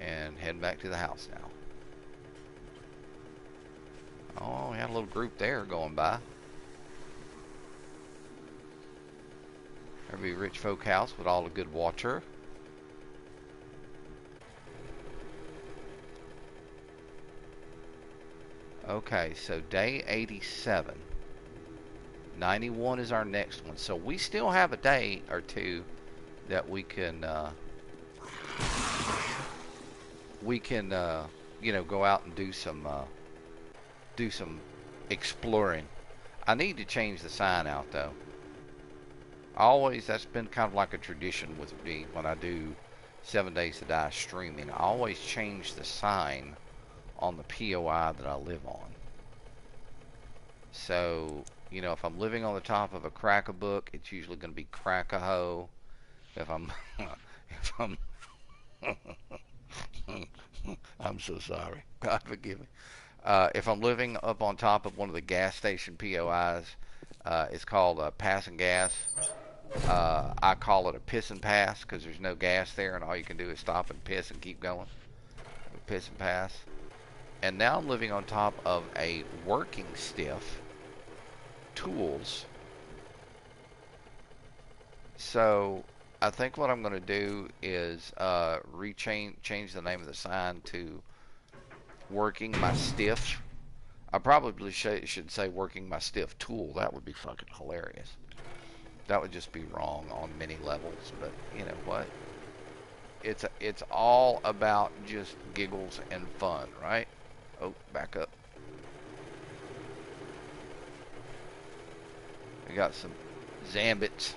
And head back to the house now. Oh, we had a little group there going by. There'll be a rich folk house with all the good water. Okay, so day 87. 91 is our next one. So we still have a day or two that we can you know, go out and do some exploring. I need to change the sign out though. Always, that's been kind of like a tradition with me when I do 7 Days to Die streaming. I always change the sign on the POI that I live on. So, you know, if I'm living on the top of a crack-a-book, it's usually going to be crack-a-hoe. If I'm I'm so sorry. God forgive me. If I'm living up on top of one of the gas station POIs, it's called passing gas. I call it a piss and pass because there's no gas there and all you can do is stop and piss and keep going. Piss and pass. And now I'm living on top of a working stiff tools. So I think what I'm going to do is change the name of the sign to working my stiff. I probably should say working my stiff tool. That would be fucking hilarious. That would just be wrong on many levels, but you know what? It's all about just giggles and fun, right? Oh, back up. We got some zombies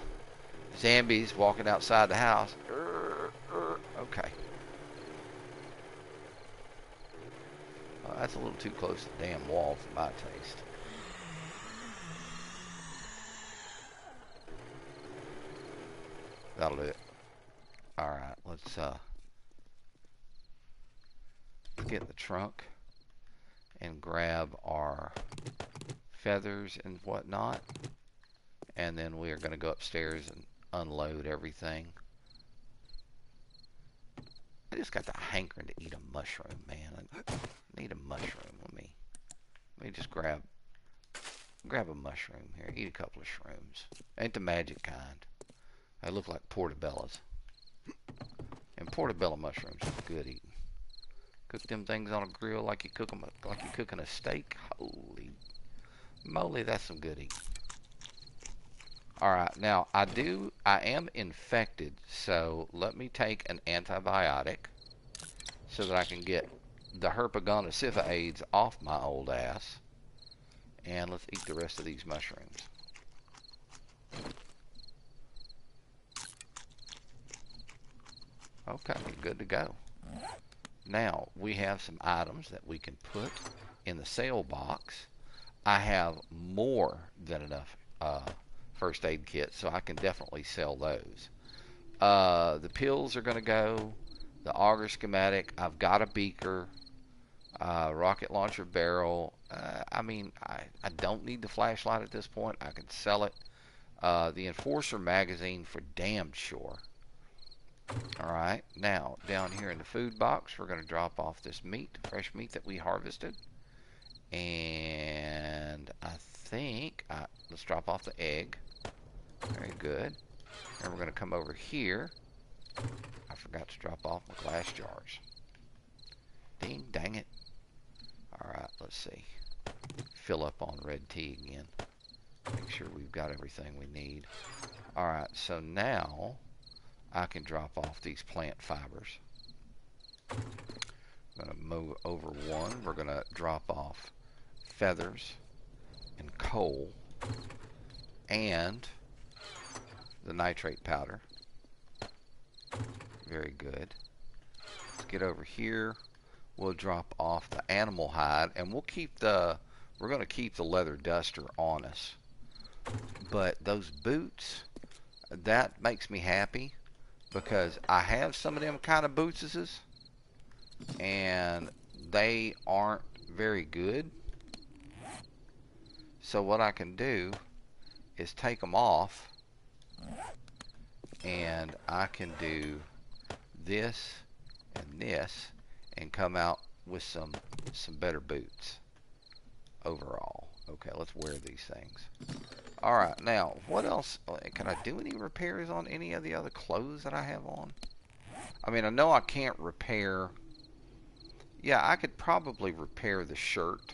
walking outside the house. Okay. Well, That's a little too close to the damn wall for my taste. That'll do it. Alright, let's get in the trunk and grab our feathers and whatnot. And then we are going to go upstairs and unload everything. I just got the hankering to eat a mushroom, man. I need a mushroom. Let me just grab a mushroom here. Eat a couple of shrooms. Ain't the magic kind. They look like portobellos. And portobello mushrooms are good eating. Cook them things on a grill like you cook them, like you're cooking a steak. Holy moly, that's some good eating. Alright, now I am infected, so let me take an antibiotic so that I can get the herpagonosypha AIDS off my old ass. And let's eat the rest of these mushrooms. Okay, good to go. Now, we have some items that we can put in the sale box. I have more than enough first aid kits, so I can definitely sell those. The pills are going to go. The auger schematic. I've got a beaker. Rocket launcher barrel. I mean, I don't need the flashlight at this point. I can sell it. The enforcer magazine for damn sure. Alright, now down here in the food box, we're going to drop off this meat, fresh meat that we harvested. And I think, let's drop off the egg. Very good. And we're going to come over here. I forgot to drop off my glass jars. Dang it. Alright, let's see. Fill up on red tea again. Make sure we've got everything we need. Alright, so now I can drop off these plant fibers. I'm going to move over one. We're going to drop off feathers and coal and the nitrate powder. Very good. Let's get over here. We'll drop off the animal hide, and we're going to keep the leather duster on us. But those boots, that makes me happy because I have some of them kind of bootses and they aren't very good. So what I can do is take them off, and I can do this and this and come out with some better boots overall. Okay, let's wear these things. Alright, now what else? Can I do any repairs on any of the other clothes that I have on? I mean, I know I can't repair. Yeah, I could probably repair the shirt.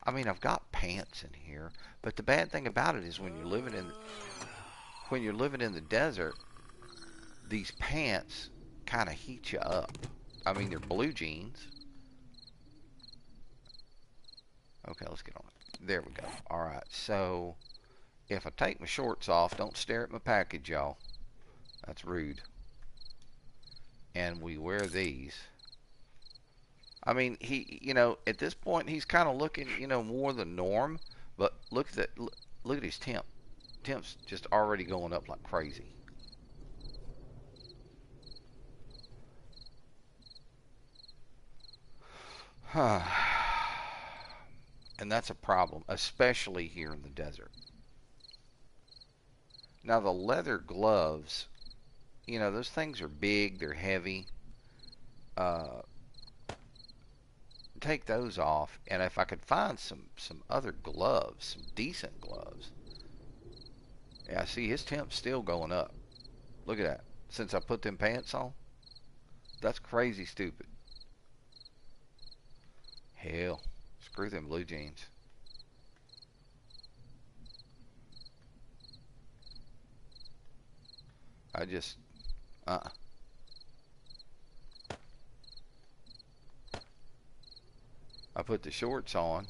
I mean, I've got pants in here, but the bad thing about it is when you're living in the desert, these pants kind of heat you up. I mean, they're blue jeans. Okay, let's get on it. There we go. All right, so if I take my shorts off, don't stare at my package, y'all. That's rude. And we wear these. I mean, at this point, he's kind of looking, more the norm. But look at that. Look at his temp. Temp's just already going up like crazy. And that's a problem, especially here in the desert. Now, the leather gloves, those things are big. They're heavy. Take those off, and if I could find some other gloves, some decent gloves. Yeah, see, his temp's still going up. Look at that. Since I put them pants on, that's crazy stupid. Hell, screw them blue jeans. I just I put the shorts on,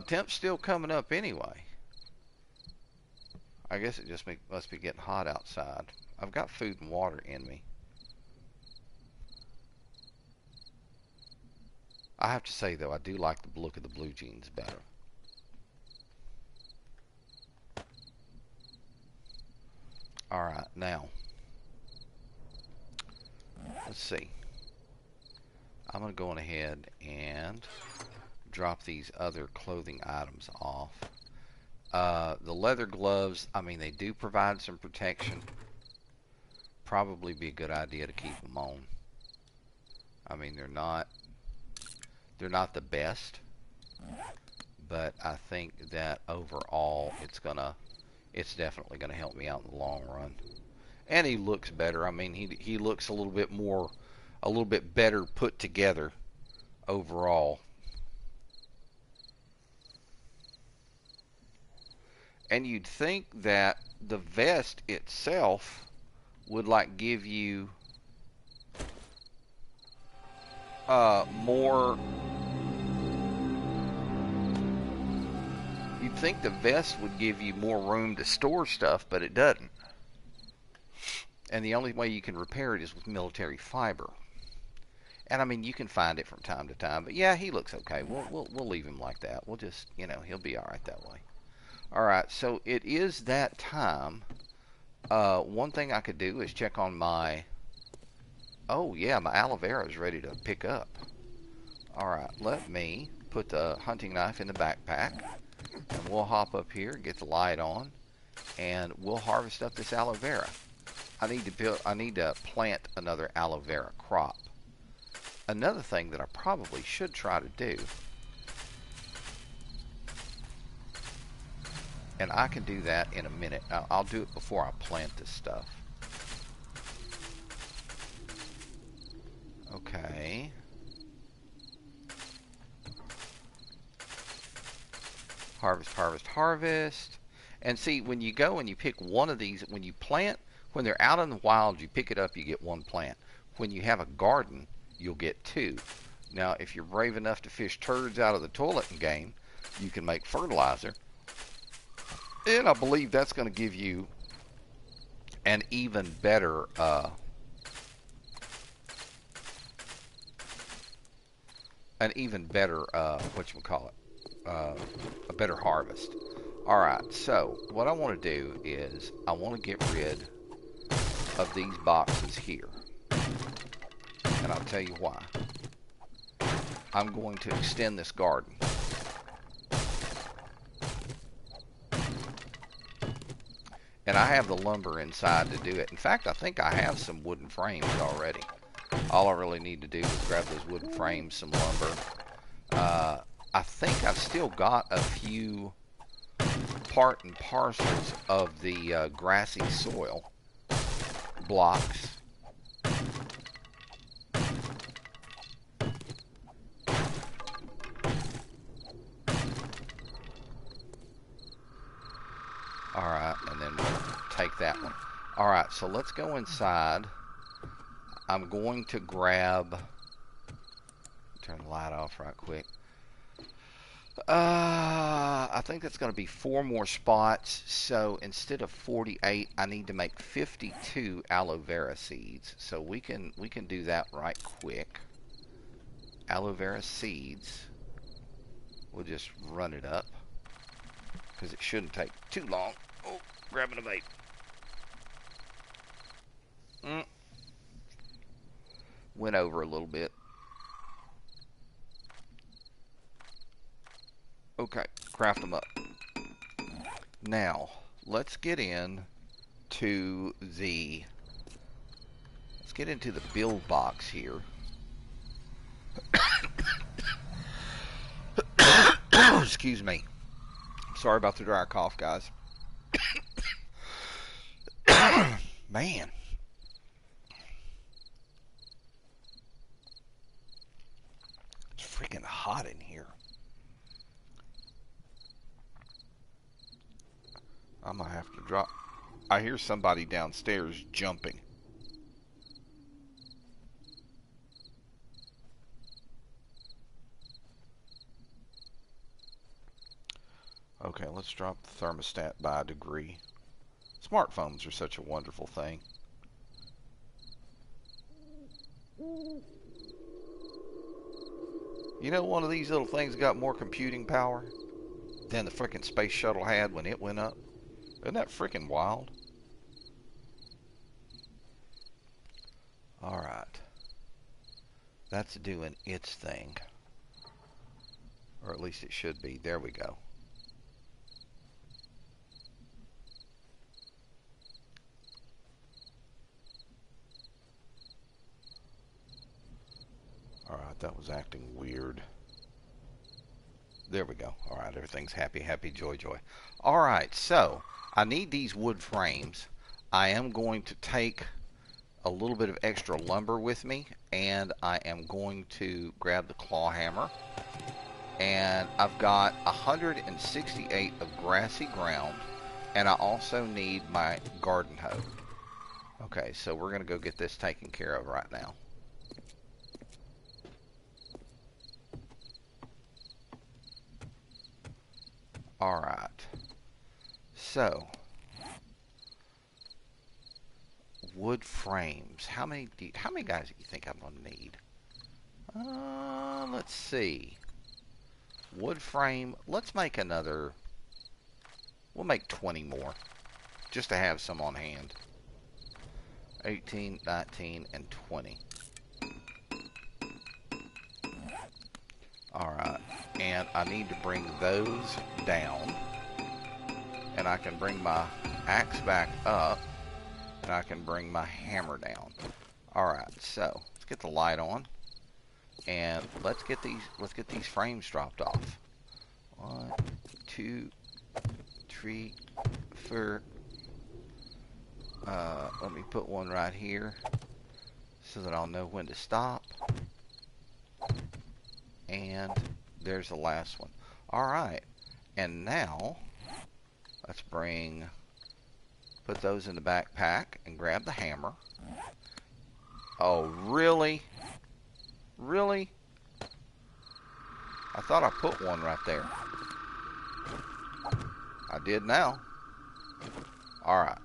Temp's still coming up anyway. I guess it just must be getting hot outside. I've got food and water in me. I have to say, though, I do like the look of the blue jeans better. Alright, now, let's see. I'm going to go on ahead and drop these other clothing items off. The leather gloves, I mean, they do provide some protection. Probably be a good idea to keep them on. I mean, they're not the best, but I think that overall it's definitely gonna help me out in the long run. And he looks better. I mean, he looks a little bit better put together overall. And you'd think that the vest itself would like give you more. You'd think the vest would give you more room to store stuff, but it doesn't. And the only way you can repair it is with military fiber. And I mean, you can find it from time to time, but yeah, he looks okay. We'll leave him like that. We'll just, he'll be all right that way. All right, so it is that time. One thing I could do is check on my. Oh yeah, my aloe vera is ready to pick up. All right, let me put the hunting knife in the backpack, and we'll hop up here, get the light on, and we'll harvest up this aloe vera. I need to plant another aloe vera crop. Another thing that I probably should try to do, and I can do that in a minute. I'll do it before I plant this stuff. Okay. Harvest, harvest, harvest. And see, when you go and you pick one of these, when you plant, when they're out in the wild, you pick it up, you get one plant. When you have a garden, you'll get two. Now, if you're brave enough to fish turds out of the toilet game, you can make fertilizer. And I believe that's going to give you an even better a better harvest. All right, so what I want to do is I want to get rid of these boxes here, and I'll tell you why. I'm going to extend this garden. And I have the lumber inside to do it. In fact, I think I have some wooden frames already. All I really need to do is grab those wooden frames, some lumber. I think I've still got a few part and parcels of the grassy soil blocks. Alright, and then we'll take that one. Alright, so let's go inside. I'm going to grab... Turn the light off right quick. I think that's going to be 4 more spots. So instead of 48, I need to make 52 aloe vera seeds. So we can do that right quick. Aloe vera seeds. We'll just run it up, because it shouldn't take too long. Oh, grabbing a vape. Went over a little bit. Okay, craft them up. Now, let's get into the build box here. Excuse me. Sorry about the dry cough, guys. Man. It's freaking hot in here. I'm gonna have to drop. I hear somebody downstairs jumping. Okay, let's drop the thermostat by a degree. Smartphones are such a wonderful thing. You know, one of these little things got more computing power than the frickin' space shuttle had when it went up. Isn't that frickin' wild? Alright. That's doing its thing. Or at least it should be. There we go. Alright, that was acting weird. There we go. Alright, everything's happy, happy, joy, joy. Alright, so I need these wood frames. I am going to take a little bit of extra lumber with me, and I am going to grab the claw hammer. And I've got 168 of grassy ground, and I also need my garden hoe. Okay, so we're going to go get this taken care of right now. Alright, so wood frames. How many guys do you think I'm gonna need? Let's see. Wood frame. Let's make another. We'll make 20 more, just to have some on hand. 18, 19, and 20. Alright, and I need to bring those down, and I can bring my axe back up, and I can bring my hammer down. Alright, so let's get the light on, and let's get these frames dropped off. 1, 2, 3, 4. Let me put one right here so that I'll know when to stop. And there's the last one. Alright, and now let's put those in the backpack and grab the hammer. Oh, really? Really? I thought I put one right there. I did now. Alright.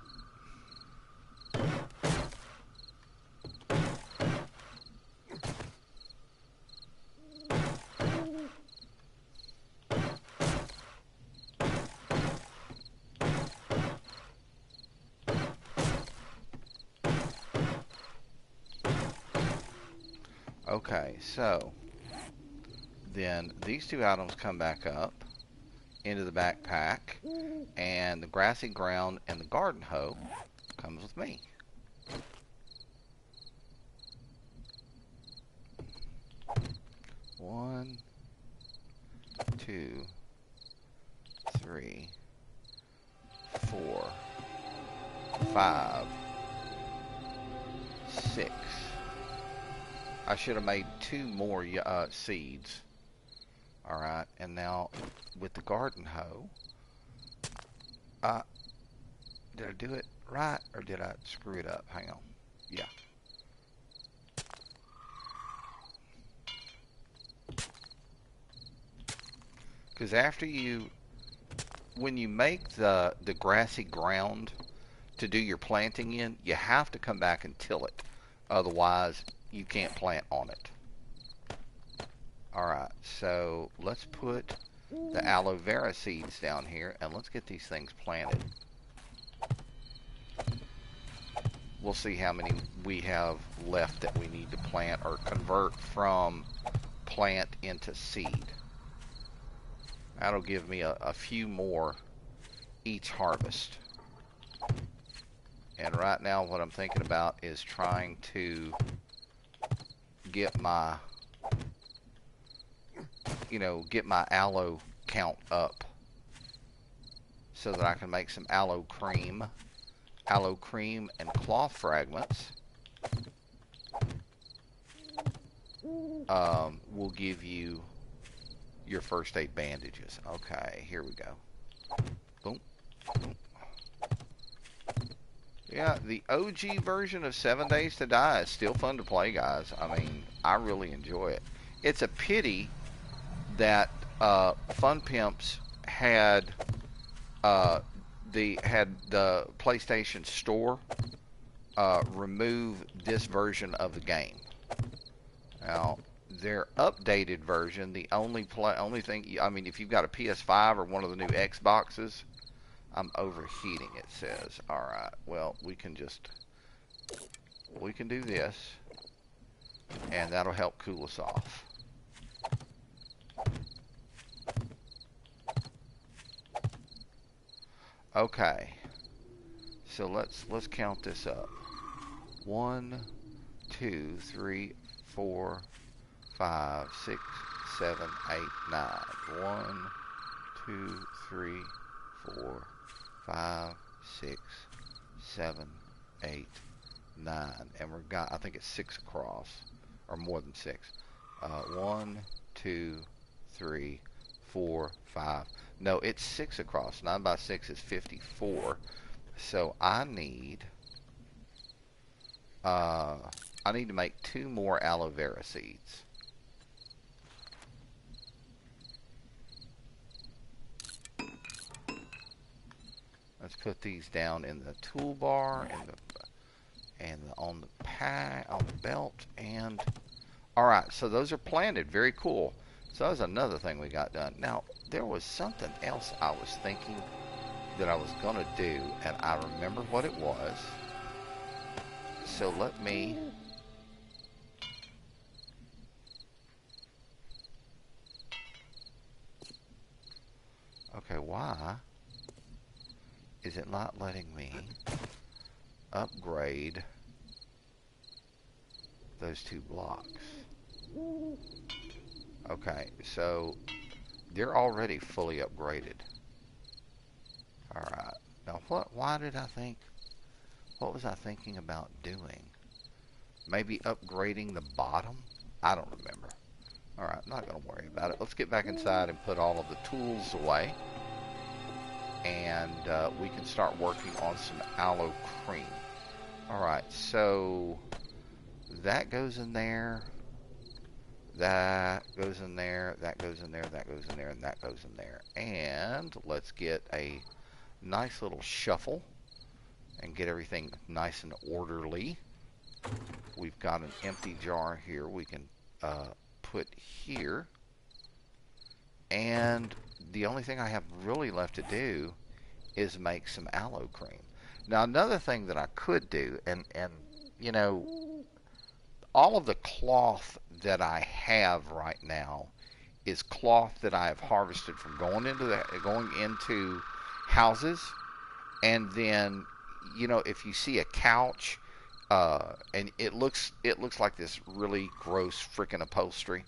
Okay, so then these two items come back up into the backpack, and the grassy ground and the garden hoe comes with me. One, 2, 3, 4, 5, 6. I should have made 2 more seeds. Alright, and now with the garden hoe, did I do it right, or did I screw it up? Hang on. Yeah. Because when you make the grassy ground to do your planting in, you have to come back and till it. Otherwise, you can't plant on it. Alright, so let's put the aloe vera seeds down here, and let's get these things planted. We'll see how many we have left that we need to plant or convert from plant into seed. That'll give me a few more each harvest. And right now what I'm thinking about is trying to get my aloe count up so that I can make some aloe cream and cloth fragments will give you your first aid bandages. Okay, here we go. Boom, boom. Yeah, the OG version of 7 Days to Die is still fun to play, guys. I mean, I really enjoy it. It's a pity that Fun Pimps had had the PlayStation Store remove this version of the game. Now, their updated version, the only thing, I mean, if you've got a PS5 or one of the new Xboxes, I'm overheating, it says. Alright, well, we can do this, and that'll help cool us off. Okay, so let's count this up. 1, 2, 3, 4, 5, 6, 7, 8, 9. 1, 2, 3, 4, 5, 6, 7, 8, 9. And we've got, I think it's 6 across, or more than 6. 1, 2, 3, 4, 5. No, it's 6 across. 9 by 6 is 54. So I need to make 2 more aloe vera seeds. Let's put these down in the toolbar and on the belt. And all right, so those are planted. Very cool. So that's another thing we got done. Now there was something else I was thinking that I was gonna do, and I remember what it was. So let me. Okay, why is it not letting me upgrade those 2 blocks? Okay, so they're already fully upgraded. Alright, now what was I thinking about doing? Maybe upgrading the bottom? I don't remember. Alright, not going to worry about it. Let's get back inside and put all of the tools away. And we can start working on some aloe cream. Alright, so that goes in there. That goes in there. That goes in there. That goes in there. And that goes in there. And let's get a nice little shuffle and get everything nice and orderly. We've got an empty jar here we can put here. And the only thing I have really left to do is make some aloe cream. Now another thing that I could do, and you know, all of the cloth that I have right now is cloth that I have harvested from going into houses. And then, you know, if you see a couch and it looks like this really gross freaking upholstery,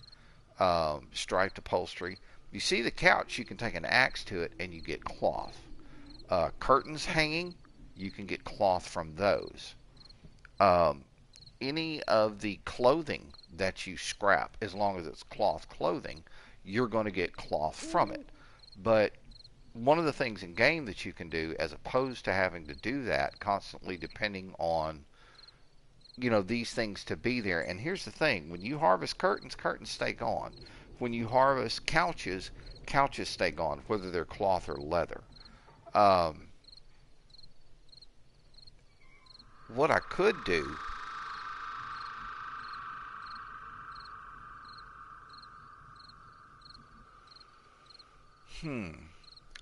striped upholstery. You see the couch, you can take an axe to it and you get cloth. Curtains hanging, you can get cloth from those. Any of the clothing that you scrap, as long as it's cloth clothing, you're going to get cloth from it. But one of the things in game that you can do, as opposed to having to do that constantly depending on, you know, these things to be there. And here's the thing, when you harvest curtains, curtains stay gone. When you harvest couches, couches stay gone, whether they're cloth or leather. What I could do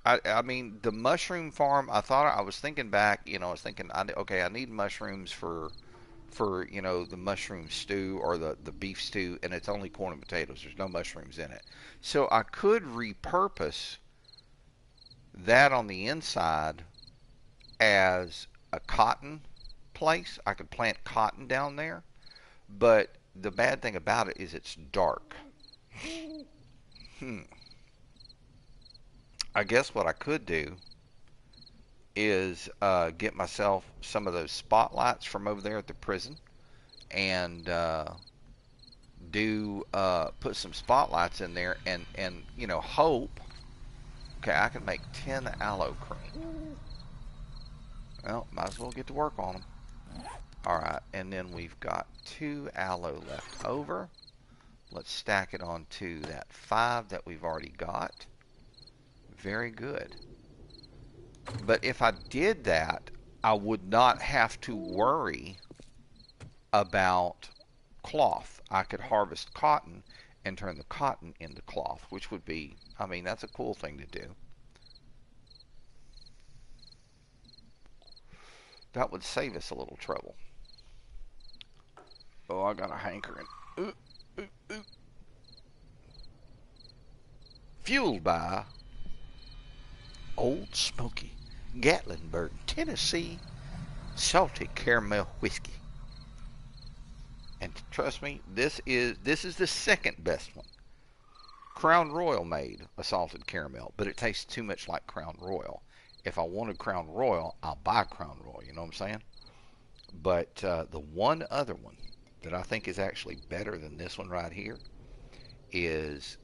I mean, the mushroom farm, I was thinking back, you know, I was thinking, okay, I need mushrooms for you know, the mushroom stew or the beef stew, and it's only corn and potatoes. There's no mushrooms in it. So I could repurpose that on the inside as a cotton place. I could plant cotton down there, but the bad thing about it is it's dark. I guess what I could do is get myself some of those spotlights from over there at the prison and put some spotlights in there and you know, hope. Okay, I can make 10 aloe cream. Well, might as well get to work on them. Alright, and then we've got 2 aloe left over. Let's stack it onto that 5 that we've already got. Very good. But if I did that, I would not have to worry about cloth. I could harvest cotton and turn the cotton into cloth, which would be, I mean, that's a cool thing to do. That would save us a little trouble. Oh, I got a hankering. Ooh, ooh, ooh. Fueled by Old Smoky, Gatlinburg, Tennessee, salty caramel whiskey. And trust me, this is the second best one. Crown Royal made a salted caramel, but it tastes too much like Crown Royal. If I wanted Crown Royal, I'll buy Crown Royal. You know what I'm saying? But the one other one that I think is actually better than this one right here is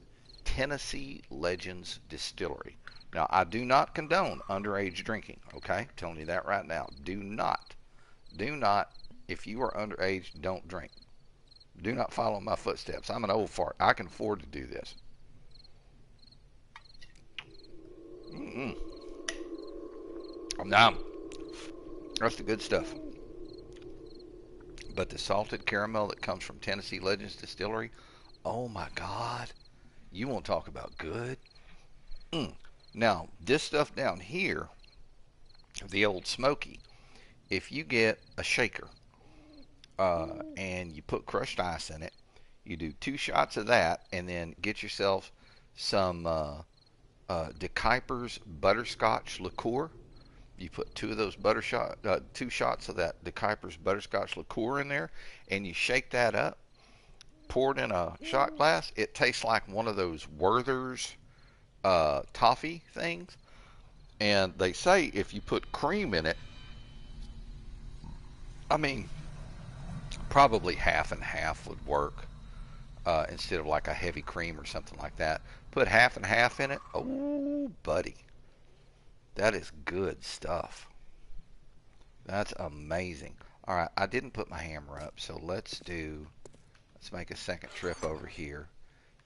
Tennessee Legends Distillery. Now, I do not condone underage drinking, okay? Telling you that right now. Do not, if you are underage, don't drink. Do not follow my footsteps. I'm an old fart. I can afford to do this. Now, that's the good stuff. But the salted caramel that comes from Tennessee Legends Distillery, oh my God. You won't talk about good. Now, this stuff down here, the Old Smoky, if you get a shaker and you put crushed ice in it, you do 2 shots of that, and then get yourself some De Kuyper's butterscotch liqueur. You put 2 of those 2 shots of that De Kuyper's butterscotch liqueur in there, and you shake that up. Pour it in a shot glass. It tastes like one of those Werther's toffee things. And they say if you put cream in it, I mean, probably half and half would work instead of like a heavy cream or something like that. Put half and half in it. Oh, buddy. That is good stuff. That's amazing. All right, I didn't put my hammer up, so let's make a second trip over here,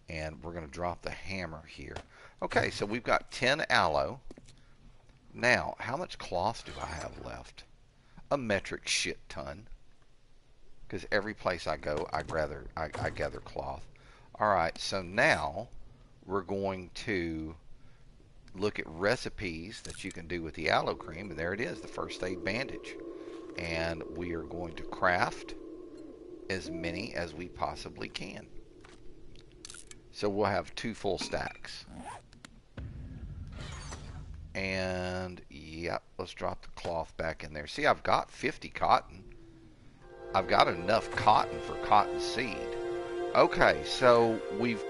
and we're going to drop the hammer here. Okay, so we've got 10 aloe. Now, how much cloth do I have left? A metric shit ton. Because every place I go, I gather cloth. All right, so now we're going to look at recipes that you can do with the aloe cream, and there it is, the first aid bandage. And we are going to craft as many as we possibly can. So we'll have 2 full stacks. And yep, let's drop the cloth back in there. See, I've got 50 cotton. I've got enough cotton for cotton seed. Okay, so we've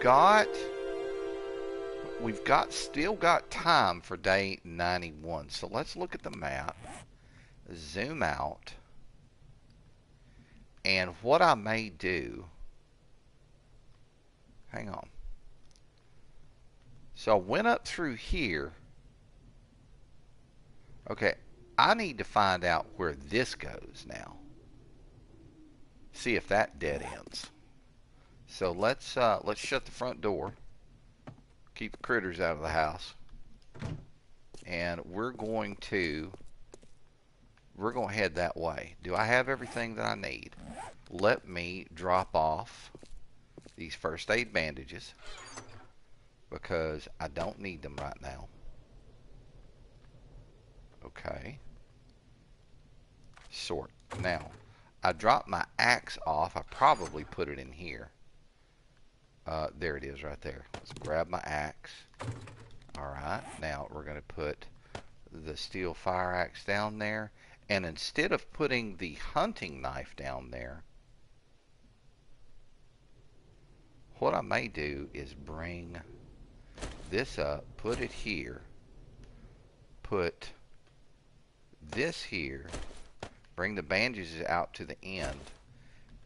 still got time for day 91. So let's look at the map, zoom out, and what I may do, hang on. So I went up through here. Okay, I need to find out where this goes now. See if that dead ends. So let's shut the front door. Keep the critters out of the house. And we're going to head that way. Do I have everything that I need? Let me drop off these first aid bandages because I don't need them right now. Okay. Sort. Now, I dropped my axe off. I probably put it in here. There it is right there. Let's grab my axe. Alright, now we're going to put the steel fire axe down there. And instead of putting the hunting knife down there, what I may do is bring this up, put it here, put this here, bring the bandages out to the end,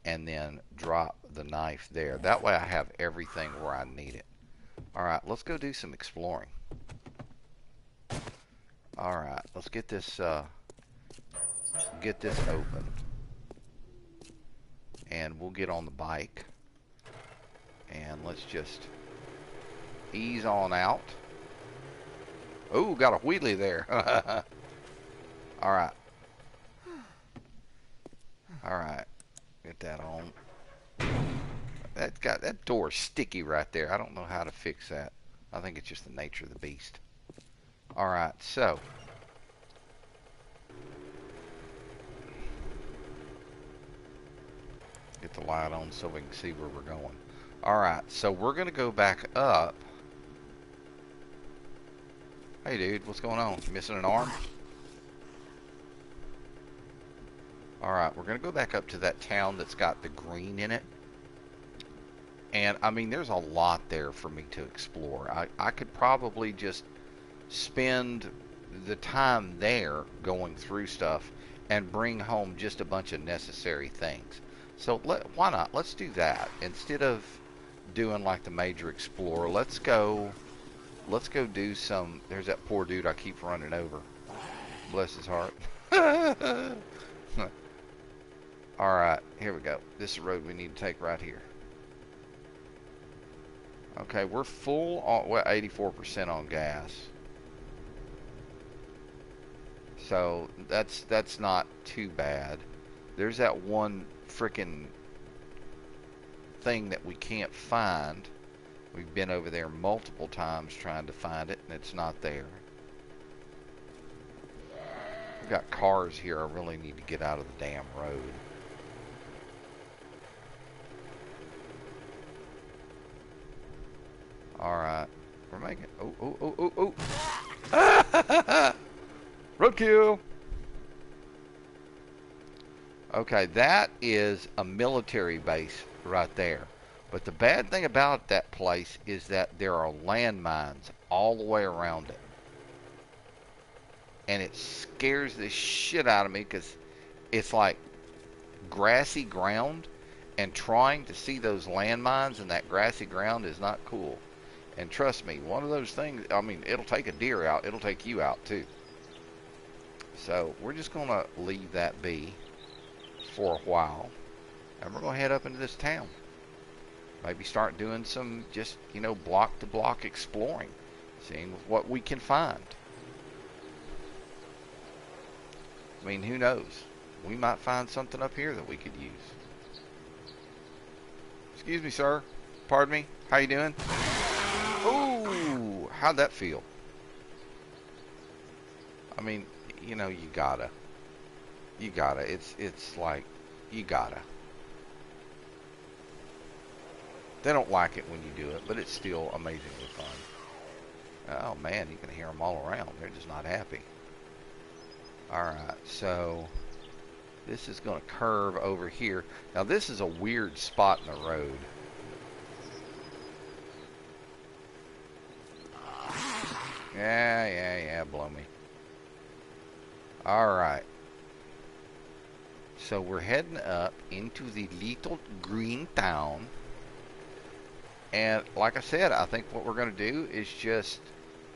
and then drop the knife there. That way I have everything where I need it. Alright, let's go do some exploring. Alright, let's get this open. And we'll get on the bike. And let's just ease on out. Oh, got a wheelie there. All right. All right. Get that on. That door sticky right there. I don't know how to fix that. I think it's just the nature of the beast. All right. So. Get the light on so we can see where we're going. Alright, so we're going to go back up. Hey dude, what's going on? You missing an arm? Alright, we're going to go back up to that town that's got the green in it. And, I mean, there's a lot there for me to explore. I could probably just spend the time there going through stuff and bring home just a bunch of necessary things. So why not? Let's do that. Instead of doing like the major explorer, let's go do some. There's that poor dude I keep running over. Bless his heart. Alright, here we go. This is the road we need to take right here. Okay, we're full on, well, 84% on gas. So that's not too bad. There's that one frickin' thing that we can't find. We've been over there multiple times trying to find it, and it's not there. We've got cars here. I really need to get out of the damn road. Alright. We're making... Oh. Roadkill! Okay, that is a military base right there. But the bad thing about that place is that there are landmines all the way around it. And it scares the shit out of me because it's like grassy ground, and trying to see those landmines in that grassy ground is not cool. And trust me, one of those things, I mean, it'll take a deer out, it'll take you out too. So we're just going to leave that be for a while, and we're going to head up into this town. Maybe start doing some just, you know, block to block exploring, seeing what we can find. I mean, who knows? We might find something up here that we could use. Excuse me, sir. Pardon me. How you doing? Ooh, how'd that feel? I mean, you know, you gotta. It's like, you gotta. They don't like it when you do it, but it's still amazingly fun. Oh man, you can hear them all around. They're just not happy. Alright, so this is going to curve over here. Now this is a weird spot in the road. Yeah, blow me. Alright. So we're heading up into the little green town. And like I said, I think what we're going to do is just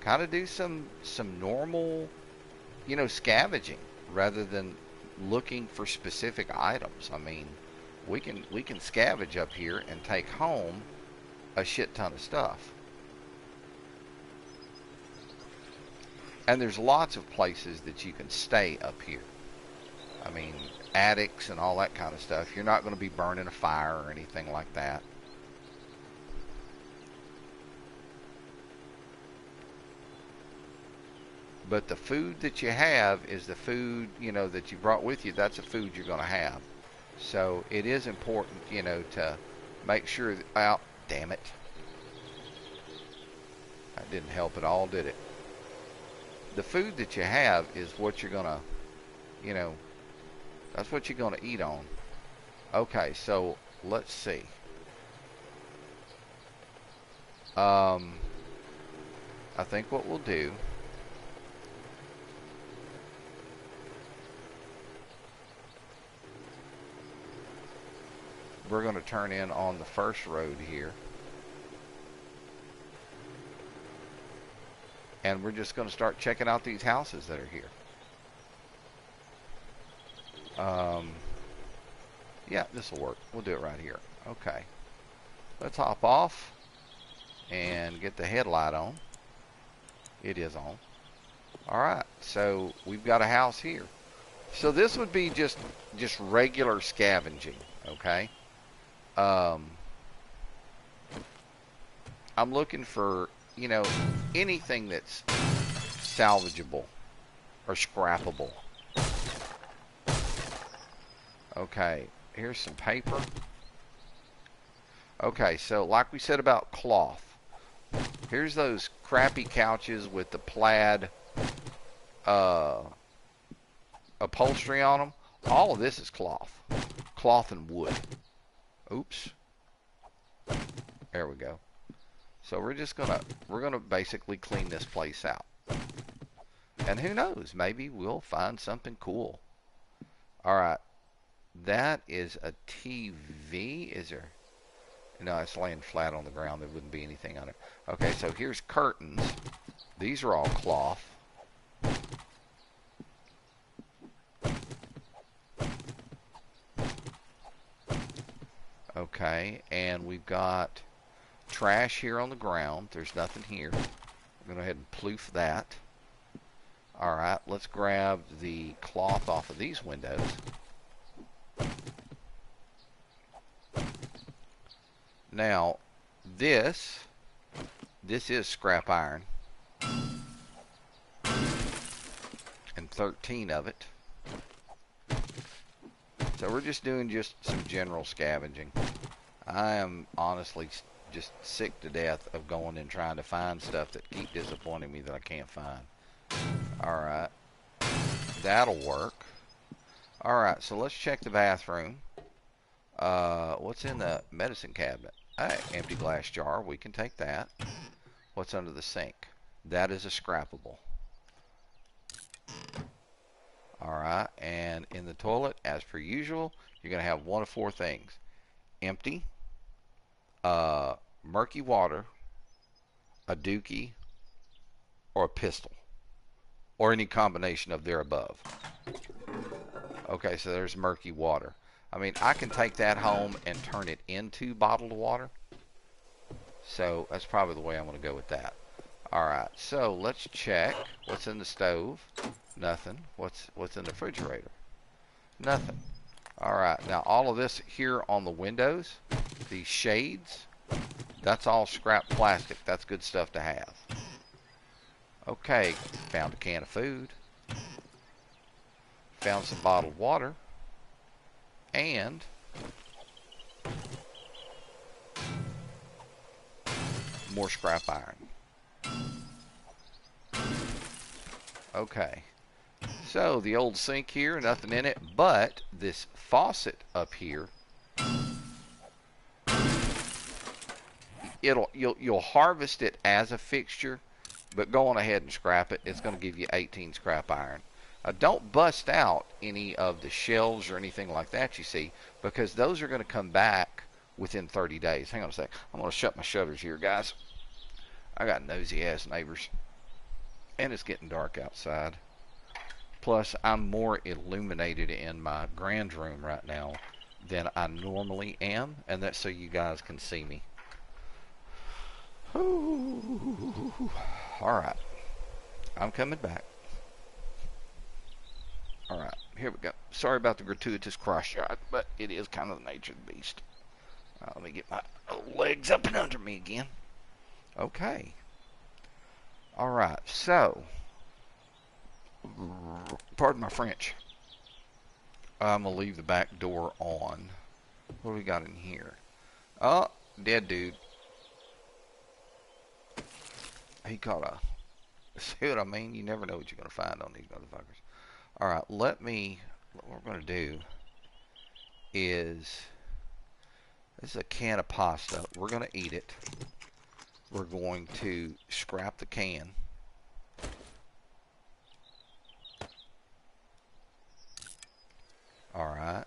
kind of do some normal, you know, scavenging rather than looking for specific items. I mean, we can scavenge up here and take home a shit ton of stuff. And there's lots of places that you can stay up here. I mean, attics and all that kind of stuff. You're not going to be burning a fire or anything like that. But the food that you have is the food, you know, that you brought with you. That's the food you're going to have. So it is important, you know, to make sure that, oh, damn it. That didn't help at all, did it? The food that you have is what you're going to, you know, that's what you're going to eat on. Okay, so let's see. I think what we'll do, we're going to turn in on the first road here. And we're just going to start checking out these houses that are here. Yeah, this will work. We'll do it right here. Okay. Let's hop off and get the headlight on. It is on. Alright, so we've got a house here. So this would be just regular scavenging, okay? Um, I'm looking for, you know, anything that's salvageable or scrappable. Okay, here's some paper. Okay, so like we said about cloth, here's those crappy couches with the plaid upholstery on them. All of this is cloth and wood. Oops. There we go. So we're gonna basically clean this place out. And who knows, maybe we'll find something cool. All right, that is a TV. Is there? No, it's laying flat on the ground. There wouldn't be anything on it. Okay, so here's curtains. These are all cloth. Okay, and we've got trash here on the ground. There's nothing here. I'm going to go ahead and ploof that. Alright, let's grab the cloth off of these windows. Now, this is scrap iron. And 13 of it. So we're just doing some general scavenging. I am honestly just sick to death of going and trying to find stuff that keep disappointing me that I can't find. Alright. That'll work. Alright, so let's check the bathroom. What's in the medicine cabinet? Hey, empty glass jar. We can take that. What's under the sink? That is a scrappable. Alright, and in the toilet, as per usual, you're going to have one of four things. Empty, murky water, a dookie, or a pistol. Or any combination of their above. Okay, so there's murky water. I mean, I can take that home and turn it into bottled water. So that's probably the way I'm going to go with that. Alright, so let's check what's in the stove. Nothing. What's in the refrigerator? Nothing. Alright, now all of this here on the windows, these shades, that's all scrap plastic. That's good stuff to have. Okay, found a can of food. Found some bottled water. And more scrap iron. Okay. So the old sink here, nothing in it, but this faucet up here, you'll harvest it as a fixture, but go on ahead and scrap it. It's going to give you 18 scrap iron. Don't bust out any of the shelves or anything like that you see, because those are going to come back within 30 days. Hang on a sec. I'm going to shut my shutters here, guys. I got nosy ass neighbors. And it's getting dark outside. Plus, I'm more illuminated in my grand room right now than I normally am, and that's so you guys can see me. Alright. I'm coming back. Alright, here we go. Sorry about the gratuitous cross shot, but it is kind of the nature of the beast. Let me get my legs up and under me again. Okay. Alright, so, pardon my French. I'm going to leave the back door on. What do we got in here? Oh, dead dude. He caught a... See what I mean? You never know what you're going to find on these motherfuckers. Alright, what we're going to do is... This is a can of pasta. We're going to eat it. We're going to scrap the can. Alright.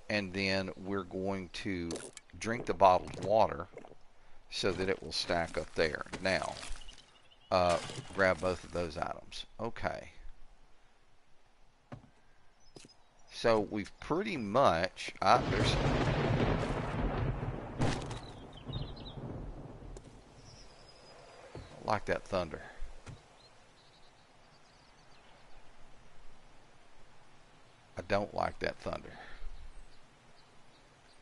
And then we're going to drink the bottled water so that it will stack up there. Now, grab both of those items. Okay. So we've pretty much... there's... I like that thunder. don't like that thunder.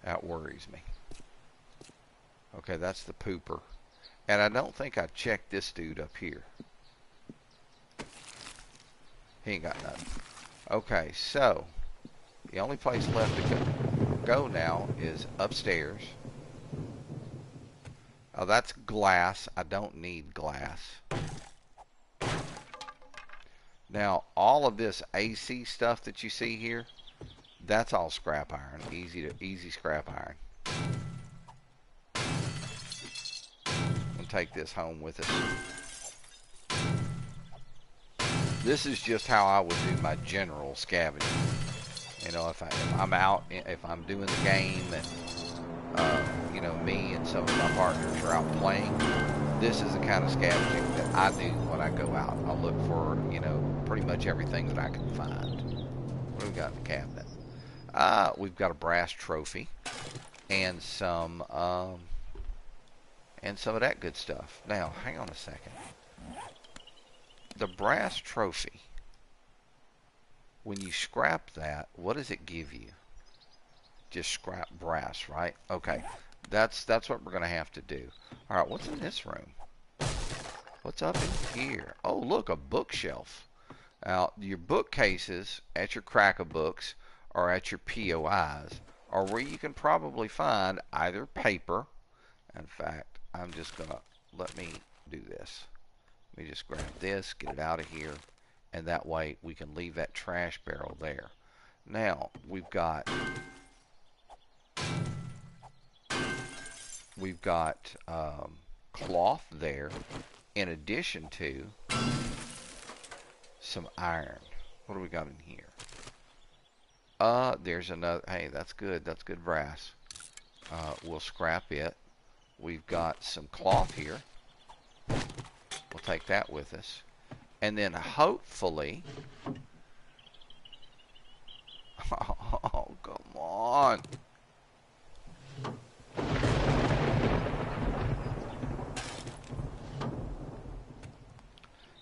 That worries me. Okay, that's the pooper. And I don't think I checked this dude up here. He ain't got nothing. Okay, so the only place left to go now is upstairs. Oh, that's glass. I don't need glass. Now, all of this AC stuff that you see here, that's all scrap iron. Easy scrap iron. We'll take this home with us. This is just how I would do my general scavenging. You know, if I'm out, if I'm doing the game, and you know, me and some of my partners are out playing, this is the kind of scavenging that I do when I go out. I'll look for, you know, pretty much everything that I can find. What do we got in the cabinet? We've got a brass trophy and some of that good stuff. Now, hang on a second. The brass trophy, when you scrap that, what does it give you? Just scrap brass, right? Okay, that's what we're gonna have to do. All right, what's in this room? What's up in here? Oh, look, a bookshelf. Now, your bookcases at your cracker books or at your POIs are where you can probably find either paper. In fact, I'm just gonna let me do this. Let me just grab this, get it out of here, and that way we can leave that trash barrel there. Now, we've got cloth there, in addition to some iron. What do we got in here? There's another. Hey, that's good. That's good brass. We'll scrap it. We've got some cloth here. We'll take that with us. And then hopefully... Oh, come on.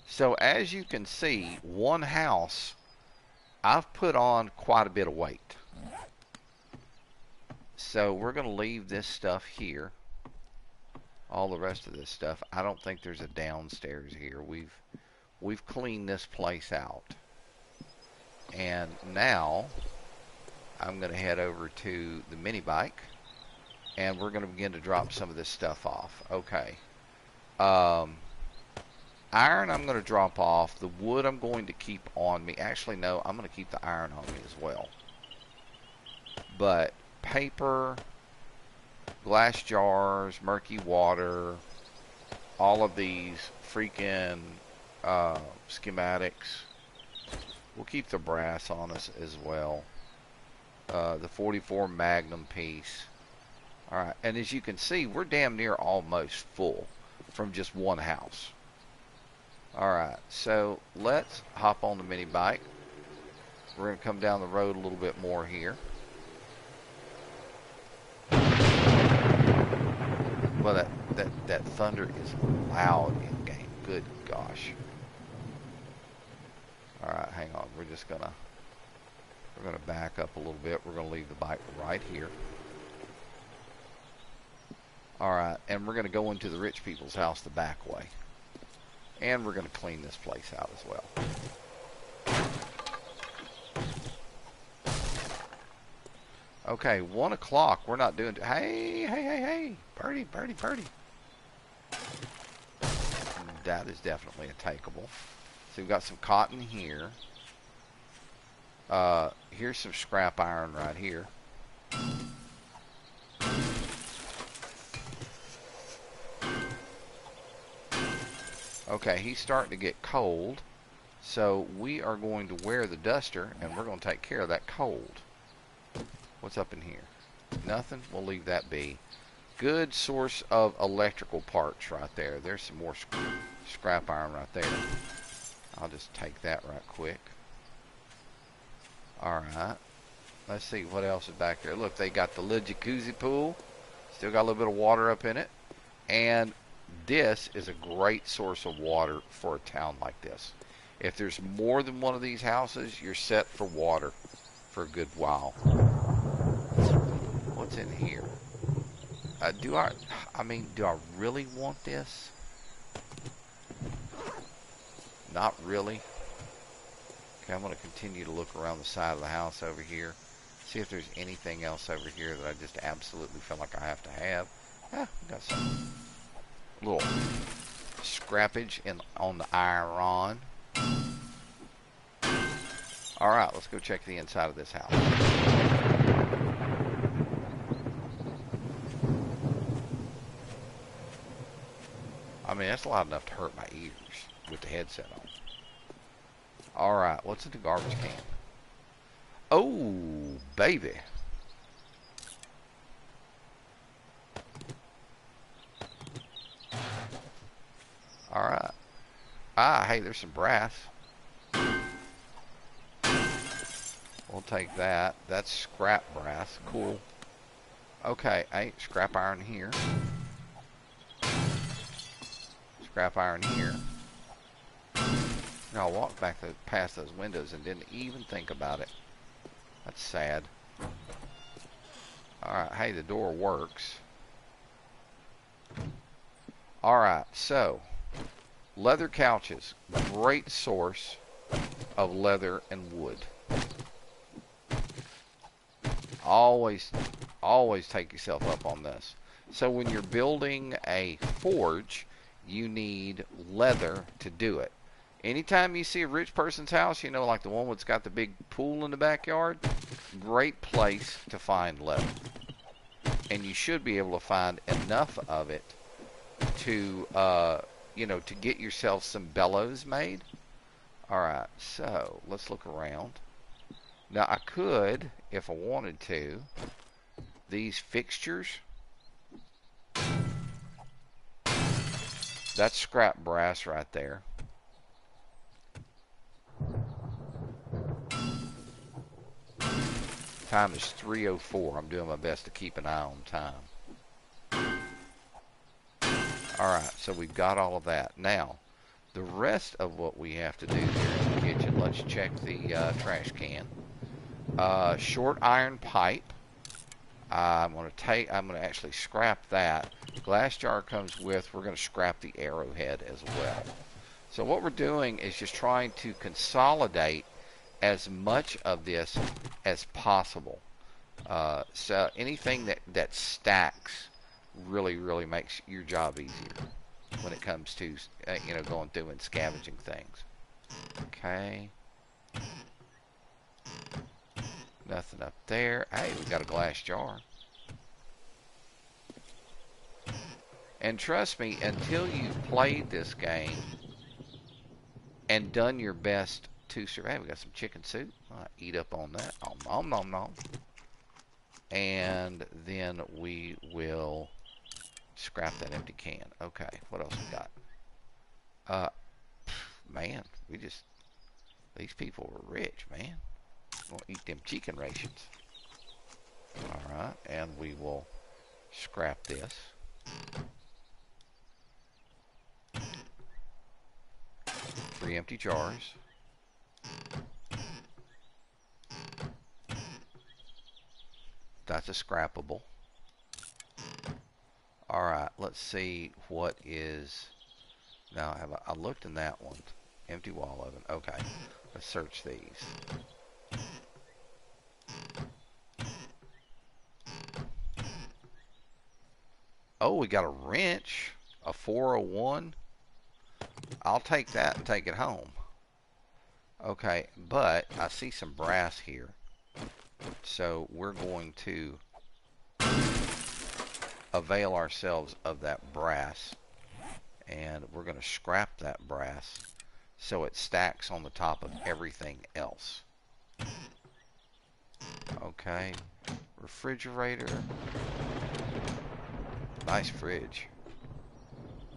So as you can see, one house, I've put on quite a bit of weight. So we're going to leave this stuff here. All the rest of this stuff. I don't think there's a downstairs here. We've cleaned this place out. And now I'm going to head over to the mini bike, and we're going to begin to drop some of this stuff off. Okay. Iron I'm going to drop off. The wood I'm going to keep on me. Actually, no, I'm going to keep the iron on me as well. But paper, glass jars, murky water, all of these freaking schematics. We'll keep the brass on us as well. The 44 Magnum piece. Alright, and as you can see, we're damn near almost full from just one house. Alright, so let's hop on the mini bike. We're going to come down the road a little bit more here. Well, that thunder is loud in game. Good gosh. Alright, hang on. We're gonna back up a little bit. We're gonna leave the bike right here. Alright, and we're gonna go into the rich people's house the back way. And we're gonna clean this place out as well. Okay, 1 o'clock. We're not doing... Hey! Birdie. That is definitely a takeable. So we've got some cotton here. Here's some scrap iron right here. Okay, he's starting to get cold. So we are going to wear the duster, and we're going to take care of that cold. What's up in here? Nothing. We'll leave that be. Good source of electrical parts right there. There's some more scrap iron right there. I'll just take that right quick. Alright. Let's see what else is back there. Look, they got the little jacuzzi pool. Still got a little bit of water up in it. And this is a great source of water for a town like this. If there's more than one of these houses, you're set for water for a good while. What's in here? Do I really want this? Not really. Okay, I'm going to continue to look around the side of the house over here. See if there's anything else over here that I just absolutely feel like I have to have. Got some little scrappage on the iron. Alright, let's go check the inside of this house. I mean, that's loud enough to hurt my ears with the headset on. Alright, what's in the garbage can? Oh, baby. Alright. Hey, there's some brass. We'll take that. That's scrap brass. Cool. Okay, hey, scrap iron here. Scrap iron here. Now I walked back past those windows and didn't even think about it. That's sad. Alright, hey, the door works. Alright, so leather couches. Great source of leather and wood. Always take yourself up on this. So when you're building a forge, you need leather to do it. Anytime you see a rich person's house, you know, like the one that's got the big pool in the backyard, great place to find leather. And you should be able to find enough of it to, you know, to get yourself some bellows made. Alright, so let's look around. Now I could, if I wanted to, these fixtures. That's scrap brass right there. Time is 3:04. I'm doing my best to keep an eye on time. Alright, so we've got all of that. Now, the rest of what we have to do here in the kitchen, let's check the trash can. Short iron pipe. I'm going to actually scrap that. Glass jar comes with, we're going to scrap the arrowhead as well. So what we're doing is just trying to consolidate as much of this as possible. So anything that stacks really makes your job easier when it comes to you know, going through and scavenging things. Okay. Nothing up there. Hey, we got a glass jar. And trust me, until you've played this game and done your best to survive. We got some chicken soup. I'll eat up on that. Nom nom nom. And then we will scrap that empty can. Okay, what else we got? Man, these people were rich, man. We'll eat them chicken rations. Alright, and we will scrap this. 3 empty jars. That's a scrappable. Alright, let's see what is... Now, I looked in that one. Empty wall oven. Okay, let's search these. Oh, we got a wrench. A 401. I'll take that and take it home. Okay, but I see some brass here. So we're going to avail ourselves of that brass. And we're going to scrap that brass so it stacks on the top of everything else. Okay, refrigerator. Nice fridge.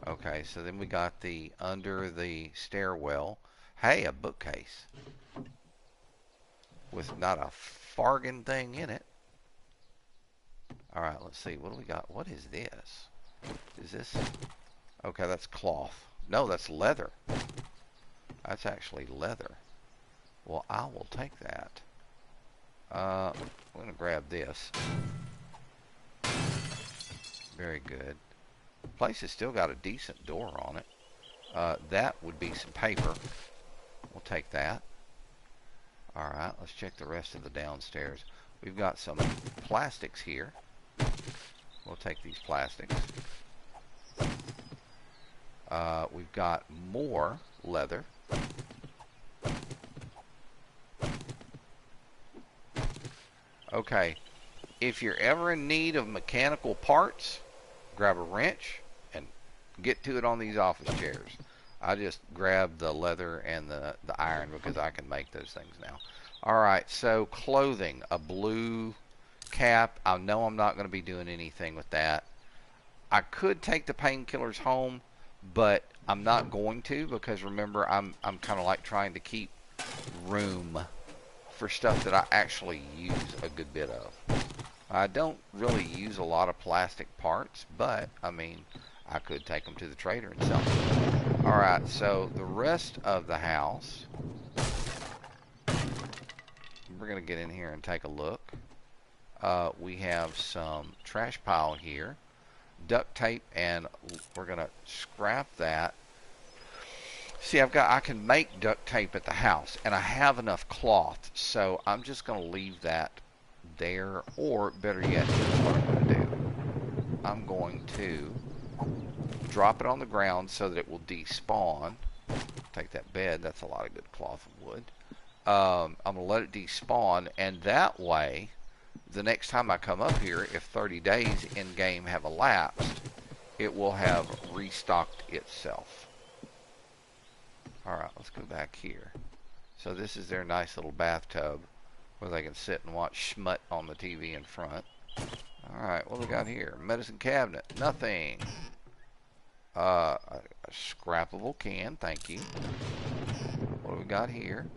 Okay, so then we got the under the stairwell. Hey, a bookcase with not a fargan thing in it. All right, let's see. What do we got? What is this? Is this? Okay, that's cloth. No, that's leather. That's actually leather. Well, I will take that. I'm going to grab this. Very good. The place has still got a decent door on it. That would be some paper. We'll take that. Alright, let's check the rest of the downstairs. We've got some plastics here. We'll take these plastics. We've got more leather. Okay, if you're ever in need of mechanical parts, grab a wrench and get to it on these office chairs. I just grabbed the leather and the iron because I can make those things now. Alright, so clothing, a blue cap. I know I'm not going to be doing anything with that. I could take the painkillers home, but I'm not going to because remember I'm kind of like trying to keep room for stuff that I actually use a good bit of. I don't really use a lot of plastic parts, but I mean I could take them to the trader and sell them. Alright, so the rest of the house, we're going to get in here and take a look. We have some trash pile here, duct tape, and we're going to scrap that. See, I can make duct tape at the house, and I have enough cloth, so I'm just going to leave that there, or better yet, here's what I'm going to do. I'm going to drop it on the ground so that it will despawn. Take that bed, that's a lot of good cloth and wood. I'm going to let it despawn, and that way, the next time I come up here, if 30 days in-game have elapsed, it will have restocked itself. Alright, let's go back here. So this is their nice little bathtub where they can sit and watch schmut on the TV in front. Alright, what do we got here? Medicine cabinet. Nothing. A scrappable can, thank you. What do we got here?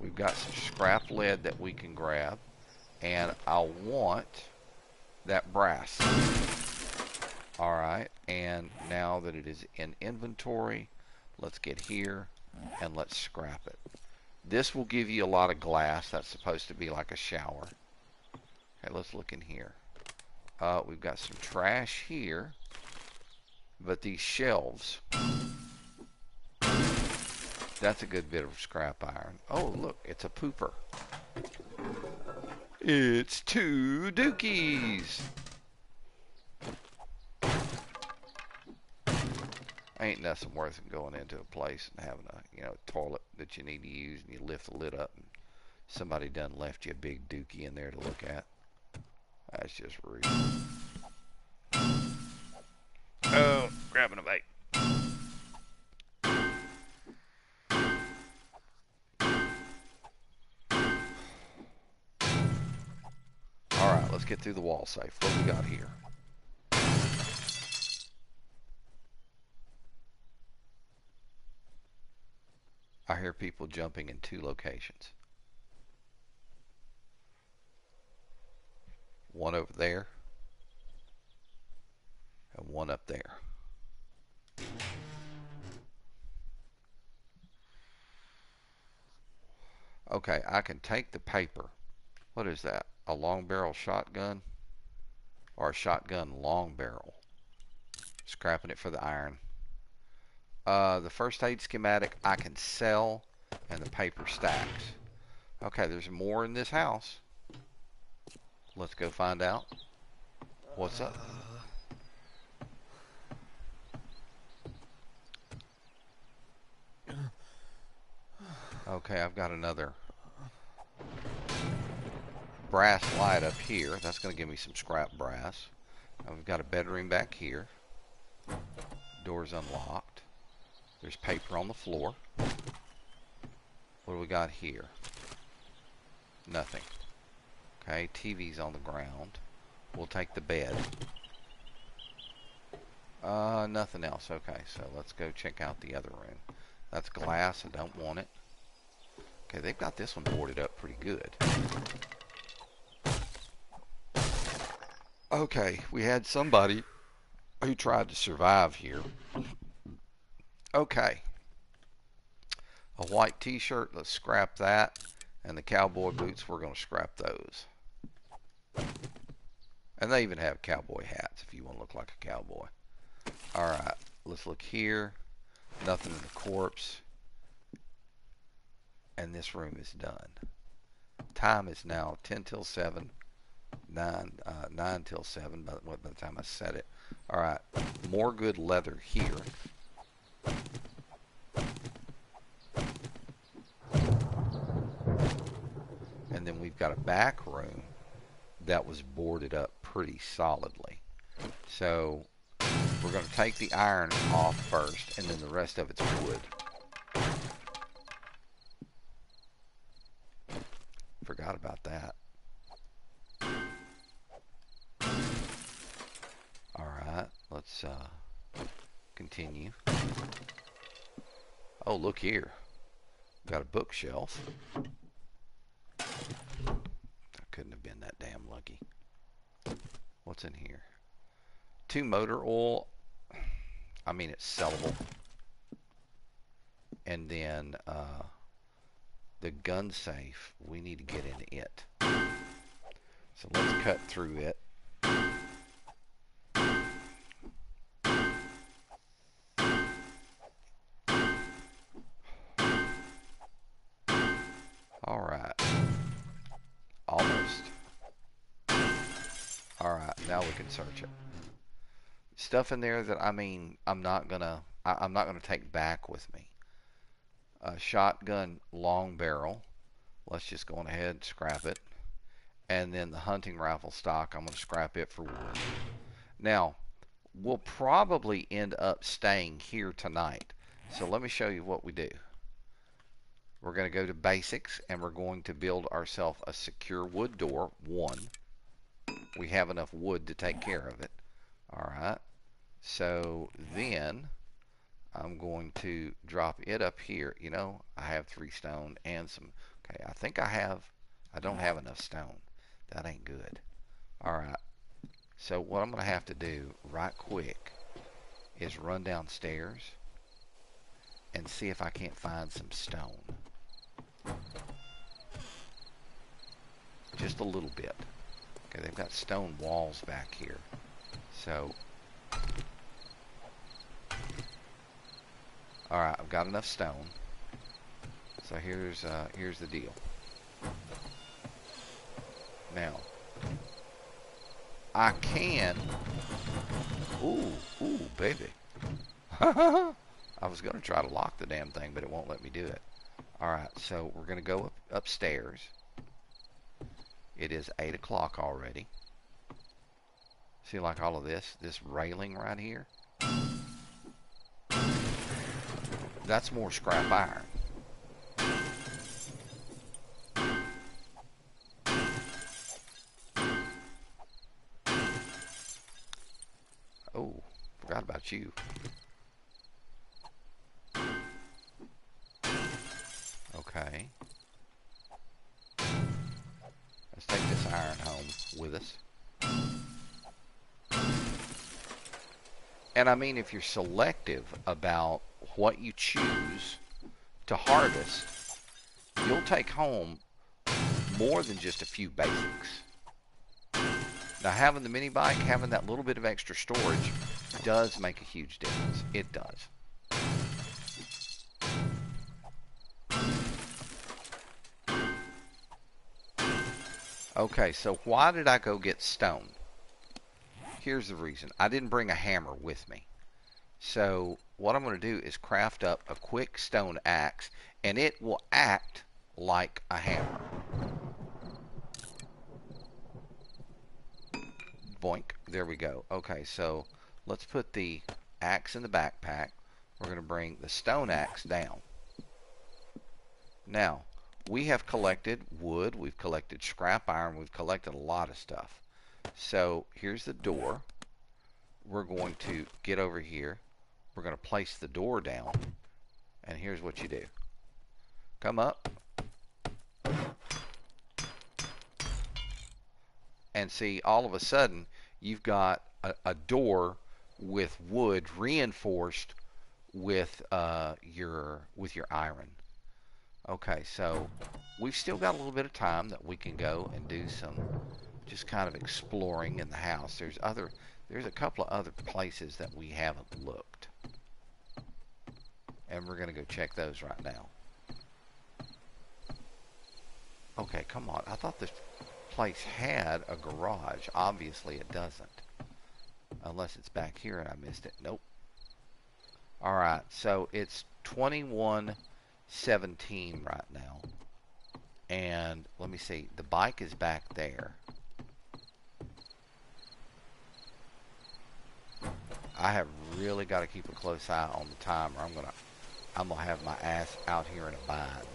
We've got some scrap lead that we can grab. And I want that brass. Alright, and now that it is in inventory, let's get here and let's scrap it. This will give you a lot of glass. That's supposed to be like a shower. Okay, let's look in here. We've got some trash here, but these shelves, that's a good bit of scrap iron. Oh, look, it's a pooper. It's 2 dookies. Ain't nothing worse than going into a place and having a toilet that you need to use, and you lift the lid up and somebody done left you a big dookie in there to look at. That's just rude. Oh, grabbing a bait. Alright, let's get through the wall safe. What do we got here? I hear people jumping in 2 locations. One over there and one up there. Okay, I can take the paper. What is that? A long barrel shotgun? Or a shotgun long barrel? Scrapping it for the iron. The first aid schematic I can sell, and the paper stacks. Okay, there's more in this house. Let's go find out. What's up? Okay, I've got another brass light up here. That's going to give me some scrap brass. Now we've got a bedroom back here. Door's unlocked. There's paper on the floor. What do we got here? Nothing. Okay, TV's on the ground. We'll take the bed. Nothing else. Okay, so let's go check out the other room. That's glass. I don't want it. Okay, they've got this one boarded up pretty good. Okay, we had somebody who tried to survive here. Okay. A white t-shirt, let's scrap that. And the cowboy boots, we're going to scrap those. And they even have cowboy hats if you want to look like a cowboy. Alright, let's look here. Nothing in the corpse. And this room is done. Time is now 10 till 7. 9 till 7 by the time I set it. Alright, more good leather here. And then we've got a back room that was boarded up pretty solidly. So we're going to take the iron off first, and then the rest of it's wood. Forgot about that. Alright, let's continue. Oh, look here. Got a bookshelf. I couldn't have been that damn lucky. What's in here? 2 motor oil. I mean, it's sellable. And then the gun safe, we need to get into it. So let's cut through it. Alright. Almost. Alright, now we can search it. Stuff in there that, I mean, I'm not gonna take back with me. A shotgun long barrel. Let's just go on ahead and scrap it. And then the hunting rifle stock, I'm going to scrap it for wood. Now, we'll probably end up staying here tonight. So let me show you what we do. We're going to go to basics, and we're going to build ourselves a secure wood door. 1. We have enough wood to take care of it. Alright. So then I'm going to drop it up here. You know, I have 3 stone and some. Okay, I don't have enough stone. That ain't good. Alright. So what I'm going to have to do right quick is run downstairs and see if I can't find some stone. Just a little bit. Okay, they've got stone walls back here. So, alright, I've got enough stone. So here's the deal. Now, I can. Ooh, baby. I was going to try to lock the damn thing, but it won't let me do it. Alright, so we're going to go upstairs. It is 8 o'clock already. See, like all of this railing right here? That's more scrap iron. Oh, forgot about you. Okay. Let's take this iron home with us. And I mean, if you're selective about what you choose to harvest, you'll take home more than just a few basics. Now, having the mini bike, having that little bit of extra storage does make a huge difference. It does. Okay, so why did I go get stone? Here's the reason. I didn't bring a hammer with me. So what I'm going to do is craft up a quick stone axe, and it will act like a hammer. Boink. There we go. Okay, so let's put the axe in the backpack. We're going to bring the stone axe down. Now, we have collected wood, we've collected scrap iron, we've collected a lot of stuff. So here's the door. We're going to get over here. We're going to place the door down. And here's what you do. Come up. And see, all of a sudden, you've got a door with wood reinforced with your iron. Okay, so we've still got a little bit of time that we can go and do some just kind of exploring in the house. There's a couple of other places that we haven't looked. And we're going to go check those right now. Okay, come on. I thought this place had a garage. Obviously it doesn't. Unless it's back here and I missed it. Nope. Alright, so it's 21:17 right now. And let me see. The bike is back there. I have really got to keep a close eye on the timer. I'm gonna have my ass out here in a bind.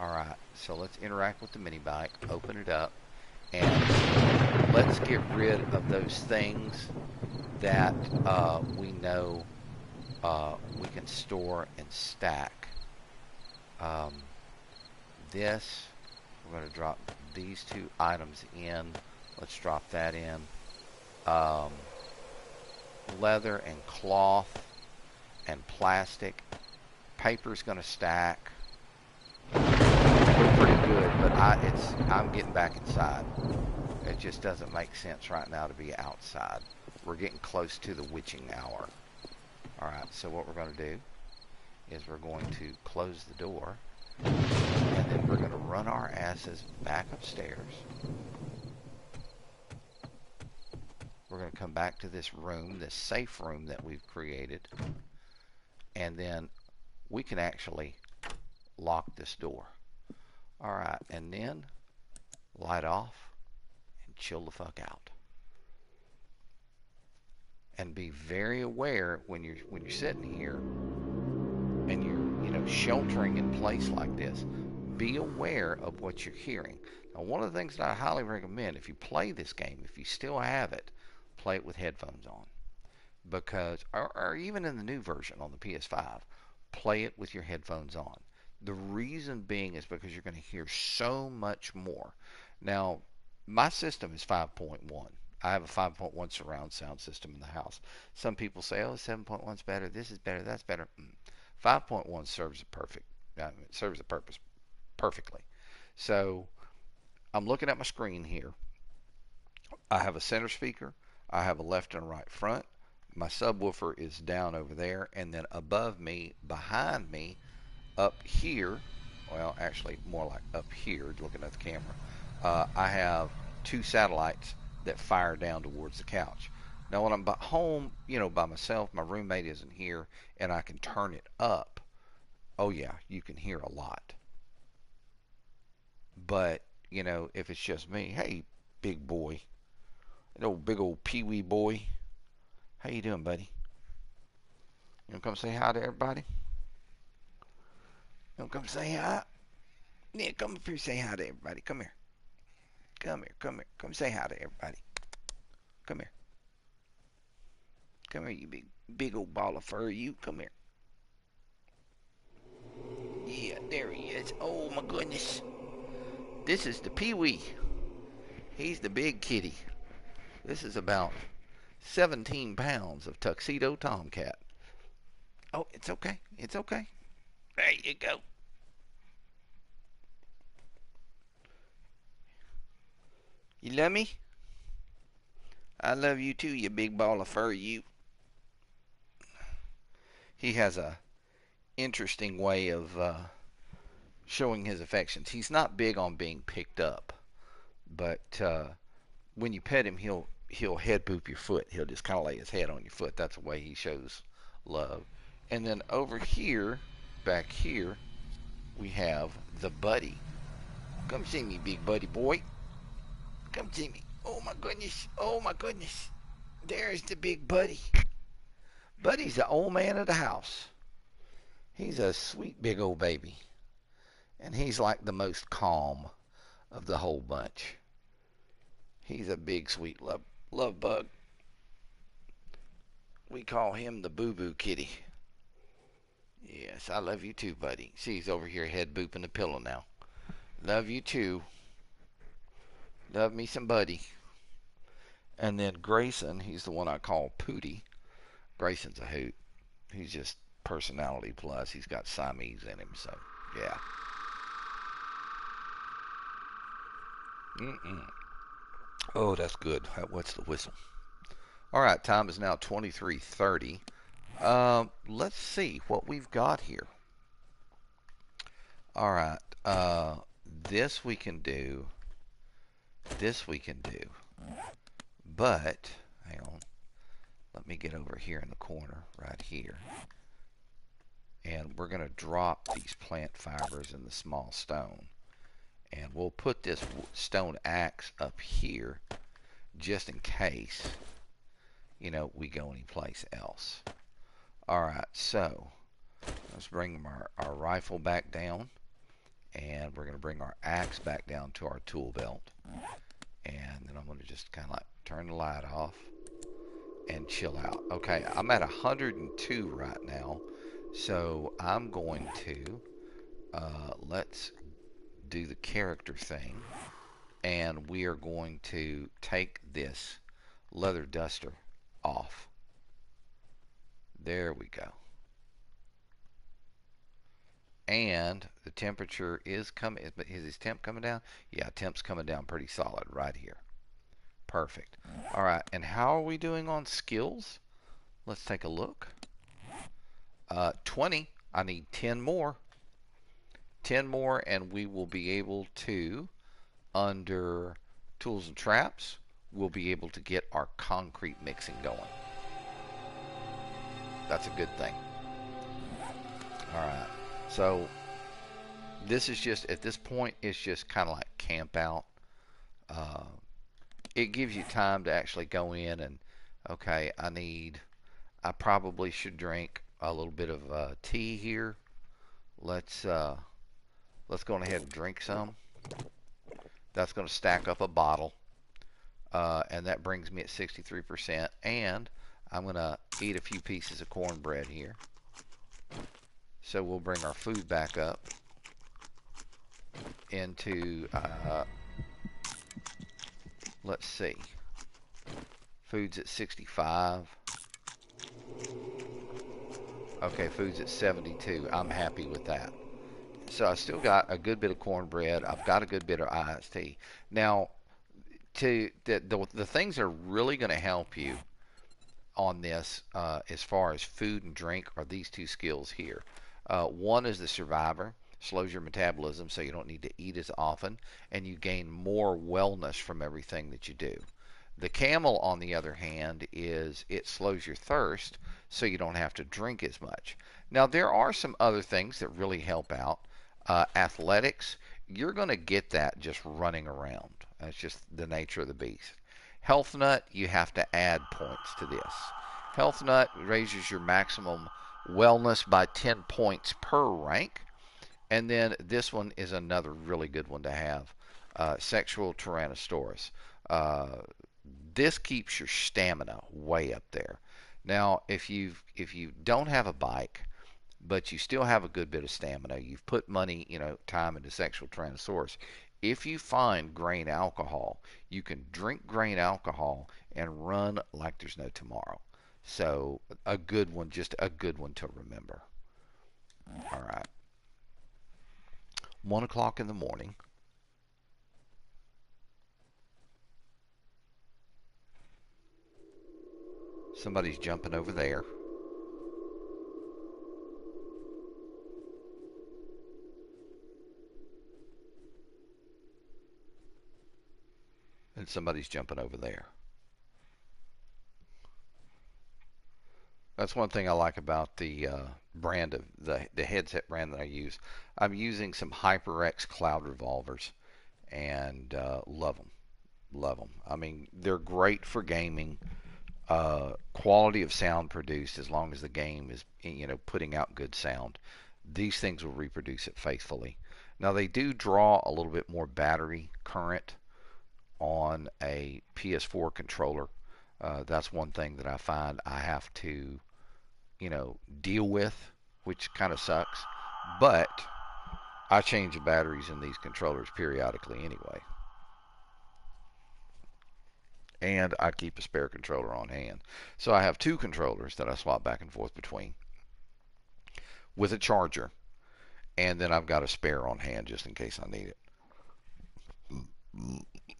Alright, so let's interact with the mini bike, open it up, and let's get rid of those things that we know we can store and stack. This, we're going to drop these two items in. Let's drop that in. Leather and cloth and plastic. Paper's going to stack. We're pretty good, but I'm getting back inside. It just doesn't make sense right now to be outside. We're getting close to the witching hour. Alright, so what we're going to do is we're going to close the door, and then we're going to run our asses back upstairs. We're going to come back to this room, this safe room that we've created, and then we can actually lock this door. Alright, and then light off and chill the fuck out. And be very aware when you're sitting here and you're sheltering in place like this. Be aware of what you're hearing. Now, one of the things that I highly recommend, if you play this game, if you still have it, play it with headphones on, because or even in the new version on the PS5, play it with your headphones on. The reason being is because you're going to hear so much more. Now, my system is 5.1. I have a 5.1 surround sound system in the house. Some people say, oh, 7.1 is better, this is better, that's better. 5.1 serves the purpose perfectly. So I'm looking at my screen here. I have a center speaker. I have a left and a right front. My subwoofer is down over there. And then above me, behind me, up here, well, actually more like up here, looking at the camera, I have two satellites that fire down towards the couch. Now, when I'm home, by myself, my roommate isn't here, and I can turn it up. Oh, yeah, you can hear a lot. But, if it's just me, hey, big boy, big old pee-wee boy, how you doing, buddy? You want to come say hi to everybody? You want to come say hi? Yeah, come up here, say hi to everybody. Come here. Come here, come here. Come say hi to everybody. Come here. Come here, you big old ball of fur, you. Come here. Yeah, there he is. Oh, my goodness. This is the Pee-wee. He's the big kitty. This is about 17 pounds of tuxedo tomcat. Oh, it's okay. It's okay. There you go. You love me? I love you too, you big ball of fur, you. He has a interesting way of showing his affections. He's not big on being picked up, but when you pet him, he'll head boop your foot. He'll just kind of lay his head on your foot. That's the way he shows love. And then over here, back here, we have the buddy. Come see me, big buddy boy. Come see me. Oh my goodness. Oh my goodness. There's the big buddy. Buddy's the old man of the house. He's a sweet big old baby. And he's like the most calm of the whole bunch. He's a big sweet love bug. We call him the boo-boo kitty. Yes, I love you too, buddy. See, he's over here head booping the pillow now. Love you too. Love me some buddy. And then Grayson, he's the one I call Pootie. Grayson's a hoot. He's just personality plus. He's got Siamese in him, so yeah. Mm-mm. Oh, that's good. What's the whistle? All right, time is now 23:30. Let's see what we've got here. All right. This we can do. This we can do. But, hang on. Let me get over here in the corner right here. And we're going to drop these plant fibers in the small stone. And we'll put this stone axe up here just in case, we go anyplace else. All right, so let's bring our rifle back down. And we're going to bring our axe back down to our tool belt. And then I'm going to just kind of like turn the light off and chill out. Okay, I'm at 102 right now. So I'm going to, let's do the character thing. And we are going to take this leather duster off. There we go. And the temperature is coming. Is his temp coming down? Yeah, temp's coming down pretty solid right here. Perfect. All right, and how are we doing on skills? Let's take a look. 20. I need 10 more. 10 more, and we will be able to, under tools and traps, we'll be able to get our concrete mixing going. That's a good thing. All right. So this is just, at this point, it's just kind of like camp out. It gives you time to actually go in and, okay, I probably should drink a little bit of tea here. Let's go ahead and drink some. That's going to stack up a bottle. And that brings me at 63%. And I'm going to eat a few pieces of cornbread here. So we'll bring our food back up into, let's see, food's at 65. Okay, food's at 72. I'm happy with that. So I still got a good bit of cornbread. I've got a good bit of iced tea. Now, the things that are really going to help you on this, as far as food and drink, are these two skills here. One is the survivor, slows your metabolism so you don't need to eat as often, and you gain more wellness from everything that you do. The camel, on the other hand, it slows your thirst so you don't have to drink as much. Now, there are some other things that really help out. Athletics, you're going to get that just running around. That's just the nature of the beast. Health Nut, you have to add points to this. Health Nut raises your maximum wellness by 10 points per rank. And then this one is another really good one to have. Sexual Tyrannosaurus. This keeps your stamina way up there. Now, if you don't have a bike, but you still have a good bit of stamina, you've put money, time into Sexual Tyrannosaurus. If you find grain alcohol, you can drink grain alcohol and run like there's no tomorrow. So a good one, just a good one to remember. All right. 1 o'clock in the morning. Somebody's jumping over there. And somebody's jumping over there. That's one thing I like about the brand of the headset brand that I use. I'm using some HyperX Cloud Revolvers, and love them. Love them. I mean, they're great for gaming. Quality of sound produced, as long as the game is, putting out good sound. These things will reproduce it faithfully. Now, they do draw a little bit more battery current on a PS4 controller. That's one thing that I find I have to, deal with, which kind of sucks. But I change the batteries in these controllers periodically anyway. And I keep a spare controller on hand. So I have two controllers that I swap back and forth between. with a charger. And then I've got a spare on hand just in case I need it.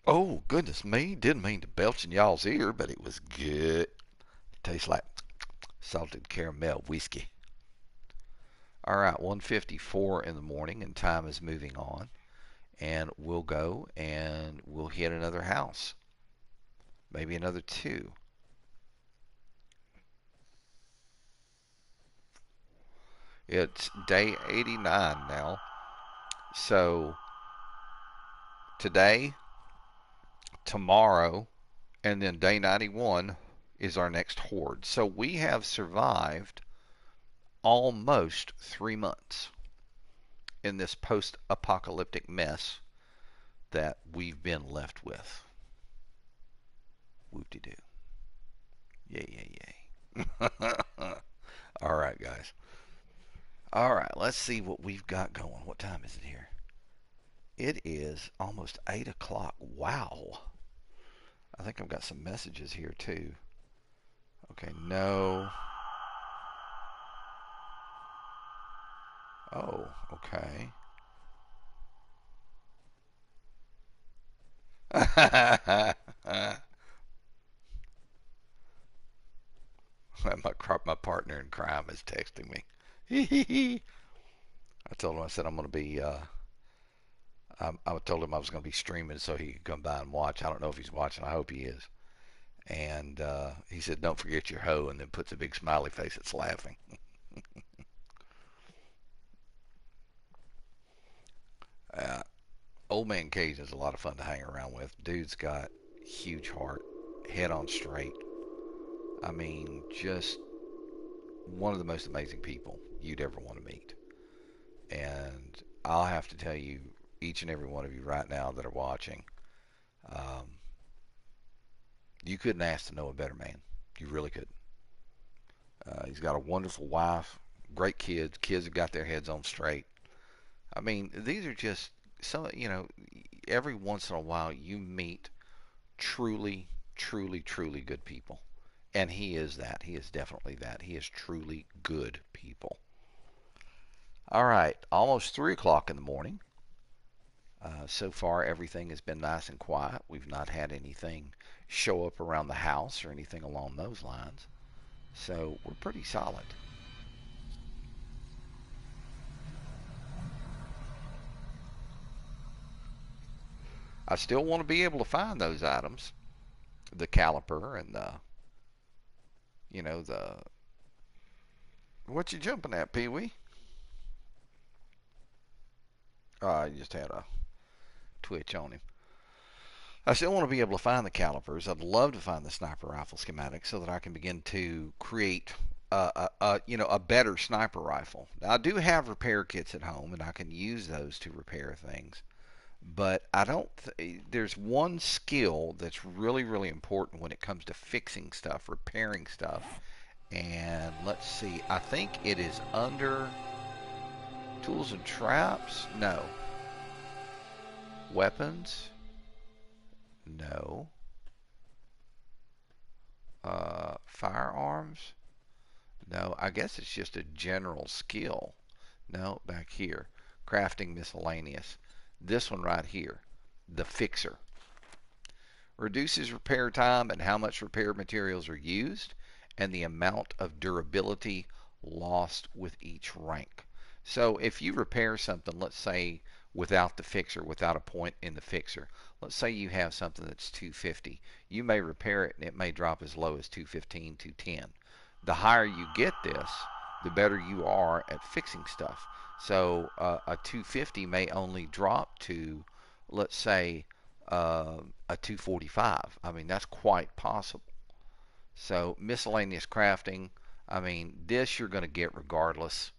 Oh, goodness me. Didn't mean to belch in y'all's ear, but it was good. Tastes like salted caramel whiskey. All right, 1:54 in the morning, and time is moving on. And we'll go and we'll hit another house. Maybe another two. It's day 89 now. So today, tomorrow, and then day 91 is our next horde. So we have survived almost 3 months in this post-apocalyptic mess that we've been left with. Whoop-de-doo. Yay, yay, yay. All right, guys. All right, let's see what we've got going. What time is it here? It is almost 8 o'clock. Wow. I think I've got some messages here, too. Okay, no. Oh, okay. My partner in crime is texting me. I told him, I said I'm going to be, I told him I was going to be streaming so he could come by and watch. I don't know if he's watching. I hope he is. And he said, don't forget your hoe, and then puts a big smiley face that's laughing. uh, Old man Cajun is a lot of fun to hang around with. Dude's got huge heart, head on straight. I mean, just one of the most amazing people you'd ever want to meet. And I'll have to tell you, each and every one of you right now that are watching, um, you couldn't ask to know a better man. You really couldn't. He's got a wonderful wife, great kids. Kids have got their heads on straight. I mean, these are just some, every once in a while you meet truly, truly, truly good people. And he is that. He is definitely that. He is truly good people. All right, almost 3 o'clock in the morning. So far, everything has been nice and quiet. We've not had anything show up around the house or anything along those lines. So we're pretty solid. I still want to be able to find those items, the caliper and the what you jumping at, Pee Wee? I just had a twitch on him. I still want to be able to find the calipers. I'd love to find the sniper rifle schematic so that I can begin to create a better sniper rifle. Now, I do have repair kits at home, and I can use those to repair things. But I don't. There's one skill that's really, really important when it comes to fixing stuff, repairing stuff. And let's see. I think it is under tools and traps. No. Weapons. No. Firearms. No. I guess it's just a general skill. No. Back here. Crafting miscellaneous. This one right here, the fixer. Reduces repair time and how much repair materials are used, and the amount of durability lost with each rank. So if you repair something, let's say without the fixer, without a point in the fixer, let's say you have something that's 250, you may repair it and it may drop as low as 215, 210. The higher you get this, the better you are at fixing stuff. So a 250 may only drop to, let's say, a 245. I mean, that's quite possible. So miscellaneous crafting, I mean, this you're going to get regardless.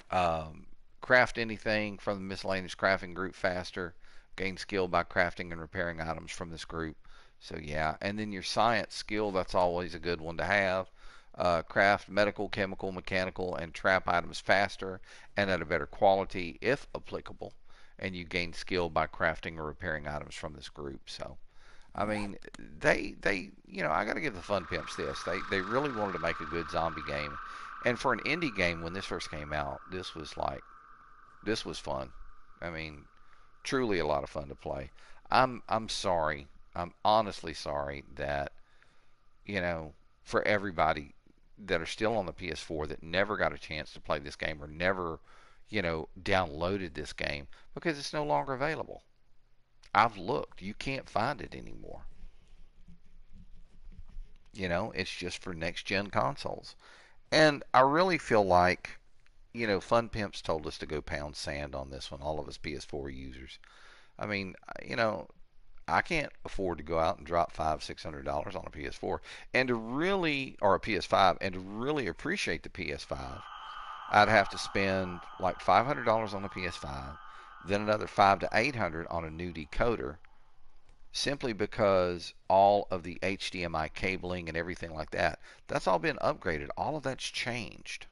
Craft anything from the miscellaneous crafting group faster. Gain skill by crafting and repairing items from this group. So yeah, and then your science skill, that's always a good one to have. Craft medical, chemical, mechanical, and trap items faster and at a better quality if applicable. And you gain skill by crafting or repairing items from this group. So, I mean, I got to give the Fun Pimps this. They really wanted to make a good zombie game, And for an indie game, when this first came out, this was fun. I mean, truly a lot of fun to play. I'm sorry. I'm honestly sorry that, you know, for everybody that are still on the PS4 that never got a chance to play this game or never, downloaded this game because it's no longer available. I've looked. You can't find it anymore. It's just for next gen consoles. And I really feel like, Fun Pimps told us to go pound sand on this one, all of us PS4 users. I mean, I can't afford to go out and drop $500-600 on a PS4 and to really, or a PS5, and to really appreciate the PS5. I'd have to spend like $500 on the PS5, then another 500 to 800 on a new decoder, simply because all of the HDMI cabling and everything like that, that's all been upgraded. All of that's changed.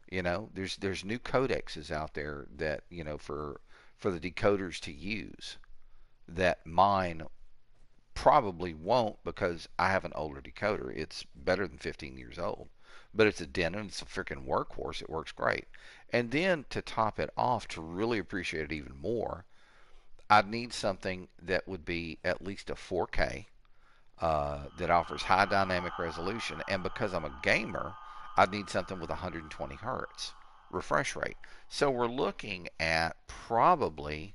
There's new codexes out there that, for the decoders to use that mine probably won't, because I have an older decoder. It's better than 15 years old, but it's a Denon. It's a freaking workhorse. It works great. And then to top it off, to really appreciate it even more, I'd need something that would be at least a 4K, that offers high dynamic resolution. And because I'm a gamer, I'd need something with 120 hertz refresh rate. So we're looking at probably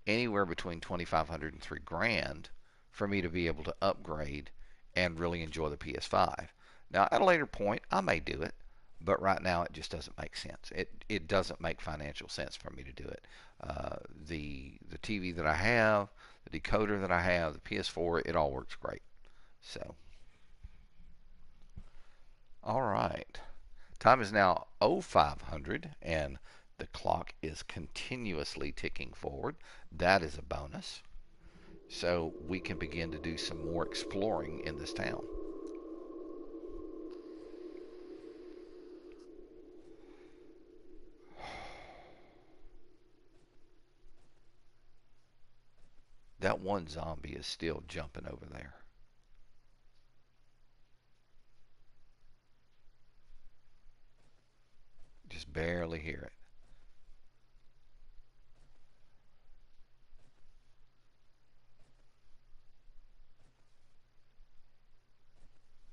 anywhere between 2,500 and 3 grand for me to be able to upgrade and really enjoy the PS5. Now, at a later point, I may do it, but right now it just doesn't make sense. It doesn't make financial sense for me to do it. The TV that I have, the decoder that I have, the PS4, it all works great. So, all right. Time is now 0500, and the clock is continuously ticking forward. That is a bonus. So we can begin to do some more exploring in this town. That one zombie is still jumping over there. Just barely hear it.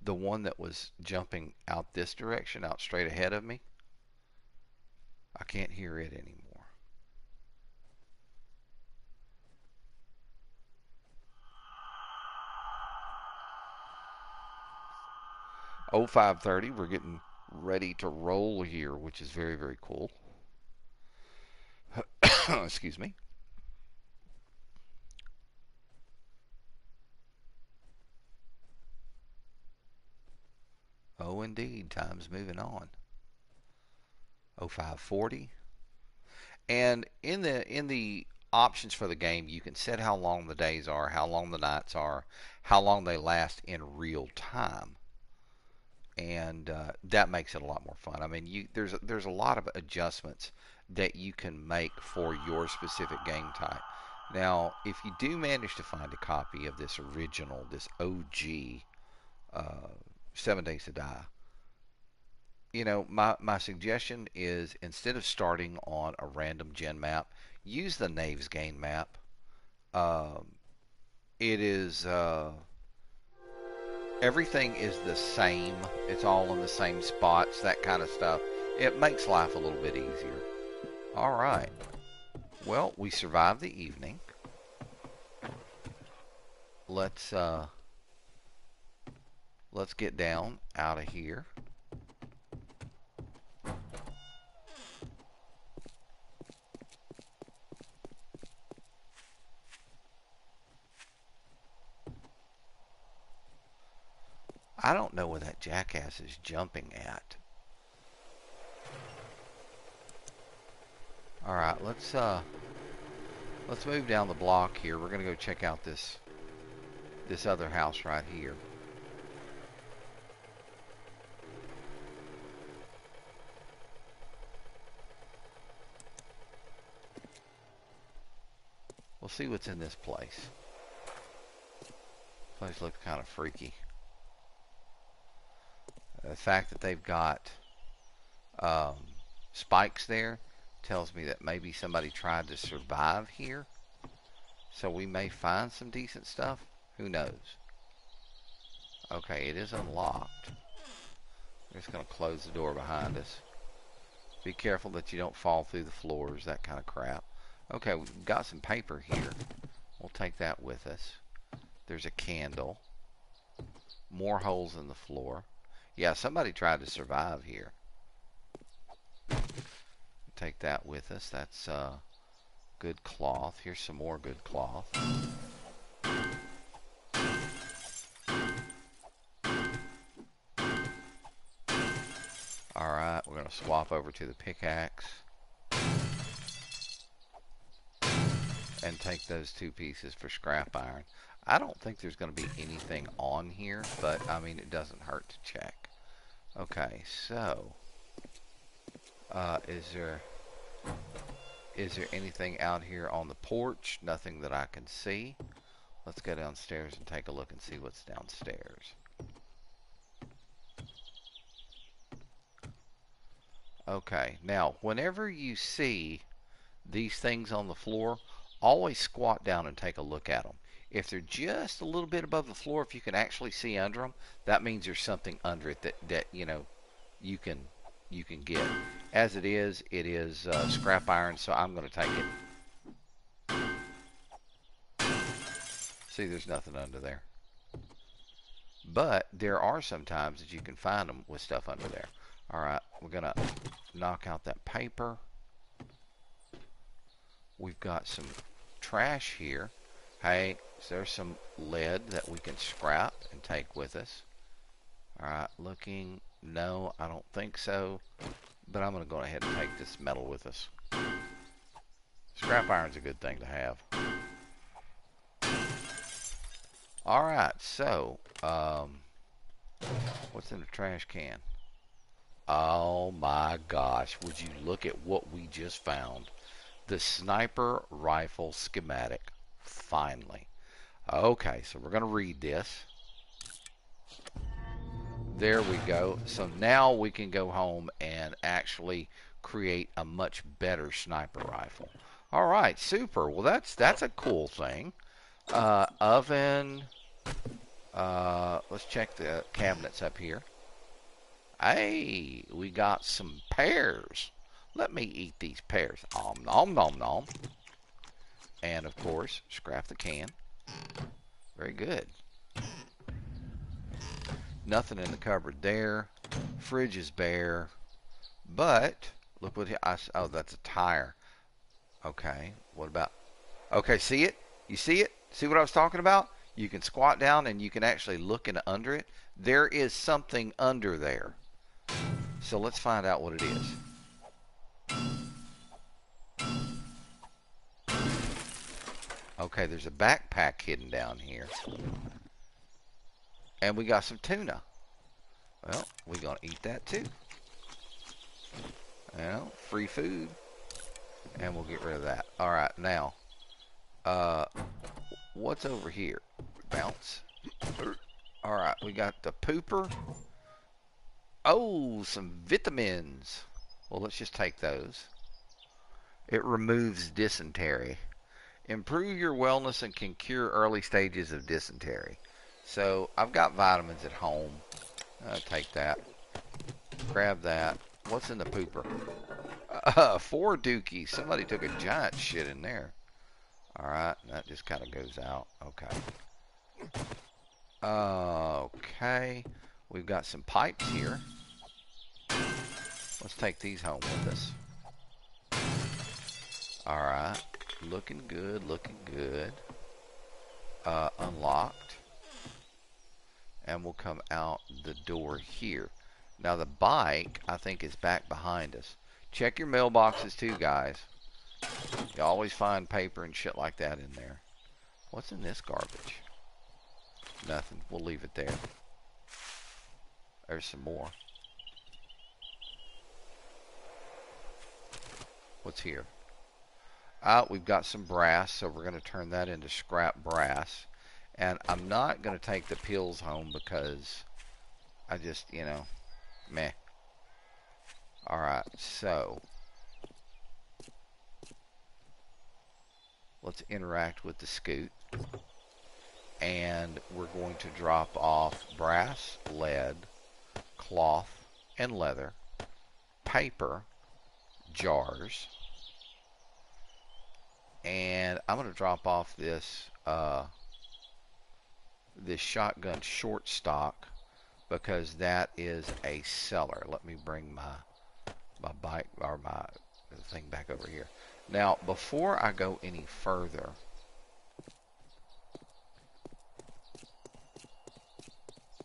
The one that was jumping out this direction, out straight ahead of me, I can't hear it anymore. 0530, we're getting ready to roll here, which is very, very cool. Excuse me. Oh, indeed, time's moving on. 0540. And in the options for the game, you can set how long the days are, how long the nights are, how long they last in real time, and that makes it a lot more fun. I mean, there's a lot of adjustments that you can make for your specific game type. Now, if you do manage to find a copy of this original, this OG, 7 Days to Die, my suggestion is, instead of starting on a random gen map, use the Knaves Gain map. Um, it is everything is the same. It's all in the same spots, that kind of stuff. It makes life a little bit easier. All right. Well, we survived the evening. Let's get down out of here. I don't know where that jackass is jumping at. All right, let's move down the block here. We're gonna go check out this other house right here. We'll see what's in this place. This place looks kind of freaky. The fact that they've got um, spikes there tells me that maybe somebody tried to survive here. So we may find some decent stuff. Who knows? Okay, it is unlocked. We're just going to close the door behind us. Be careful that you don't fall through the floors, that kind of crap. Okay, we've got some paper here. We'll take that with us. There's a candle. More holes in the floor. Yeah, somebody tried to survive here. Take that with us. That's good cloth. Here's some more good cloth. Alright, we're going to swap over to the pickaxe. And take those 2 pieces for scrap iron. I don't think there's going to be anything on here, but I mean, it doesn't hurt to check. Okay, so is there anything out here on the porch? Nothing that I can see. Let's go downstairs and take a look and see what's downstairs. Okay, now whenever you see these things on the floor, always squat down and take a look at them. If they're just a little bit above the floor, if you can actually see under them, that means there's something under it that you know you can get. As it is scrap iron, so I'm going to take it. See, there's nothing under there. But there are some times that you can find them with stuff under there. Alright, we're going to knock out that paper. We've got some trash here. Hey, is there some lead that we can scrap and take with us? Alright, looking. No, I don't think so. But I'm going to go ahead and take this metal with us. Scrap iron's a good thing to have. Alright, so, what's in the trash can? Oh my gosh, would you look at what we just found. The sniper rifle schematic. Finally. Okay, so we're going to read this. There we go. So now we can go home and actually create a much better sniper rifle. Alright, super. Well, that's a cool thing. Oven. Let's check the cabinets up here. Hey, we got some pears. Let me eat these pears. Nom, nom, nom. And, of course, scrap the can. Very good. Nothing in the cupboard there. Fridge is bare. But, look what oh, that's a tire. Okay, what about... Okay, see it? You see it? See what I was talking about? You can squat down and you can actually look in under it. There is something under there. So let's find out what it is. Okay, there's a backpack hidden down here. And we got some tuna. Well, we're going to eat that too. Well, free food. And we'll get rid of that. Alright, now. What's over here? Bounce. Alright, we got the pooper. Oh, some vitamins. Well, let's just take those. It removes dysentery. Improve your wellness and can cure early stages of dysentery. So, I've got vitamins at home. Take that. Grab that. What's in the pooper? 4 dookies. Somebody took a giant shit in there. Alright, that just kind of goes out. Okay. Okay. We've got some pipes here. Let's take these home with us. Alright. Looking good, looking good. Unlocked. And we'll come out the door here. Now the bike, I think, is back behind us. Check your mailboxes too, guys. You always find paper and shit like that in there. What's in this garbage? Nothing. We'll leave it there. There's some more. What's here? We've got some brass, so we're going to turn that into scrap brass. And I'm not going to take the pills home because I just, you know, meh. Alright, so let's interact with the scoot. And we're going to drop off brass, lead, cloth, and leather, paper, jars, and I'm going to drop off this this shotgun short stock because that is a seller. Let me bring my bike or my thing back over here. Now, before I go any further,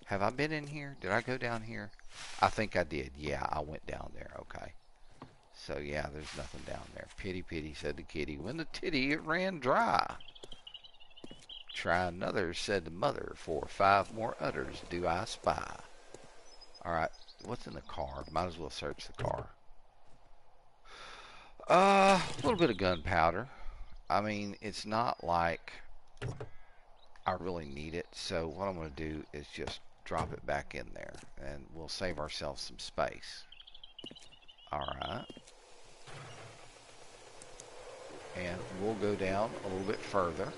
have I been in here? Did I go down here? I think I did. Yeah, I went down there. Okay. So, yeah, there's nothing down there. Pity, pity, said the kitty. When the titty, it ran dry. Try another, said the mother. 4 or 5 more udders do I spy. Alright, what's in the car? Might as well search the car. A little bit of gunpowder. I mean, it's not like I really need it. So what I'm going to do is just drop it back in there. And we'll save ourselves some space. Alright. And we'll go down a little bit further.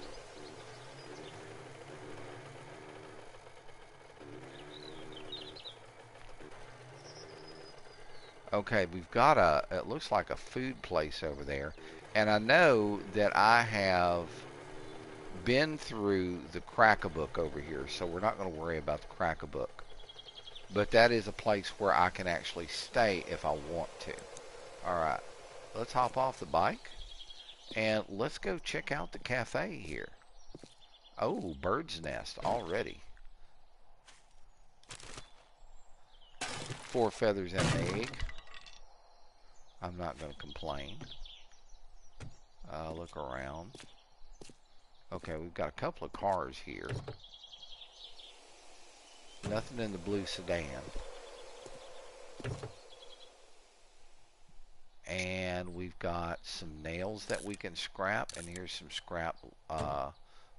Okay, we've got it looks like a food place over there. And I know that I have been through the Crack-a-Book over here, so we're not going to worry about the Crack-a-Book. But that is a place where I can actually stay if I want to. Alright, let's hop off the bike. And let's go check out the cafe here. Oh, bird's nest already. 4 feathers and an egg. I'm not going to complain. Look around. Okay, we've got a couple of cars here. Nothing in the blue sedan. And we've got some nails that we can scrap. And here's some scrap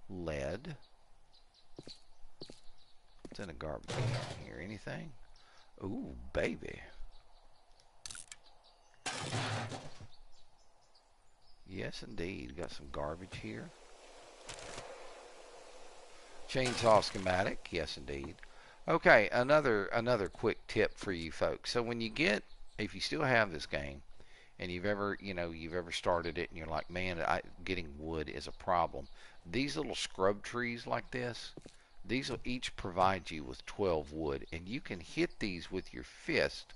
lead. What's in a garbage can here? Anything? Ooh, baby. Yes, indeed. Got some garbage here. Chainsaw schematic. Yes, indeed. Okay, another quick tip for you folks. So when you get, if you still have this game, and you've ever started it, and you're like, man, getting wood is a problem. These little scrub trees like this, these will each provide you with 12 wood, and you can hit these with your fist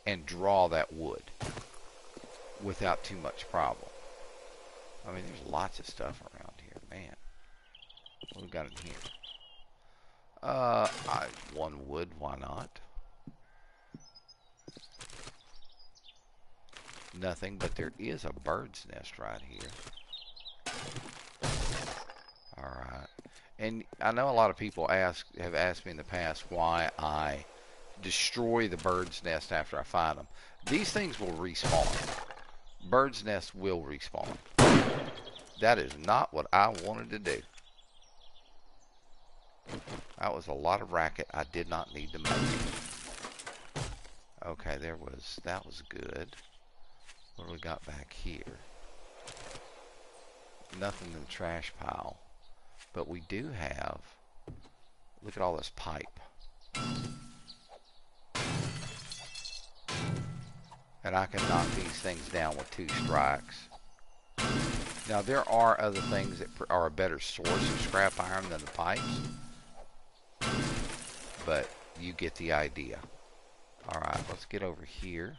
and draw that wood without too much problem. I mean, there's lots of stuff around here, man. What we got in here? 1 wood, why not? Nothing, but there is a bird's nest right here. Alright. And I know a lot of people have asked me in the past why I destroy the bird's nest after I find them. These things will respawn. Bird's nest will respawn. That is not what I wanted to do. That was a lot of racket I did not need to make. Okay, that was good. What do we got back here? Nothing in the trash pile. But we do have, look at all this pipe. And I can knock these things down with 2 strikes. Now there are other things that are a better source of scrap iron than the pipes. But you get the idea. Alright, let's get over here.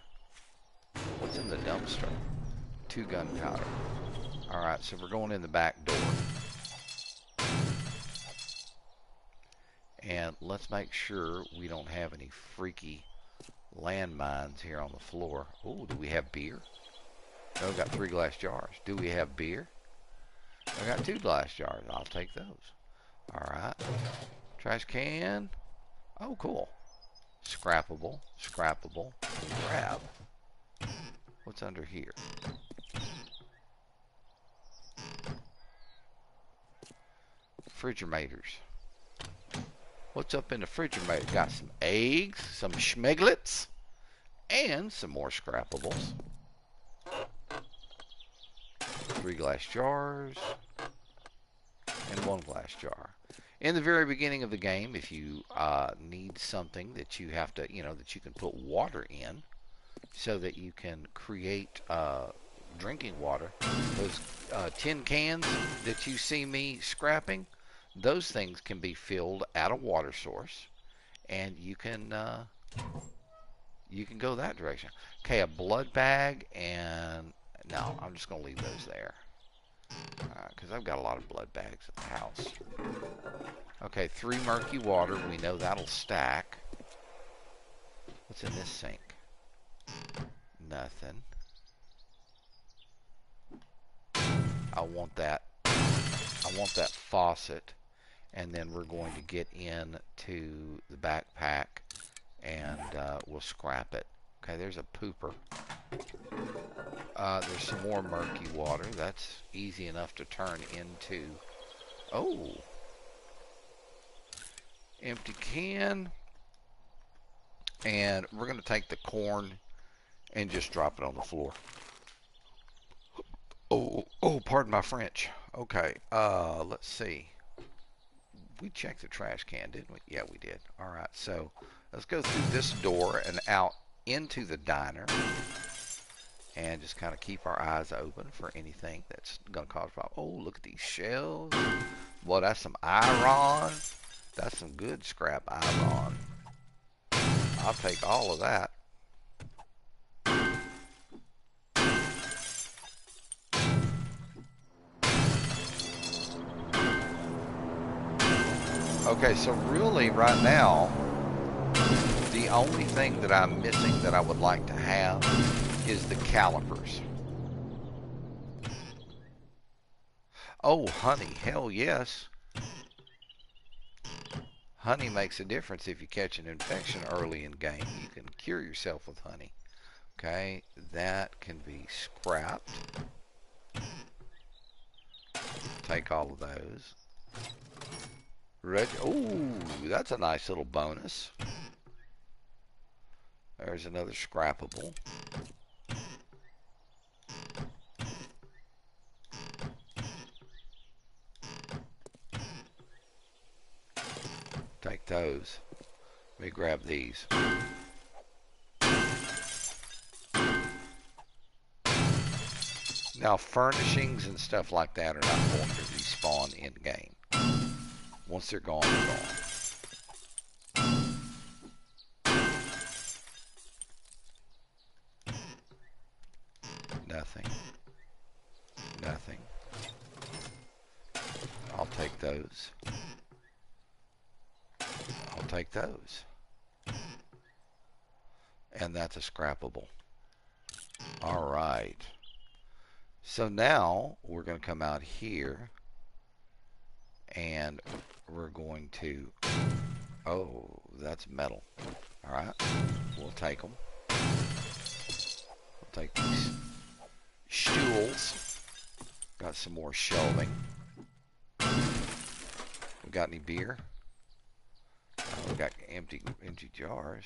What's in the dumpster? 2 gunpowder. Alright, so we're going in the back door. And let's make sure we don't have any freaky landmines here on the floor. Oh, do we have beer? No, we got 3 glass jars. Do we have beer? I got 2 glass jars. I'll take those. Alright. Trash can. Oh, cool. Scrappable. Scrappable. Grab. What's under here? Refrigerators. What's up in the refrigerator? Got some eggs, some schmeglets, And some more scrapables. 3 glass jars and 1 glass jar. In the very beginning of the game, if you need something that you have to, that you can put water in so that you can create drinking water, those tin cans that you see me scrapping, those things can be filled at a water source, and you can go that direction. Okay, a blood bag, and no, I'm just going to leave those there because I've got a lot of blood bags at the house. Okay, 3 murky water. We know that'll stack. What's in this sink? Nothing. I want that faucet, and then we're going to get into the backpack and we'll scrap it. Okay, there's a pooper. There's some more murky water. That's easy enough to turn into... Oh! Empty can. And we're going to take the corn and just drop it on the floor. Oh, pardon my French. Okay, let's see. We checked the trash can, didn't we? Yeah, we did. All right, so let's go through this door and out into the diner. And just kind of keep our eyes open for anything that's going to cause a problem. Oh, look at these shells. Boy, that's some iron. That's some good scrap iron. I'll take all of that. Okay, so really right now, the only thing that I'm missing that I would like to have is the calipers. Oh, honey, hell yes. Honey makes a difference if you catch an infection early in game. You can cure yourself with honey. Okay, that can be scrapped. Take all of those. Oh, that's a nice little bonus. There's another scrappable. Take those. Let me grab these. Now, furnishings and stuff like that are not going to respawn in game. Once they're gone, they're gone. Nothing. Nothing. I'll take those. I'll take those. And that's a scrappable. All right. So now we're going to come out here and we're going to... Oh, that's metal. All right. We'll take them. We'll take these stools. Got some more shelving. We got any beer? We got empty jars.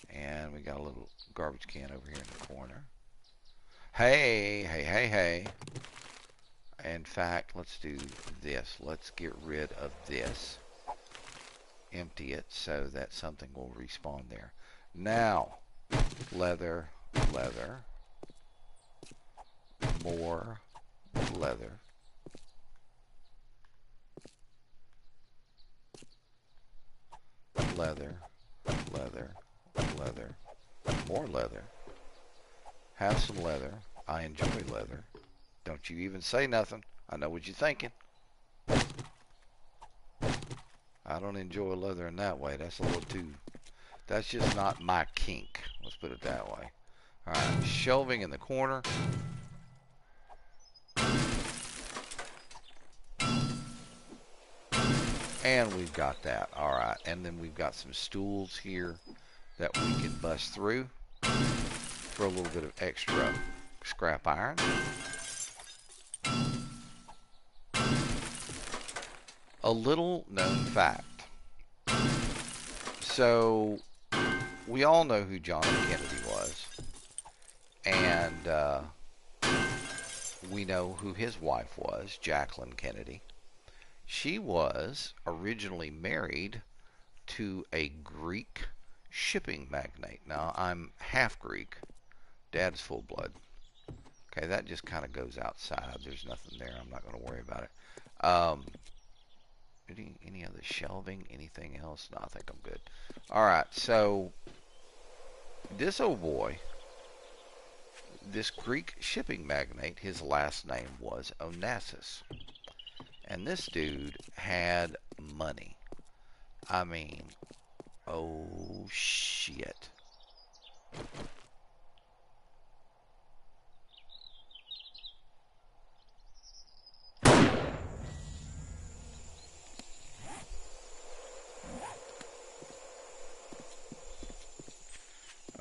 And we got a little garbage can over here in the corner. Hey. In fact, let's do this. Let's get rid of this. Empty it so that something will respawn there. Now, leather. More leather. Leather. More leather. Have some leather. I enjoy leather. Don't you even say nothing. I know what you're thinking. I don't enjoy leather in that way. That's a little too... That's just not my kink. Let's put it that way. Alright, shelving in the corner. And we've got that. Alright, and then we've got some stools here that we can bust through for a little bit of extra scrap iron. A little known fact. So we all know who John F. Kennedy was. And we know who his wife was, Jacqueline Kennedy. She was originally married to a Greek shipping magnate. Now, I'm half Greek. Dad's full blood. Okay, that just kind of goes outside. There's nothing there. I'm not going to worry about it. Any other shelving? Anything else? No, I think I'm good. All right, so this old boy, this Greek shipping magnate, his last name was Onassis. And this dude had money. I mean, oh shit.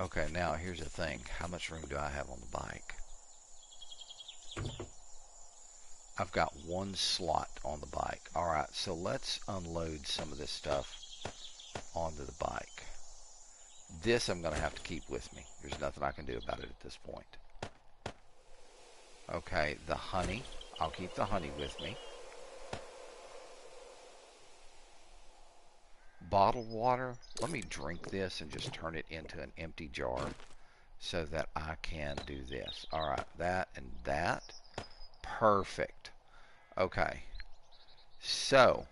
Okay, now here's the thing. How much room do I have on the bike? I've got one slot on the bike. Alright, so let's unload some of this stuff onto the bike. This I'm going to have to keep with me. There's nothing I can do about it at this point. Okay, the honey. I'll keep the honey with me. Bottled water. Let me drink this and just turn it into an empty jar so that I can do this. Alright, that and that. Perfect. Okay. So,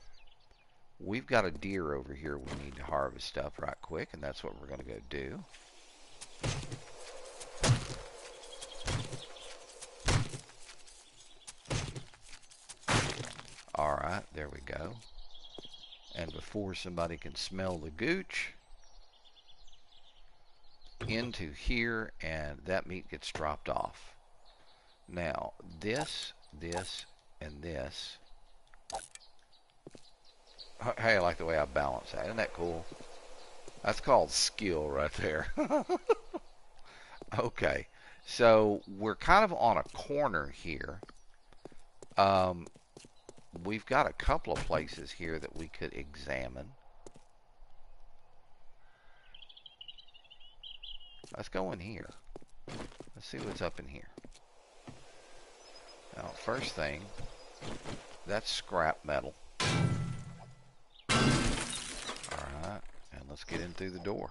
we've got a deer over here we need to harvest up right quick, and that's what we're going to go do. Alright, there we go. And before somebody can smell the gooch, into here, and that meat gets dropped off. Now, this, and this. Hey, I like the way I balance that. Isn't that cool? That's called skill right there. Okay, so we're kind of on a corner here. We've got a couple of places here that we could examine. Let's go in here. Let's see what's up in here. Now, first thing, that's scrap metal. Alright, and let's get in through the door.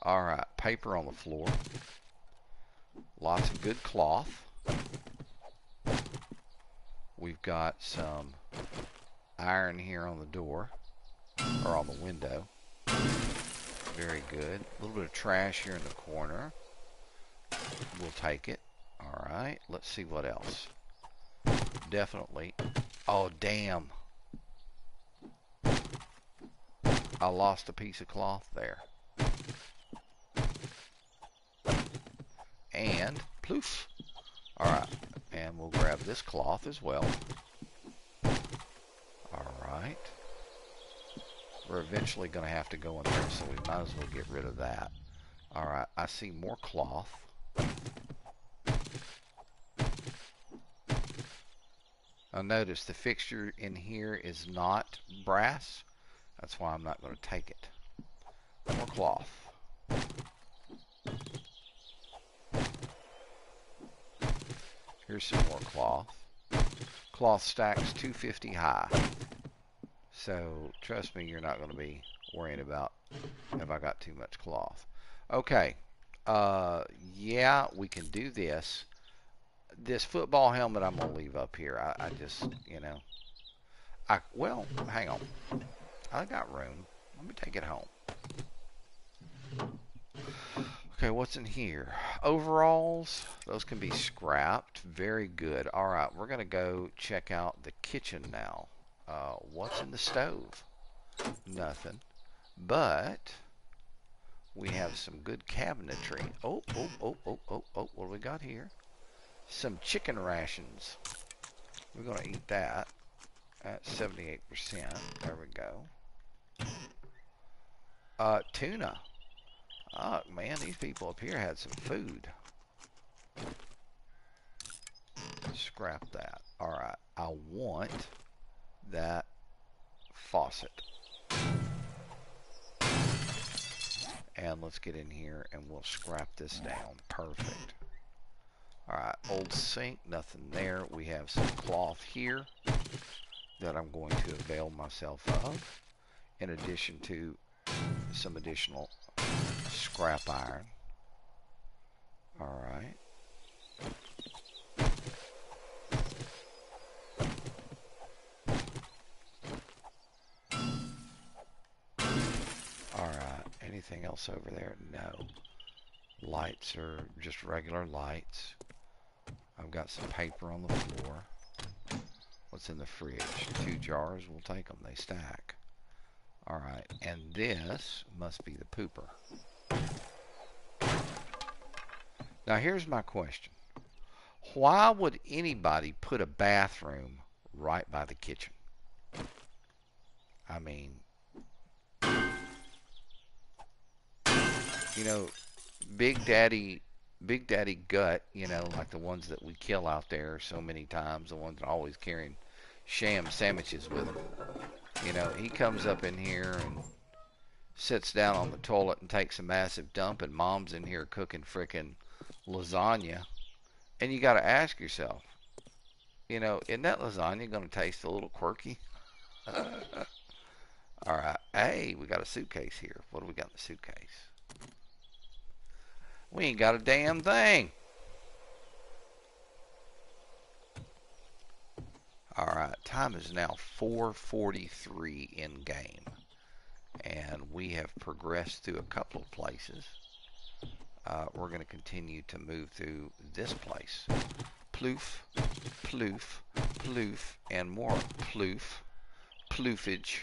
Alright, paper on the floor. Lots of good cloth. We've got some iron here on the door, or on the window. Very good. A little bit of trash here in the corner. We'll take it. Alright, let's see what else. Definitely. Oh, damn. I lost a piece of cloth there. And, ploof. Alright, and we'll grab this cloth as well. Alright. We're eventually going to have to go in there, so we might as well get rid of that. Alright, I see more cloth. Now notice the fixture in here is not brass. That's why I'm not going to take it. More cloth. Here's some more cloth. Cloth stacks 250 high. So trust me, you're not going to be worrying about if I got too much cloth. Okay. Yeah, we can do this. This football helmet I'm going to leave up here. I just, you know. Well, hang on. I got room. Let me take it home. Okay, what's in here? Overalls. Those can be scrapped. Very good. Alright, we're going to go check out the kitchen now. What's in the stove? Nothing. But we have some good cabinetry. Oh, what do we got here? Some chicken rations. We're going to eat that at 78%. There we go. Tuna. Oh, man, these people up here had some food. Scrap that. Alright, I want that faucet. And let's get in here and we'll scrap this down. Perfect. Alright, old sink, nothing there. We have some cloth here that I'm going to avail myself of, in addition to some additional scrap iron. Alright. Alright, anything else over there? No. Lights are just regular lights. I've got some paper on the floor. What's in the fridge? 2 jars, we'll take them, they stack. Alright, and this must be the pooper. Now here's my question. Why would anybody put a bathroom right by the kitchen? I mean, you know, Big Daddy Gut, you know, like the ones that we kill out there so many times, the ones that are always carrying sham sandwiches with them. You know, he comes up in here and sits down on the toilet and takes a massive dump, and Mom's in here cooking frickin' lasagna. And you got to ask yourself, you know, isn't that lasagna going to taste a little quirky? Alright, hey, we got a suitcase here. What do we got in the suitcase? We ain't got a damn thing. Alright, time is now 4:43 in game. And we have progressed through a couple of places. We're going to continue to move through this place. Ploof, ploof, ploof, and more ploof, ploofage.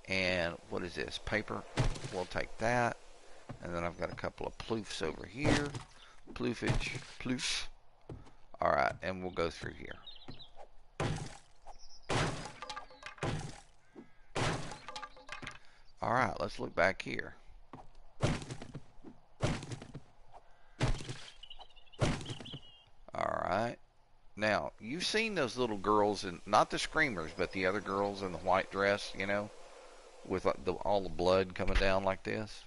And what is this? Paper. We'll take that. And then I've got a couple of ploofs over here. Ploofage, ploof. Alright, and we'll go through here. Alright, let's look back here. Alright. Now, you've seen those little girls, and not the screamers, but the other girls in the white dress, you know, with all the blood coming down like this.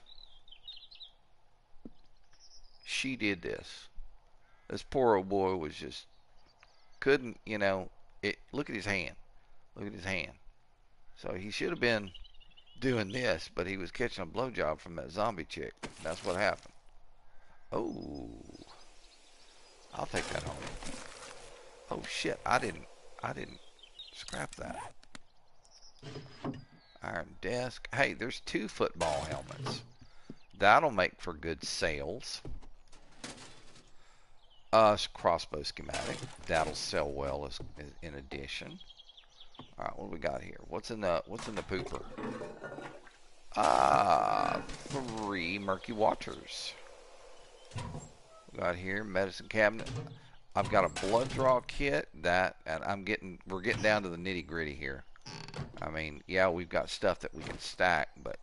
She did this. This poor old boy was just, couldn't, you know, look at his hand. Look at his hand. So he should have been doing this, but he was catching a blowjob from that zombie chick. That's what happened. Oh. I'll take that home. Oh shit, I didn't scrap that. Iron desk. Hey, there's 2 football helmets. That'll make for good sales. Crossbow schematic. That'll sell well as in addition. Alright, what do we got here? What's in the pooper? 3 murky waters. We got here medicine cabinet. I've got a blood draw kit and we're getting down to the nitty gritty here. I mean, yeah, we've got stuff that we can stack, but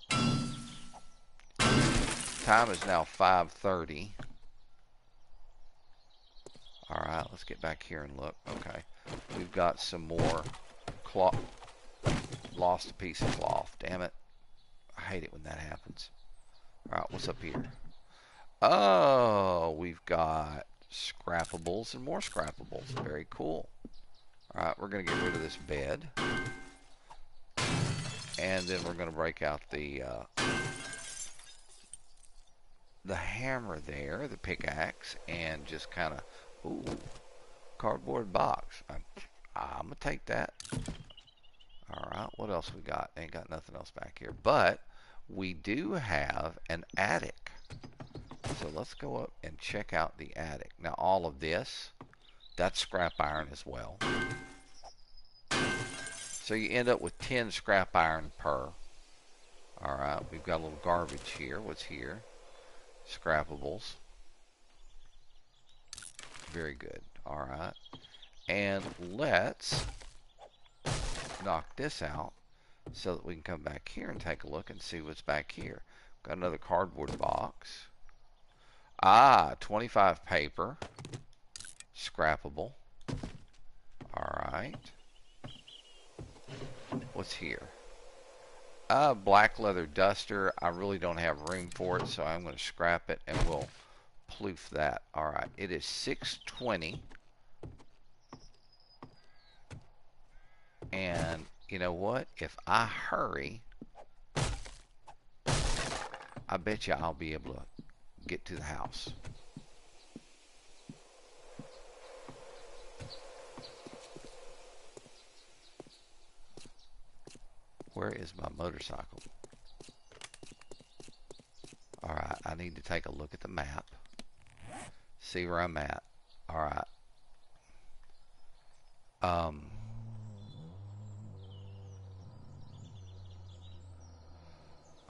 time is now 5:30. Alright, let's get back here and look. Okay. We've got some more cloth. Lost a piece of cloth. Damn it. I hate it when that happens. Alright, what's up here? Oh, we've got scrappables and more scrappables. Very cool. Alright, we're going to get rid of this bed. And then we're going to break out the hammer there, the pickaxe, and just kind of, ooh, cardboard box. I'm going to take that. Alright, what else we got? Ain't got nothing else back here. But we do have an attic. So let's go up and check out the attic. Now all of this, that's scrap iron as well. So you end up with 10 scrap iron per. Alright, we've got a little garbage here. What's here? Scrappables. Very good. Alright. And let's knock this out so that we can come back here and take a look and see what's back here. Got another cardboard box. 25 paper. Scrappable. Alright. What's here? Black leather duster. I really don't have room for it, so I'm going to scrap it and we'll ploof that. Alright, it is 6:20. And you know what? If I hurry, I bet you I'll be able to get to the house. Where is my motorcycle? Alright, I need to take a look at the map. See where I'm at. Alright.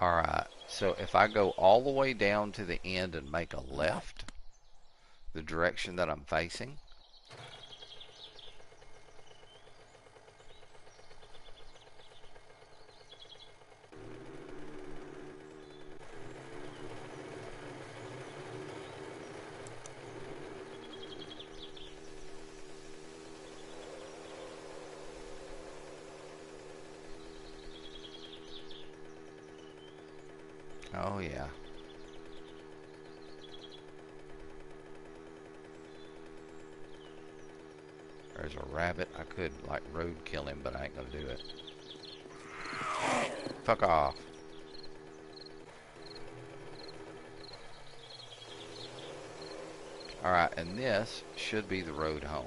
Alright, so if I go all the way down to the end and make a left, the direction that I'm facing, oh yeah. There's a rabbit. I could like road kill him, but I ain't gonna do it. Fuck off. Alright, and this should be the road home.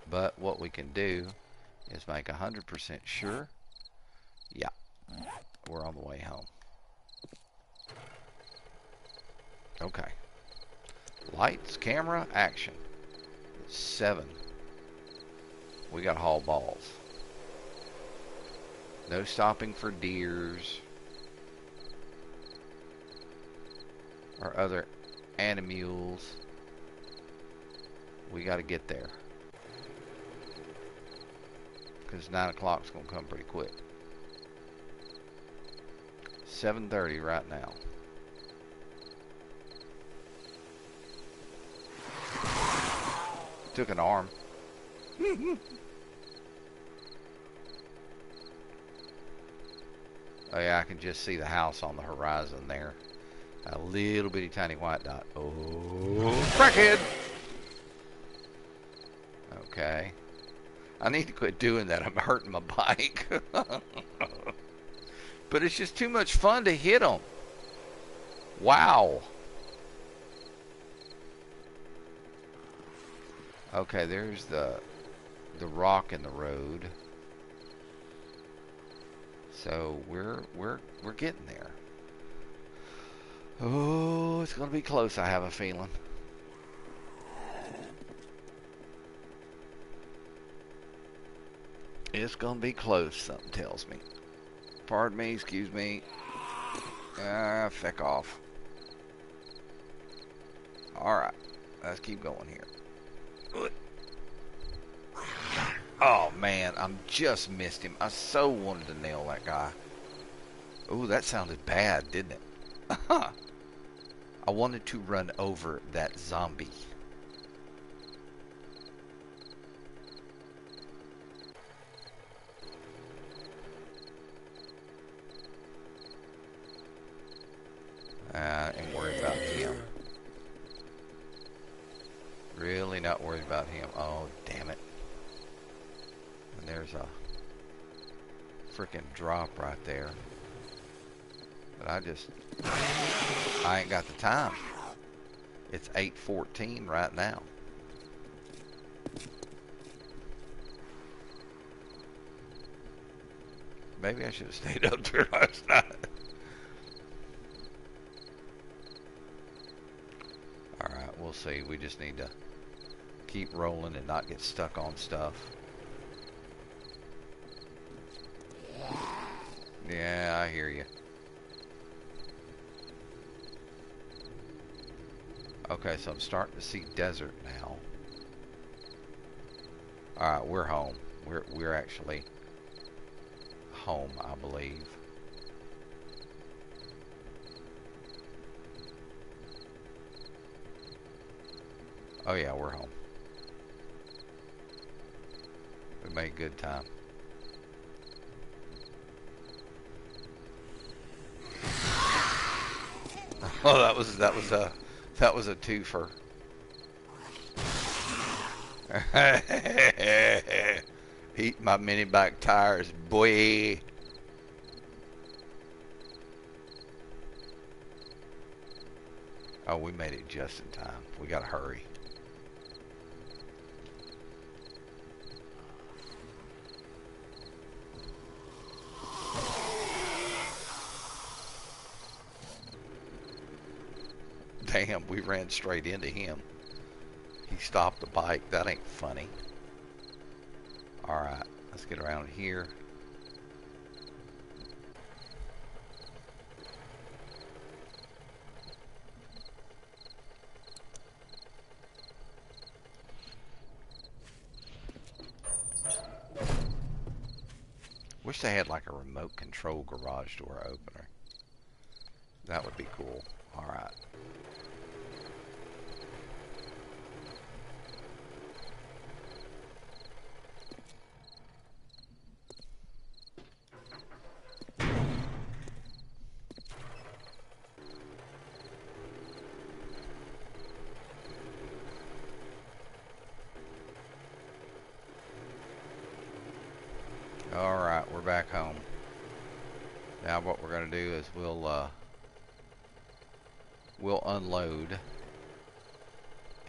But what we can do is make 100% sure. Yeah, we're on the way home. Okay. Lights, camera, action. 7. We got haul balls. No stopping for deers or other animals. We got to get there, because 9 o'clock's gonna come pretty quick. 7:30 right now. Took an arm. Oh yeah, I can just see the house on the horizon there. A little bitty tiny white dot. Oh, crackhead! Okay. I need to quit doing that. I'm hurting my bike. But it's just too much fun to hit them. Wow. Okay, there's the rock in the road. So we're getting there. Oh, it's gonna be close, I have a feeling. It's gonna be close, something tells me. Pardon me, excuse me. Feck off. Alright, let's keep going here. Oh man, I just missed him. I so wanted to nail that guy. Ooh, that sounded bad, didn't it? I wanted to run over that zombie. And worry about him. Really not worried about him. Oh, damn it. And there's a freaking drop right there. But I ain't got the time. It's 8:14 right now. Maybe I should have stayed up there last night. Alright, we'll see. We just need to keep rolling and not get stuck on stuff. Yeah, I hear you. Okay, so I'm starting to see desert now. Alright, we're home. We're actually home, I believe. Oh yeah, we're home. We made good time. Oh, that was a twofer. Heat my mini bike tires, boy. Oh, we made it just in time. We gotta hurry. Damn, we ran straight into him. He stopped the bike. That ain't funny. Alright, let's get around here. Wish they had like a remote control garage door opener. That would be cool. Alright. Alright, we're back home. Now what we're going to do is we'll unload,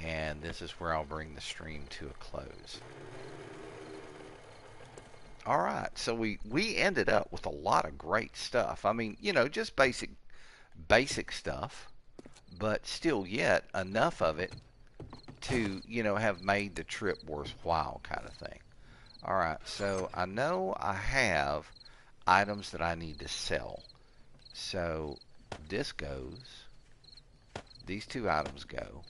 and this is where I'll bring the stream to a close. Alright, so we ended up with a lot of great stuff. I mean, you know, just basic stuff, but still yet enough of it to, you know, have made the trip worthwhile kind of thing. Alright, so I know I have items that I need to sell. So this goes. These two items go.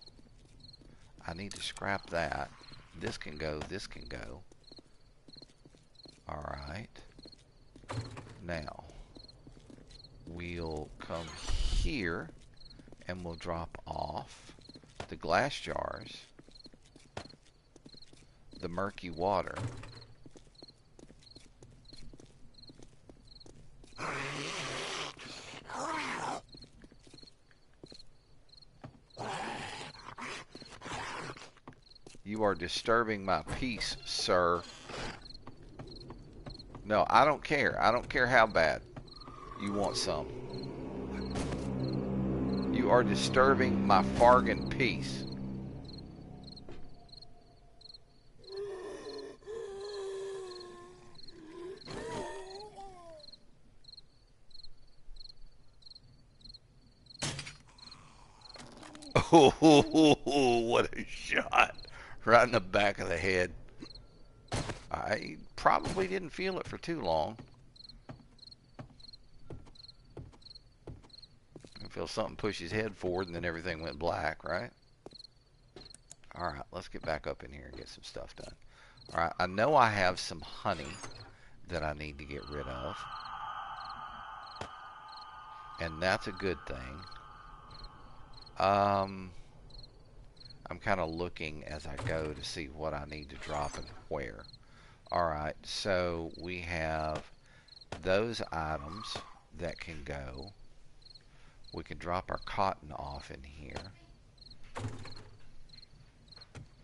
I need to scrap that. This can go, this can go. Alright. Now, we'll come here and we'll drop off the glass jars, the murky water, you are disturbing my peace, sir. No, I don't care. I don't care how bad you want some. You are disturbing my fargan peace. Oh, what a shot. Right in the back of the head. I probably didn't feel it for too long. I feel something push his head forward and then everything went black, right? Alright, let's get back up in here and get some stuff done. Alright, I know I have some honey that I need to get rid of. And that's a good thing. I'm kind of looking as I go to see what I need to drop and where. Alright, so we have those items that can go. We can drop our cotton off in here.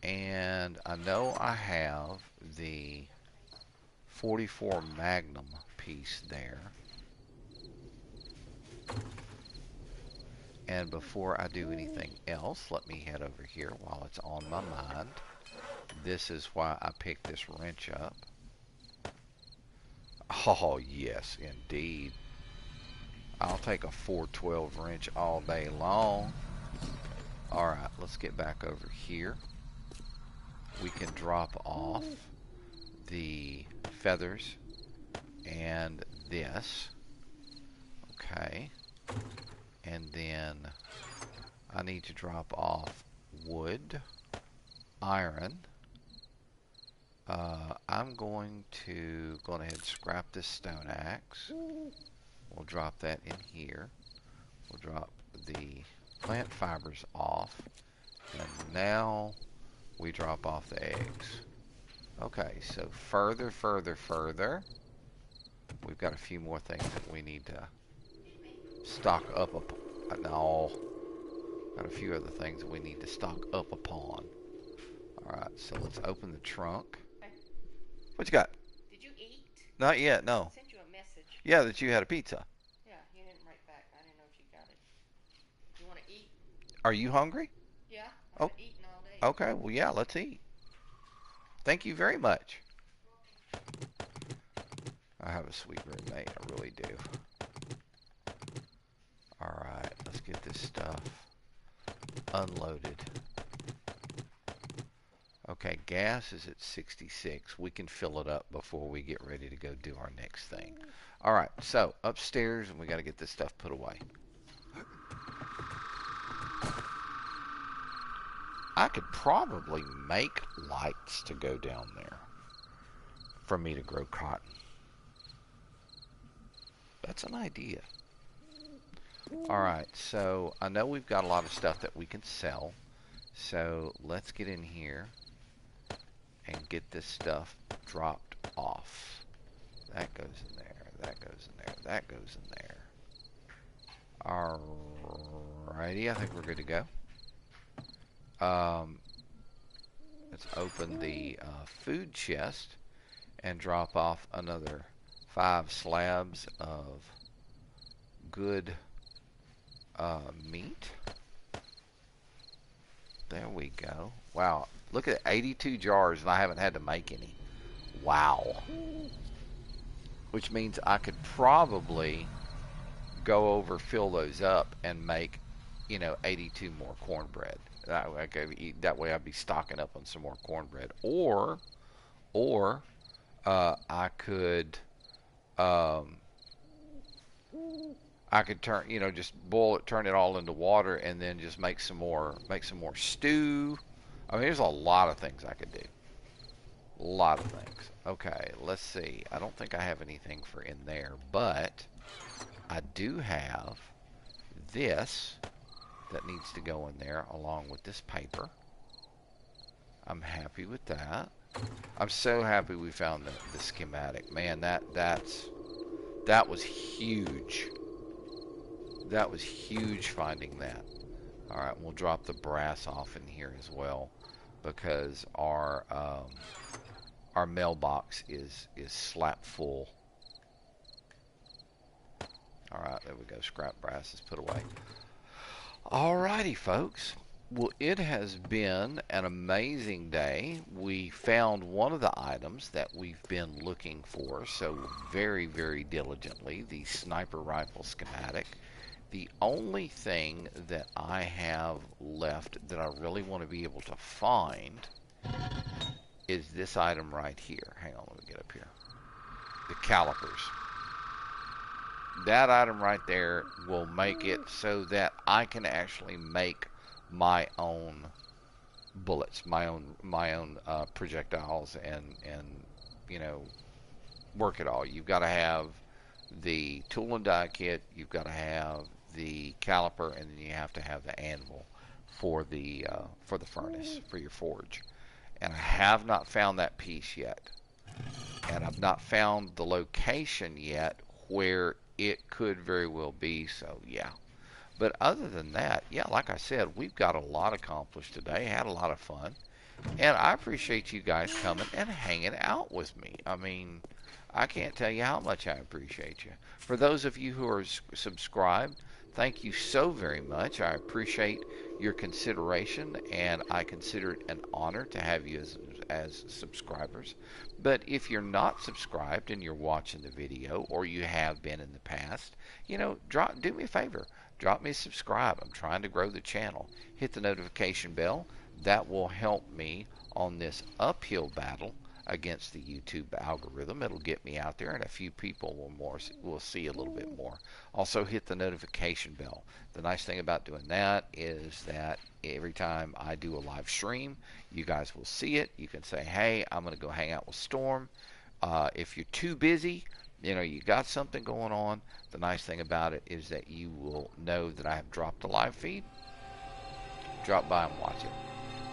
And I know I have the 44 Magnum piece there. And before I do anything else, let me head over here while it's on my mind. This is why I picked this wrench up. Oh, yes, indeed. I'll take a 412 wrench all day long. Alright, let's get back over here. We can drop off the feathers and this. Okay. And then I need to drop off wood, iron. I'm going to go ahead and scrap this stone axe. We'll drop that in here. We'll drop the plant fibers off. And now we drop off the eggs. Okay, so further. We've got a few more things that we need to stock up. No. Got a few other things that we need to stock up upon. Alright, so let's open the trunk. Hey, What you got? did you eat? Not yet, no. I sent you a message. Yeah, that you had a pizza. Yeah, you didn't write back. I didn't know if you got it. You want to eat? Are you hungry? Yeah, I've Oh, been eating all day. okay. Well, yeah, let's eat. Thank you very much. I have a sweet roommate. I really do. Alright, let's get this stuff unloaded. Okay, gas is at 66. We can fill it up before we get ready to go do our next thing. Alright, so upstairs, and we got to get this stuff put away. I could probably make lights to go down there for me to grow cotton. That's an idea. Alright, so I know we've got a lot of stuff that we can sell. So let's get in here and get this stuff dropped off. That goes in there, that goes in there, that goes in there. Alrighty, I think we're good to go. Let's open the food chest and drop off another 5 slabs of good meat. There we go. Wow, look at 82 jars and I haven't had to make any. Wow. Which means I could probably go over, fill those up, and make, 82 more cornbread. That way I'd be stocking up on some more cornbread. Or I could turn, just boil it, turn it all into water, and then just make some more stew. I mean, there's a lot of things I could do. A lot of things. Okay, let's see. I don't think I have anything for in there, but I do have this that needs to go in there along with this paper. I'm happy with that. I'm so happy we found the schematic. Man, that was huge. That was huge finding that. Alright, we'll drop the brass off in here as well, because our mailbox is slap full. Alright, there we go. Scrap brass is put away. Alrighty, folks. Well, it has been an amazing day. We found one of the items that we've been looking for so very, very diligently, the sniper rifle schematic. The only thing that I have left that I really want to be able to find is this item right here. Hang on, let me get up here. The calipers. That item right there will make it so that I can actually make my own bullets, my own projectiles, and work it all. You've got to have the tool and die kit. You've got to have the caliper, and then you have to have the anvil for the furnace, for your forge. And I have not found that piece yet, and I've not found the location yet where it could very well be. So yeah. But other than that, yeah, like I said, we've got a lot accomplished today. Had a lot of fun. And I appreciate you guys coming and hanging out with me. I mean, I can't tell you how much I appreciate you. For those of you who are subscribed, thank you so very much. I appreciate your consideration, and I consider it an honor to have you as subscribers. But if you're not subscribed and you're watching the video, or you have been in the past, do me a favor. Drop me a subscribe. I'm trying to grow the channel. Hit the notification bell. That will help me on this uphill battle against the YouTube algorithm. It'll get me out there, and a few people will see a little bit more. Also, hit the notification bell. The nice thing about doing that is that every time I do a live stream, you guys will see it. You can say, hey, I'm going to go hang out with Storm. If you're too busy, you got something going on, the nice thing about it is that you will know that I have dropped a live feed. Drop by and watch it.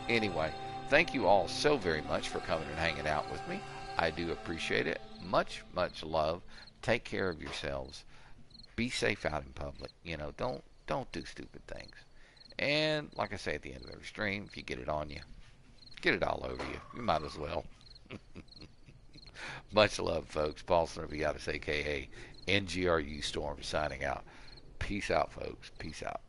Anyway, thank you all so very much for coming and hanging out with me. I do appreciate it. Much, much love. Take care of yourselves. Be safe out in public. Don't do stupid things. And like I say at the end of every stream, if you get it on you, get it all over you. You might as well. Much love, folks. Paul Center Viatis, aka NGRU Storm, signing out. Peace out, folks. Peace out.